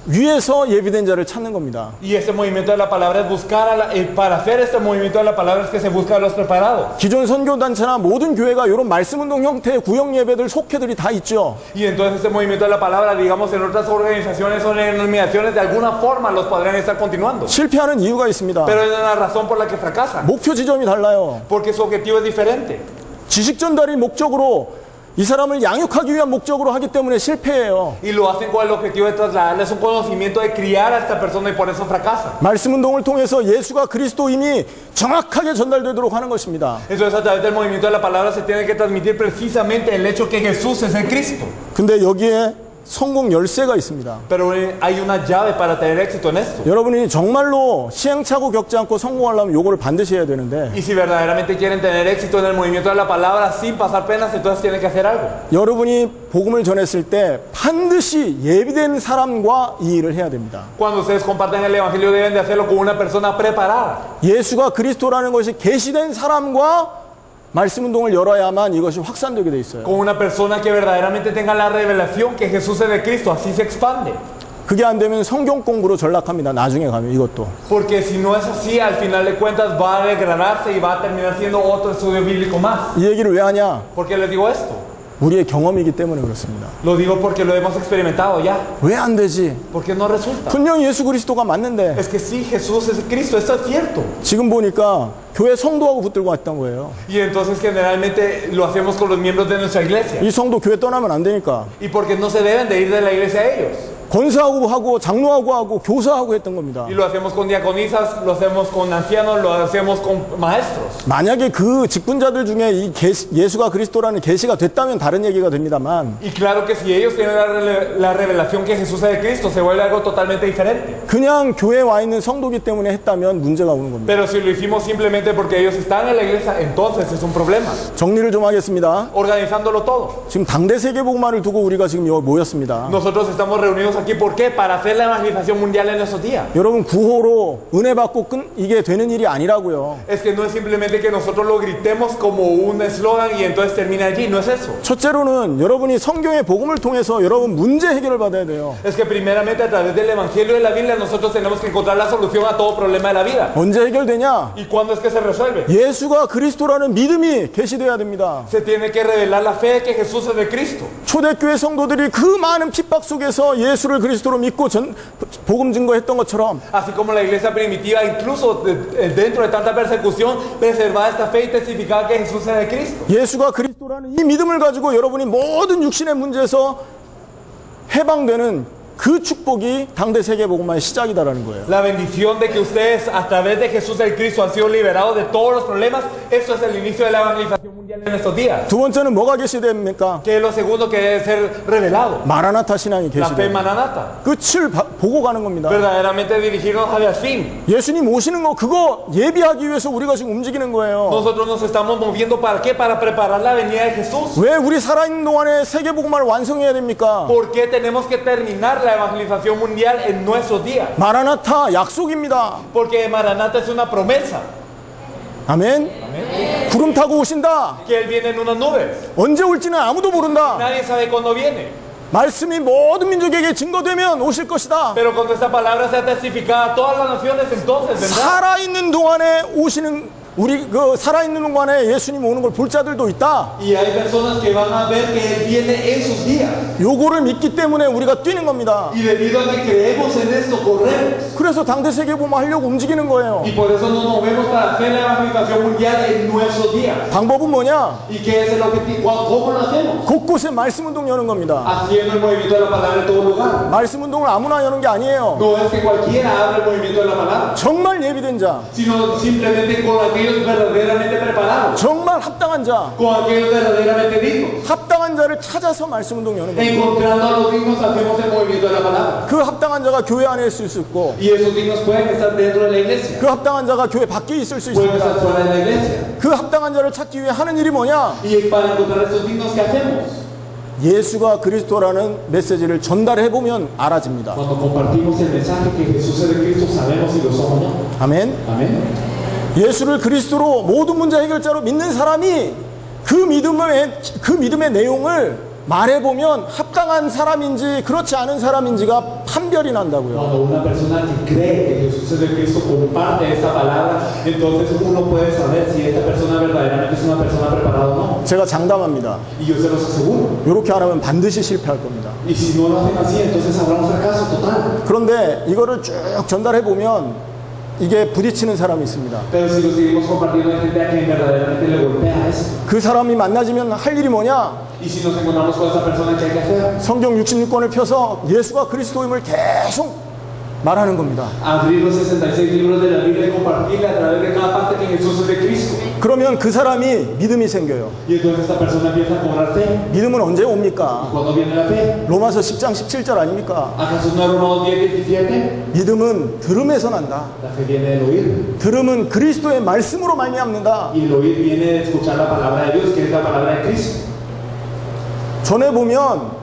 위에서 예비된 자를 찾는 겁니다. Y ese movimiento de la palabra es buscar para hacer este movimiento de la palabra es que se busca a los preparados. 기존 선교단체나 모든 교회가 이런 말씀 운동 형태의 구역 예배들 속회들이 다 있죠. Y entonces ese movimiento de la palabra, digamos en otras organizaciones o denominaciones, de alguna forma los podrían estar continuando. 실패하는 이유가 있습니다. Pero hay una razón por la que fracasan. 목표 지점이 달라요. Porque su objetivo es diferente. 지식 전달이 목적으로 이 사람을 양육하기 위한 목적으로 하기 때문에 실패해요. Y lo hacen con el objetivo de trasladarles un conocimiento de criar a esta persona y por eso fracasan. 말씀 운동을 통해서 예수가 그리스도임이 정확하게 전달되도록 하는 것입니다. Entonces a través del movimiento de la palabra se tiene que transmitir precisamente el hecho que Jesús es el Cristo. 근데 여기에 성공 열쇠가 있습니다. Pero hay una llave para tener éxito en esto. 여러분이 정말로 시행착오 겪지 않고 성공하려면 요거를 반드시 해야 되는데 Y si verdaderamente quieren tener éxito en el movimiento de la palabra sin pasar penas, entonces tienen que hacer algo. 여러분이 복음을 전했을 때 반드시 예비된 사람과 이 일을 해야 됩니다. Cuando ustedes comparten el evangelio deben de hacerlo con una persona preparada. 예수가 그리스도라는 것이 계시된 사람과 말씀 운동을 열어야만 이것이 확산되게 돼 있어요. Con una persona que verdaderamente tenga la revelación que Jesús es el Cristo, así se expande. 그게 안 되면 성경 공부로 전락합니다. 나중에 가면 이것도. Porque si no es así, al final de cuentas va a desgranarse y va a terminar siendo otro estudio bíblico más. 이 얘기를 왜 하냐? ¿Por qué les digo esto? 우리의 경험이기 때문에 그렇습니다. Lo digo porque lo hemos experimentado ya. 왜 안 되지? Porque no resulta. 분명히 예수 그리스도가 맞는데 Es que sí, Jesús es Cristo, esto es cierto. 지금 보니까 교회 성도하고 붙들고 왔던 거예요. Y entonces generalmente lo hacemos con los miembros de nuestra iglesia. 이 성도 교회 떠나면 안 되니까 Y porque no se deben de ir de la iglesia ellos. 권사하고 하고 장로하고 하고 교사하고 했던 겁니다. Y lo hacemos con diaconisas, lo hacemos con ancianos, lo hacemos con maestros. 만약에 그 직분자들 중에 이 예수가 그리스도라는 계시가 됐다면 다른 얘기가 됩니다만 Y claro que si ellos tienen la revelación que Jesús es el Cristo, se vuelve algo totalmente diferente. 그냥 교회에 와 있는 성도기 때문에 했다면 문제가 오는 겁니다. Pero si lo hicimos simplemente porque ellos están en la iglesia, entonces es un problema. 정리를 좀 하겠습니다. Organizándolo todo. 지금 당대 세계복음화를 두고 우리가 지금 여기 모였습니다. Nosotros estamos reunidos aquí. ¿Por qué? Para hacer la evangelización mundial en esos días. 여러분 구호로 은혜 받고 이게 되는 일이 아니라고요. Es que no es simplemente que nosotros lo gritemos como un eslogan y entonces termina allí. No es eso. 첫째로는 여러분이 성경의 복음을 통해서 여러분 문제 해결을 받아야 돼요. Es que primeramente a través del evangelio de la Biblia nosotros tenemos que encontrar la solución a todo problema de la vida. 언제 해결되냐? ¿Y cuándo es que se resuelve? 예수가 그리스도라는 믿음이 계시돼야 됩니다. Se tiene que revelar la fe de que Jesús es de Cristo. 초대교회 성도들이 그 많은 핍박 속에서 예수를 그리스도로 믿고 복음 증거했던 것처럼 Así como la iglesia primitiva, incluso dentro de tanta persecución, preservaba esta fe y testificaba que Jesús es de Cristo. 예수가 그리스도라는 이 믿음을 가지고 여러분이 모든 육신의 문제에서 해방되는 그 축복이 당대 세계복음화의 시작이다라는 거예요. La bendición de que ustedes a través de Jesús el Cristo han sido liberados de todos los problemas, eso es el inicio de la evangelización mundial en estos días. 두 번째는 뭐가 계시됩니까? Que es lo segundo que debe ser revelado. 마라나타 신앙이 La fe 계시됩니다. maranata. 끝을 보고 가는 겁니다. Verdaderamente dirigirnos hacia el fin. 예수님 오시는 거 그거 예비하기 위해서 우리가 지금 움직이는 거예요. Nosotros nos estamos moviendo ¿para qué? Para preparar la venida de Jesús. 왜 우리 살아있는 동안에 세계복음화를 완성해야 됩니까? ¿Por qué tenemos que terminar la evangelización mundial en nuestros días? 마라나타 약속입니다. Porque Maranata es una promesa. 아멘. 구름 타고 오신다. Que Él viene en unas nubes. 언제 올지는 아무도 모른다. Nadie sabe cuándo viene. 말씀이 모든 민족에게 증거되면 오실 것이다. Pero cuando esta palabra sea testificada a todas las naciones, entonces vendrá. 살아있는 동안에 오시는 우리 그 살아있는 동안에 예수님 오는 걸 볼 자들도 있다. Y hay personas que van a ver que Él viene en sus días. 요거를 믿기 때문에 우리가 뛰는 겁니다. Y debido a que creemos en esto, corremos. 그래서 당대 세계복음 하려고 움직이는 거예요. Y por eso nos movemos para hacer la evangelización mundial en nuestros días. 방법은 뭐냐? ¿Y qué es el objetivo? ¿Cómo lo hacemos? 곳곳에 말씀 운동 여는 겁니다. Haciendo el movimiento de la palabra en todo lugar. 말씀 운동을 아무나 여는 게 아니에요. No es que cualquiera abra el movimiento de la palabra, 정말 예비된 자, sino simplemente con aquellos verdaderamente preparados, 정말 합당한 자, con aquellos verdaderamente dignos. 합당한 자를 찾아서 말씀 운동 여는 겁니다. Encontrando a los dignos hacemos el movimiento de la palabra. 그 합당한 자가 교회 안에 있을 수 있고 Y esos dignos pueden estar dentro de la iglesia, 그 합당한 자가 교회 밖에 있을 수 pueden estar 있습니다. fuera de la iglesia. 그 합당한 자를 찾기 위해 하는 일이 뭐냐? Y para encontrar a estos dignos, ¿qué hacemos? 예수가 그리스도라는 메시지를 전달해 보면 알아집니다. Cuando compartimos el mensaje que Jesús es de Cristo, sabemos si lo somos o no. 아멘. Amén. 예수를 그리스도로 모든 문제 해결자로 믿는 사람이 그 믿음의 내용을 말해보면 합당한 사람인지 그렇지 않은 사람인지가 판별이 난다고요. Cuando una persona que cree que Jesús es de Cristo comparte esta palabra, entonces uno puede saber si esta persona verdaderamente es una persona preparada o no. 제가 장담합니다. Y yo se los aseguro. 이렇게 안 하면 반드시 실패할 겁니다. Y si no lo hacen así, entonces habrá un fracaso total. 그런데 이거를 쭉 전달해 보면 이게 부딪히는 사람이 있습니다. Pero si lo seguimos compartiendo, hay gente a quien verdaderamente le golpea eso. 그 사람이 만나지면 할 일이 뭐냐? Y si nos encontramos con esa persona, ¿qué hay que hacer? 성경 66권을 펴서 예수가 그리스도임을 계속 말하는 겁니다. Abrir los 66 libros de la Biblia y compartirle a través de cada parte que Jesús es de Cristo. 그러면 그 사람이 믿음이 생겨요. Y entonces esta persona empieza a cobrar fe. 믿음은 언제 옵니까? ¿Cuándo viene la fe? 로마서 10장 17절 아닙니까? ¿Acaso no es Romanos 10:17? 믿음은 들음에서 난다. La fe viene del oír. 들음은 그리스도의 말씀으로 말미암는다. Y el oír viene de escuchar la palabra de Dios, que es la palabra de Cristo. 전해 보면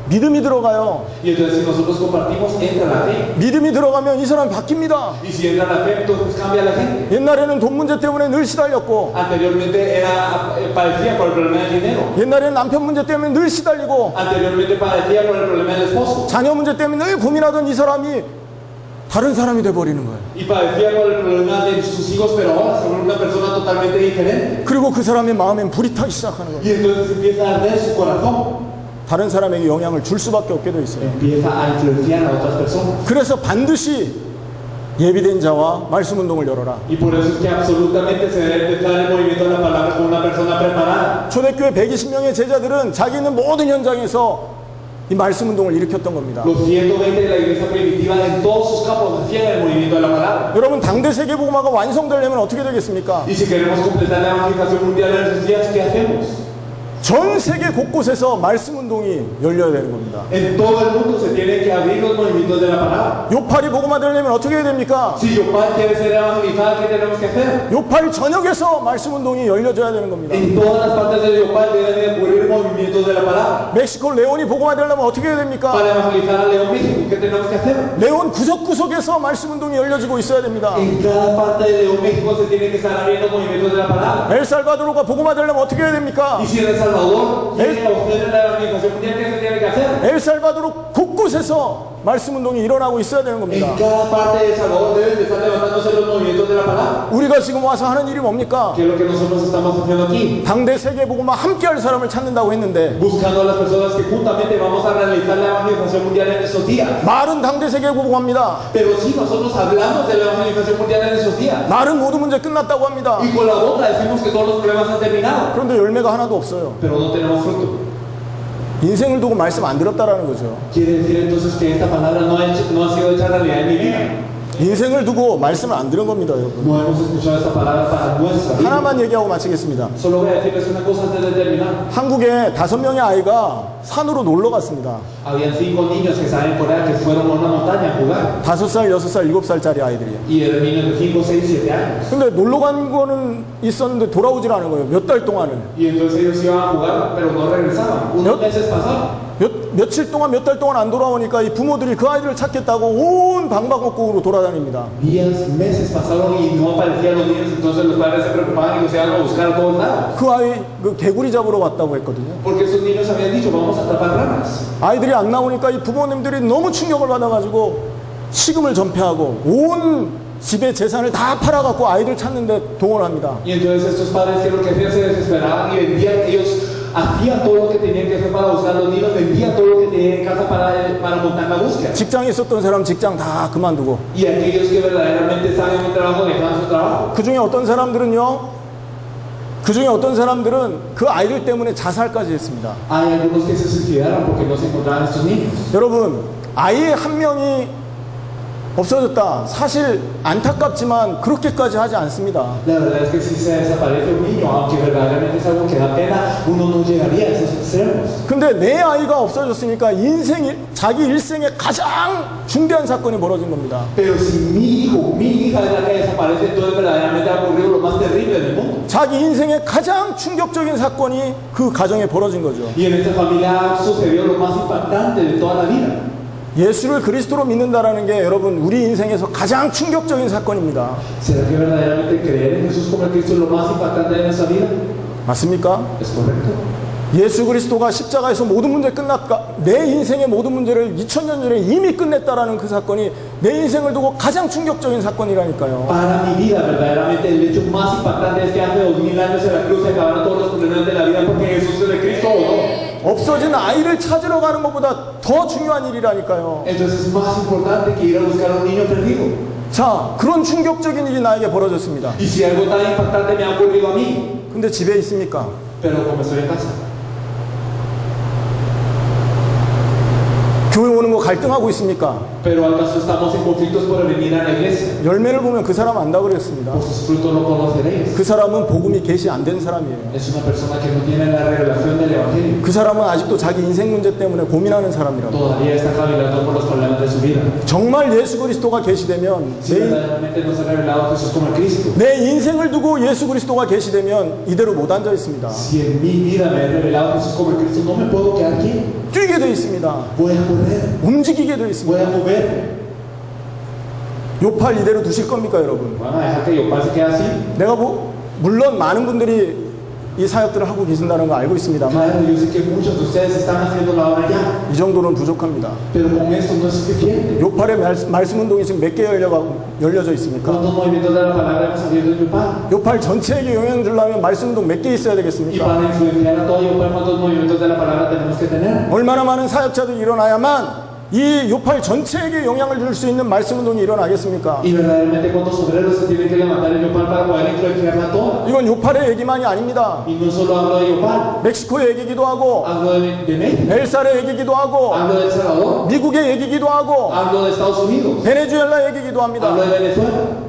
믿음이 들어가요. Y entonces si nosotros compartimos, entra la fe. 믿음이 들어가면 이 사람이 바뀝니다. Y si entra la fe, entonces cambia la gente. 옛날에는 돈 문제 때문에 늘 시달렸고, Anteriormente padecía por el problema del dinero. 옛날에는 남편 문제 때문에 늘 시달리고, Anteriormente padecía por el problema del esposo. 자녀 문제 때문에 늘 고민하던 이 사람이 다른 사람이 돼버리는 거예요. Y padecía por el problema de sus hijos, pero ahora se vuelve una persona totalmente diferente. 그리고 그 사람의 마음엔 불이 타기 시작하는 거예요. Y entonces empieza a arder su corazón. 다른 사람에게 영향을 줄 수밖에 없게 돼 있어요. Empieza a influenciar a otras personas. 그래서 반드시 예비된 자와 말씀 운동을 열어라. Y por eso es que absolutamente se debe empezar el movimiento de la palabra con una persona preparada. 초대교회 120명의 제자들은 자기 있는 모든 현장에서 이 말씀 운동을 일으켰던 겁니다. Los 120 de la iglesia primitiva en todos sus campos hacían el movimiento de la palabra. 여러분 당대 세계복음화가 완성되려면 어떻게 되겠습니까? Y si queremos completar la evangelización mundial en esos días, ¿qué hacemos? 전 세계 곳곳에서 말씀 운동이 열려야 되는 겁니다. En todo el mundo se tienen que abrir los movimientos de la palabra. 요팔이 복음화 되려면 어떻게 해야 됩니까? Si Yopal quiere ser evangelizada, ¿qué tenemos que hacer? 요팔 전역에서 말씀 운동이 열려져야 되는 겁니다. En todas las partes de Yopal deben de ocurrir movimientos de la palabra. 멕시코 레온이 복음화 되려면 어떻게 해야 됩니까? Para evangelizar a León México, ¿qué tenemos que hacer? 레온 구석구석에서 말씀 운동이 열려지고 있어야 됩니다. En cada parte de León México se tienen que estar abriendo movimientos de la palabra. 엘살바도르가 복음화 되려면 어떻게 해야 됩니까? Y si en El Salvador quieren obtener la evangelización mundial, ¿qué se tiene que hacer? 엘살바도르 곳곳에서 말씀 운동이 일어나고 있어야 되는 겁니다. En cada parte de El Salvador deben de estar levantándose los movimientos de la palabra. 우리가 지금 와서 하는 일이 뭡니까? ¿Qué es lo que nosotros estamos haciendo aquí? 당대 세계 복음화 함께 할 사람을 찾는다고 했는데 Buscando a las personas que juntamente vamos a realizar la evangelización mundial en esos días. 말은 당대 세계 복음화입니다. Pero si nosotros hablamos de la evangelización mundial en esos días, 말은 모든 문제 끝났다고 합니다. y con la boca decimos que todos los problemas han terminado, 그런데 열매가 하나도 없어요. pero no tenemos fruto. 인생을 두고 말씀 안 들었다라는 거죠. Quiere decir entonces que esta palabra no ha sido hecha realidad en mi vida. 인생을 두고 말씀을 안 들은 겁니다, 여러분. No hemos escuchado esta palabra para nuestra vida. 하나만 얘기하고 마치겠습니다. Solo voy a decirles una cosa antes de terminar. 한국에 5명의 아이가 산으로 놀러 갔습니다. Habían 5 niños que estaban en Corea que fueron a una montaña a jugar. 5살, 6살, 7살짜리 아이들이에요. Y eran niños de 5, 6, 7 años. 근데 놀러 간 거는 있었는데 돌아오질 않은 거예요. 몇 달 동안은. Y entonces ellos iban a jugar, pero no regresaban. Unos meses pasaron. 며칠 동안, 몇 달 동안 안 돌아오니까 이 부모들이 그 아이들을 찾겠다고 온 방방곡곡으로 돌아다닙니다. Días, meses pasaron y no aparecían los niños, entonces los padres se preocupaban y los iban a buscar a todos lados. 그 아이 그 개구리 잡으러 왔다고 했거든요. Porque esos niños habían dicho, vamos a atrapar ranas. 아이들이 안 나오니까 이 부모님들이 너무 충격을 받아가지고 식음을 전폐하고 온 집의 재산을 다 팔아갖고 아이들 찾는데 동원합니다. Y entonces estos padres que lo que hacían se desesperaban y vendían, ellos hacían todo lo que tenían que hacer para buscar a los niños, vendían todo lo que tenían en casa para montar la búsqueda. 직장에 있었던 사람 직장 다 그만두고 Y aquellos que verdaderamente estaban en un trabajo dejaban su trabajo. 그 중에 어떤 사람들은 그 아이들 때문에 자살까지 했습니다. Hay algunos que se suicidaron porque no se encontraban estos niños. 여러분, 아이 한 명이 없어졌다. 사실 안타깝지만 그렇게까지 하지 않습니다. La verdad es que si se desaparece un niño, aunque verdaderamente es algo que da pena, uno no llegaría a esos extremos. 근데 내 아이가 없어졌으니까 자기 일생의 가장 중대한 사건이 벌어진 겁니다. Pero si mi hijo, mi hija es la que desaparece, entonces verdaderamente ha ocurrido lo más terrible del mundo. 자기 인생의 가장 충격적인 사건이 그 가정에 벌어진 거죠. Y en esta familia sucedió lo más impactante de toda la vida. 예수를 그리스도로 믿는다라는 게 여러분 우리 인생에서 가장 충격적인 사건입니다. ¿Será que verdaderamente creer en Jesús como Cristo es lo más impactante de nuestra vida? 맞습니까? ¿Es correcto? 예수 그리스도가 십자가에서 모든 문제 내 인생의 모든 문제를 2000년 전에 이미 끝냈다라는 그 사건이 내 인생을 두고 가장 충격적인 사건이라니까요. Para mi vida, verdaderamente, el hecho más impactante es que hace 2000 años en la cruz se acabaron todos los problemas de la vida porque Jesús es de Cristo o no. 없어진 아이를 찾으러 가는 것보다 더 중요한 일이라니까요. Entonces es más importante que ir a buscar a un niño perdido. 자, 그런 충격적인 일이 나에게 벌어졌습니다. Y si algo tan impactante me ha ocurrido a mí, 근데 집에 있습니까? pero como estoy en casa. 교회 오는 거 갈등하고 있습니까? Pero acaso estamos en conflictos por venir a la iglesia. 열매를 보면 그 사람 안다 그랬습니다. Por sus frutos lo conoceréis. 그 사람은 복음이 계시 안 된 사람이에요. Es una persona que no tiene la revelación del evangelio. 그 사람은 아직도 자기 인생 문제 때문에 고민하는 사람이라고. Todavía está cavilando por los problemas de su vida. 정말 예수 그리스도가 계시되면 Si verdaderamente no se ha revelado Jesús como el Cristo. 내 인생을 두고 예수 그리스도가 계시되면 이대로 못 앉아 있습니다. Si en mi vida me he revelado Jesús como el Cristo, no me puedo quedar quieto. 뛰게 돼 있습니다. Voy a correr. 움직이게 돼 Voy 있습니다. a mover. 요팔 이대로 두실 겁니까, 여러분? ¿Van a dejar que Yopal se quede así? 내가 물론 많은 분들이 이 사역들을 하고 계신다는 거 알고 있습니다만 Claro, yo sé que muchos de ustedes están haciendo la obra ya, 이 정도는 부족합니다. pero con esto no es suficiente. 요팔의 말씀 운동이 지금 몇 개 열려져 있습니까? ¿Cuántos movimientos de la palabra hemos abierto en Yopal? 요팔 전체에게 영향 주려면 말씀 운동 몇 개 있어야 Y 되겠습니까? para influenciar a todo Yopal, ¿cuántos movimientos de la palabra tenemos que tener? 얼마나 많은 사역자들이 일어나야만 이 요팔 전체에게 영향을 줄 수 있는 말씀 운동이 일어나겠습니까? Y verdaderamente, ¿cuántos obreros se tienen que levantar en Yopal para poder influenciarla toda? 이건 요팔의 얘기만이 아닙니다. Y no solo hablo de Yopal, 멕시코의 얘기기도 하고 hablo de México, 엘살의 얘기기도 하고 hablo de El Salvador, 미국의 얘기기도 하고 hablo de Estados Unidos, 베네수엘라 얘기기도 합니다. hablo de Venezuela.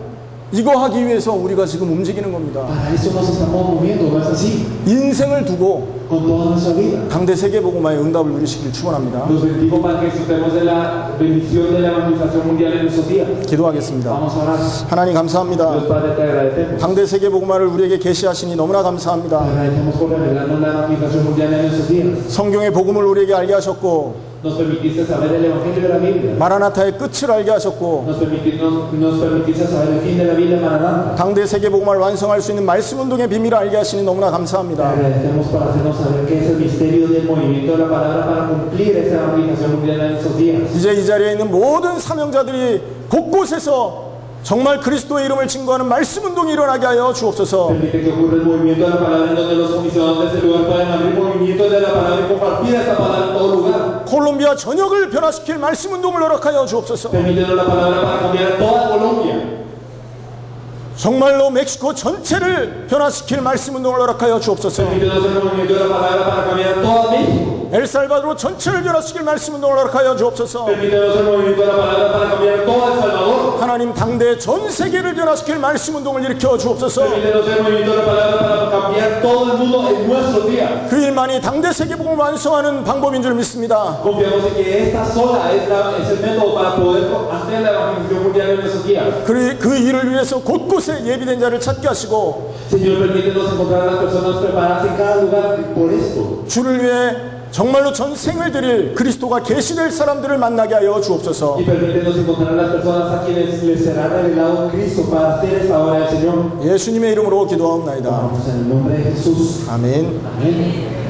이거 하기 위해서 우리가 지금 움직이는 겁니다. Para eso nos estamos moviendo, ¿no es así? 인생을 두고 Con toda nuestra vida. 당대 세계복음화의 응답을 누리시길 축원합니다. Los bendigo para que disfrutemos de la bendición de la evangelización mundial en nuestros días. 기도하겠습니다. Vamos a orar. 하나님 감사합니다. Dios Padre, te agradecemos. 당대 세계복음화를 우리에게 계시하시니 너무나 Te 감사합니다. agradecemos por revelarnos la evangelización mundial en nuestros días. 성경의 복음을 우리에게 알게 하셨고 Nos permitiste saber el evangelio de la Biblia. 마라나타의 끝을 알게 하셨고 Nos permitiste saber el fin de la Biblia Maranatha. 당대 세계복음화를 완성할 수 있는 말씀운동의 비밀을 알게 하시니 너무나 Te 감사합니다. agradecemos por hacernos saber qué es el misterio del movimiento de la palabra para cumplir esa evangelización mundial en estos días. 이제 이 자리에 있는 모든 사명자들이 곳곳에서 정말 그리스도의 이름을 증거하는 말씀운동이 일어나게 하여 주옵소서. Permite que ocurra el movimiento de la palabra en donde los comisionados de este lugar puedan abrir movimientos de la palabra y compartir esta palabra en todo lugar. 콜롬비아 전역을 변화시킬 말씀운동을 허락하여 주옵소서. Permítenos la palabra para cambiar toda Colombia. 정말로 멕시코 전체를 변화시킬 말씀운동을 허락하여 주옵소서. Permítenos el movimiento de la palabra para cambiar toda México. 엘살바도르 전체를 변화시킬 말씀운동을 허락하여 주옵소서. Permítenos el movimiento de la palabra para cambiar todo El Salvador. 하나님 당대 전 세계를 변화시킬 말씀운동을 일으켜 주옵소서. Permítenos el movimiento de la palabra para cambiar todo el mundo en nuestros días. 그 일만이 당대 세계복음을 완성하는 방법인 줄 믿습니다. Confiamos en que esta sola es el método para poder hacer la evangelización mundial en nuestros días. 그 일을 위해서 곳곳에 예비된 자를 찾게 하시고 Señor, permítenos encontrar a las personas preparadas en cada lugar por esto. 주를 위해 정말로 전생을 드릴 그리스도가 계시될 사람들을 만나게 하여 주옵소서. Y permítenos encontrar a las personas a quienes les será revelado Cristo para hacer esta obra del Señor. 예수님의 이름으로 기도하옵나이다. Vamos en el nombre de Jesús. 아멘. Amén.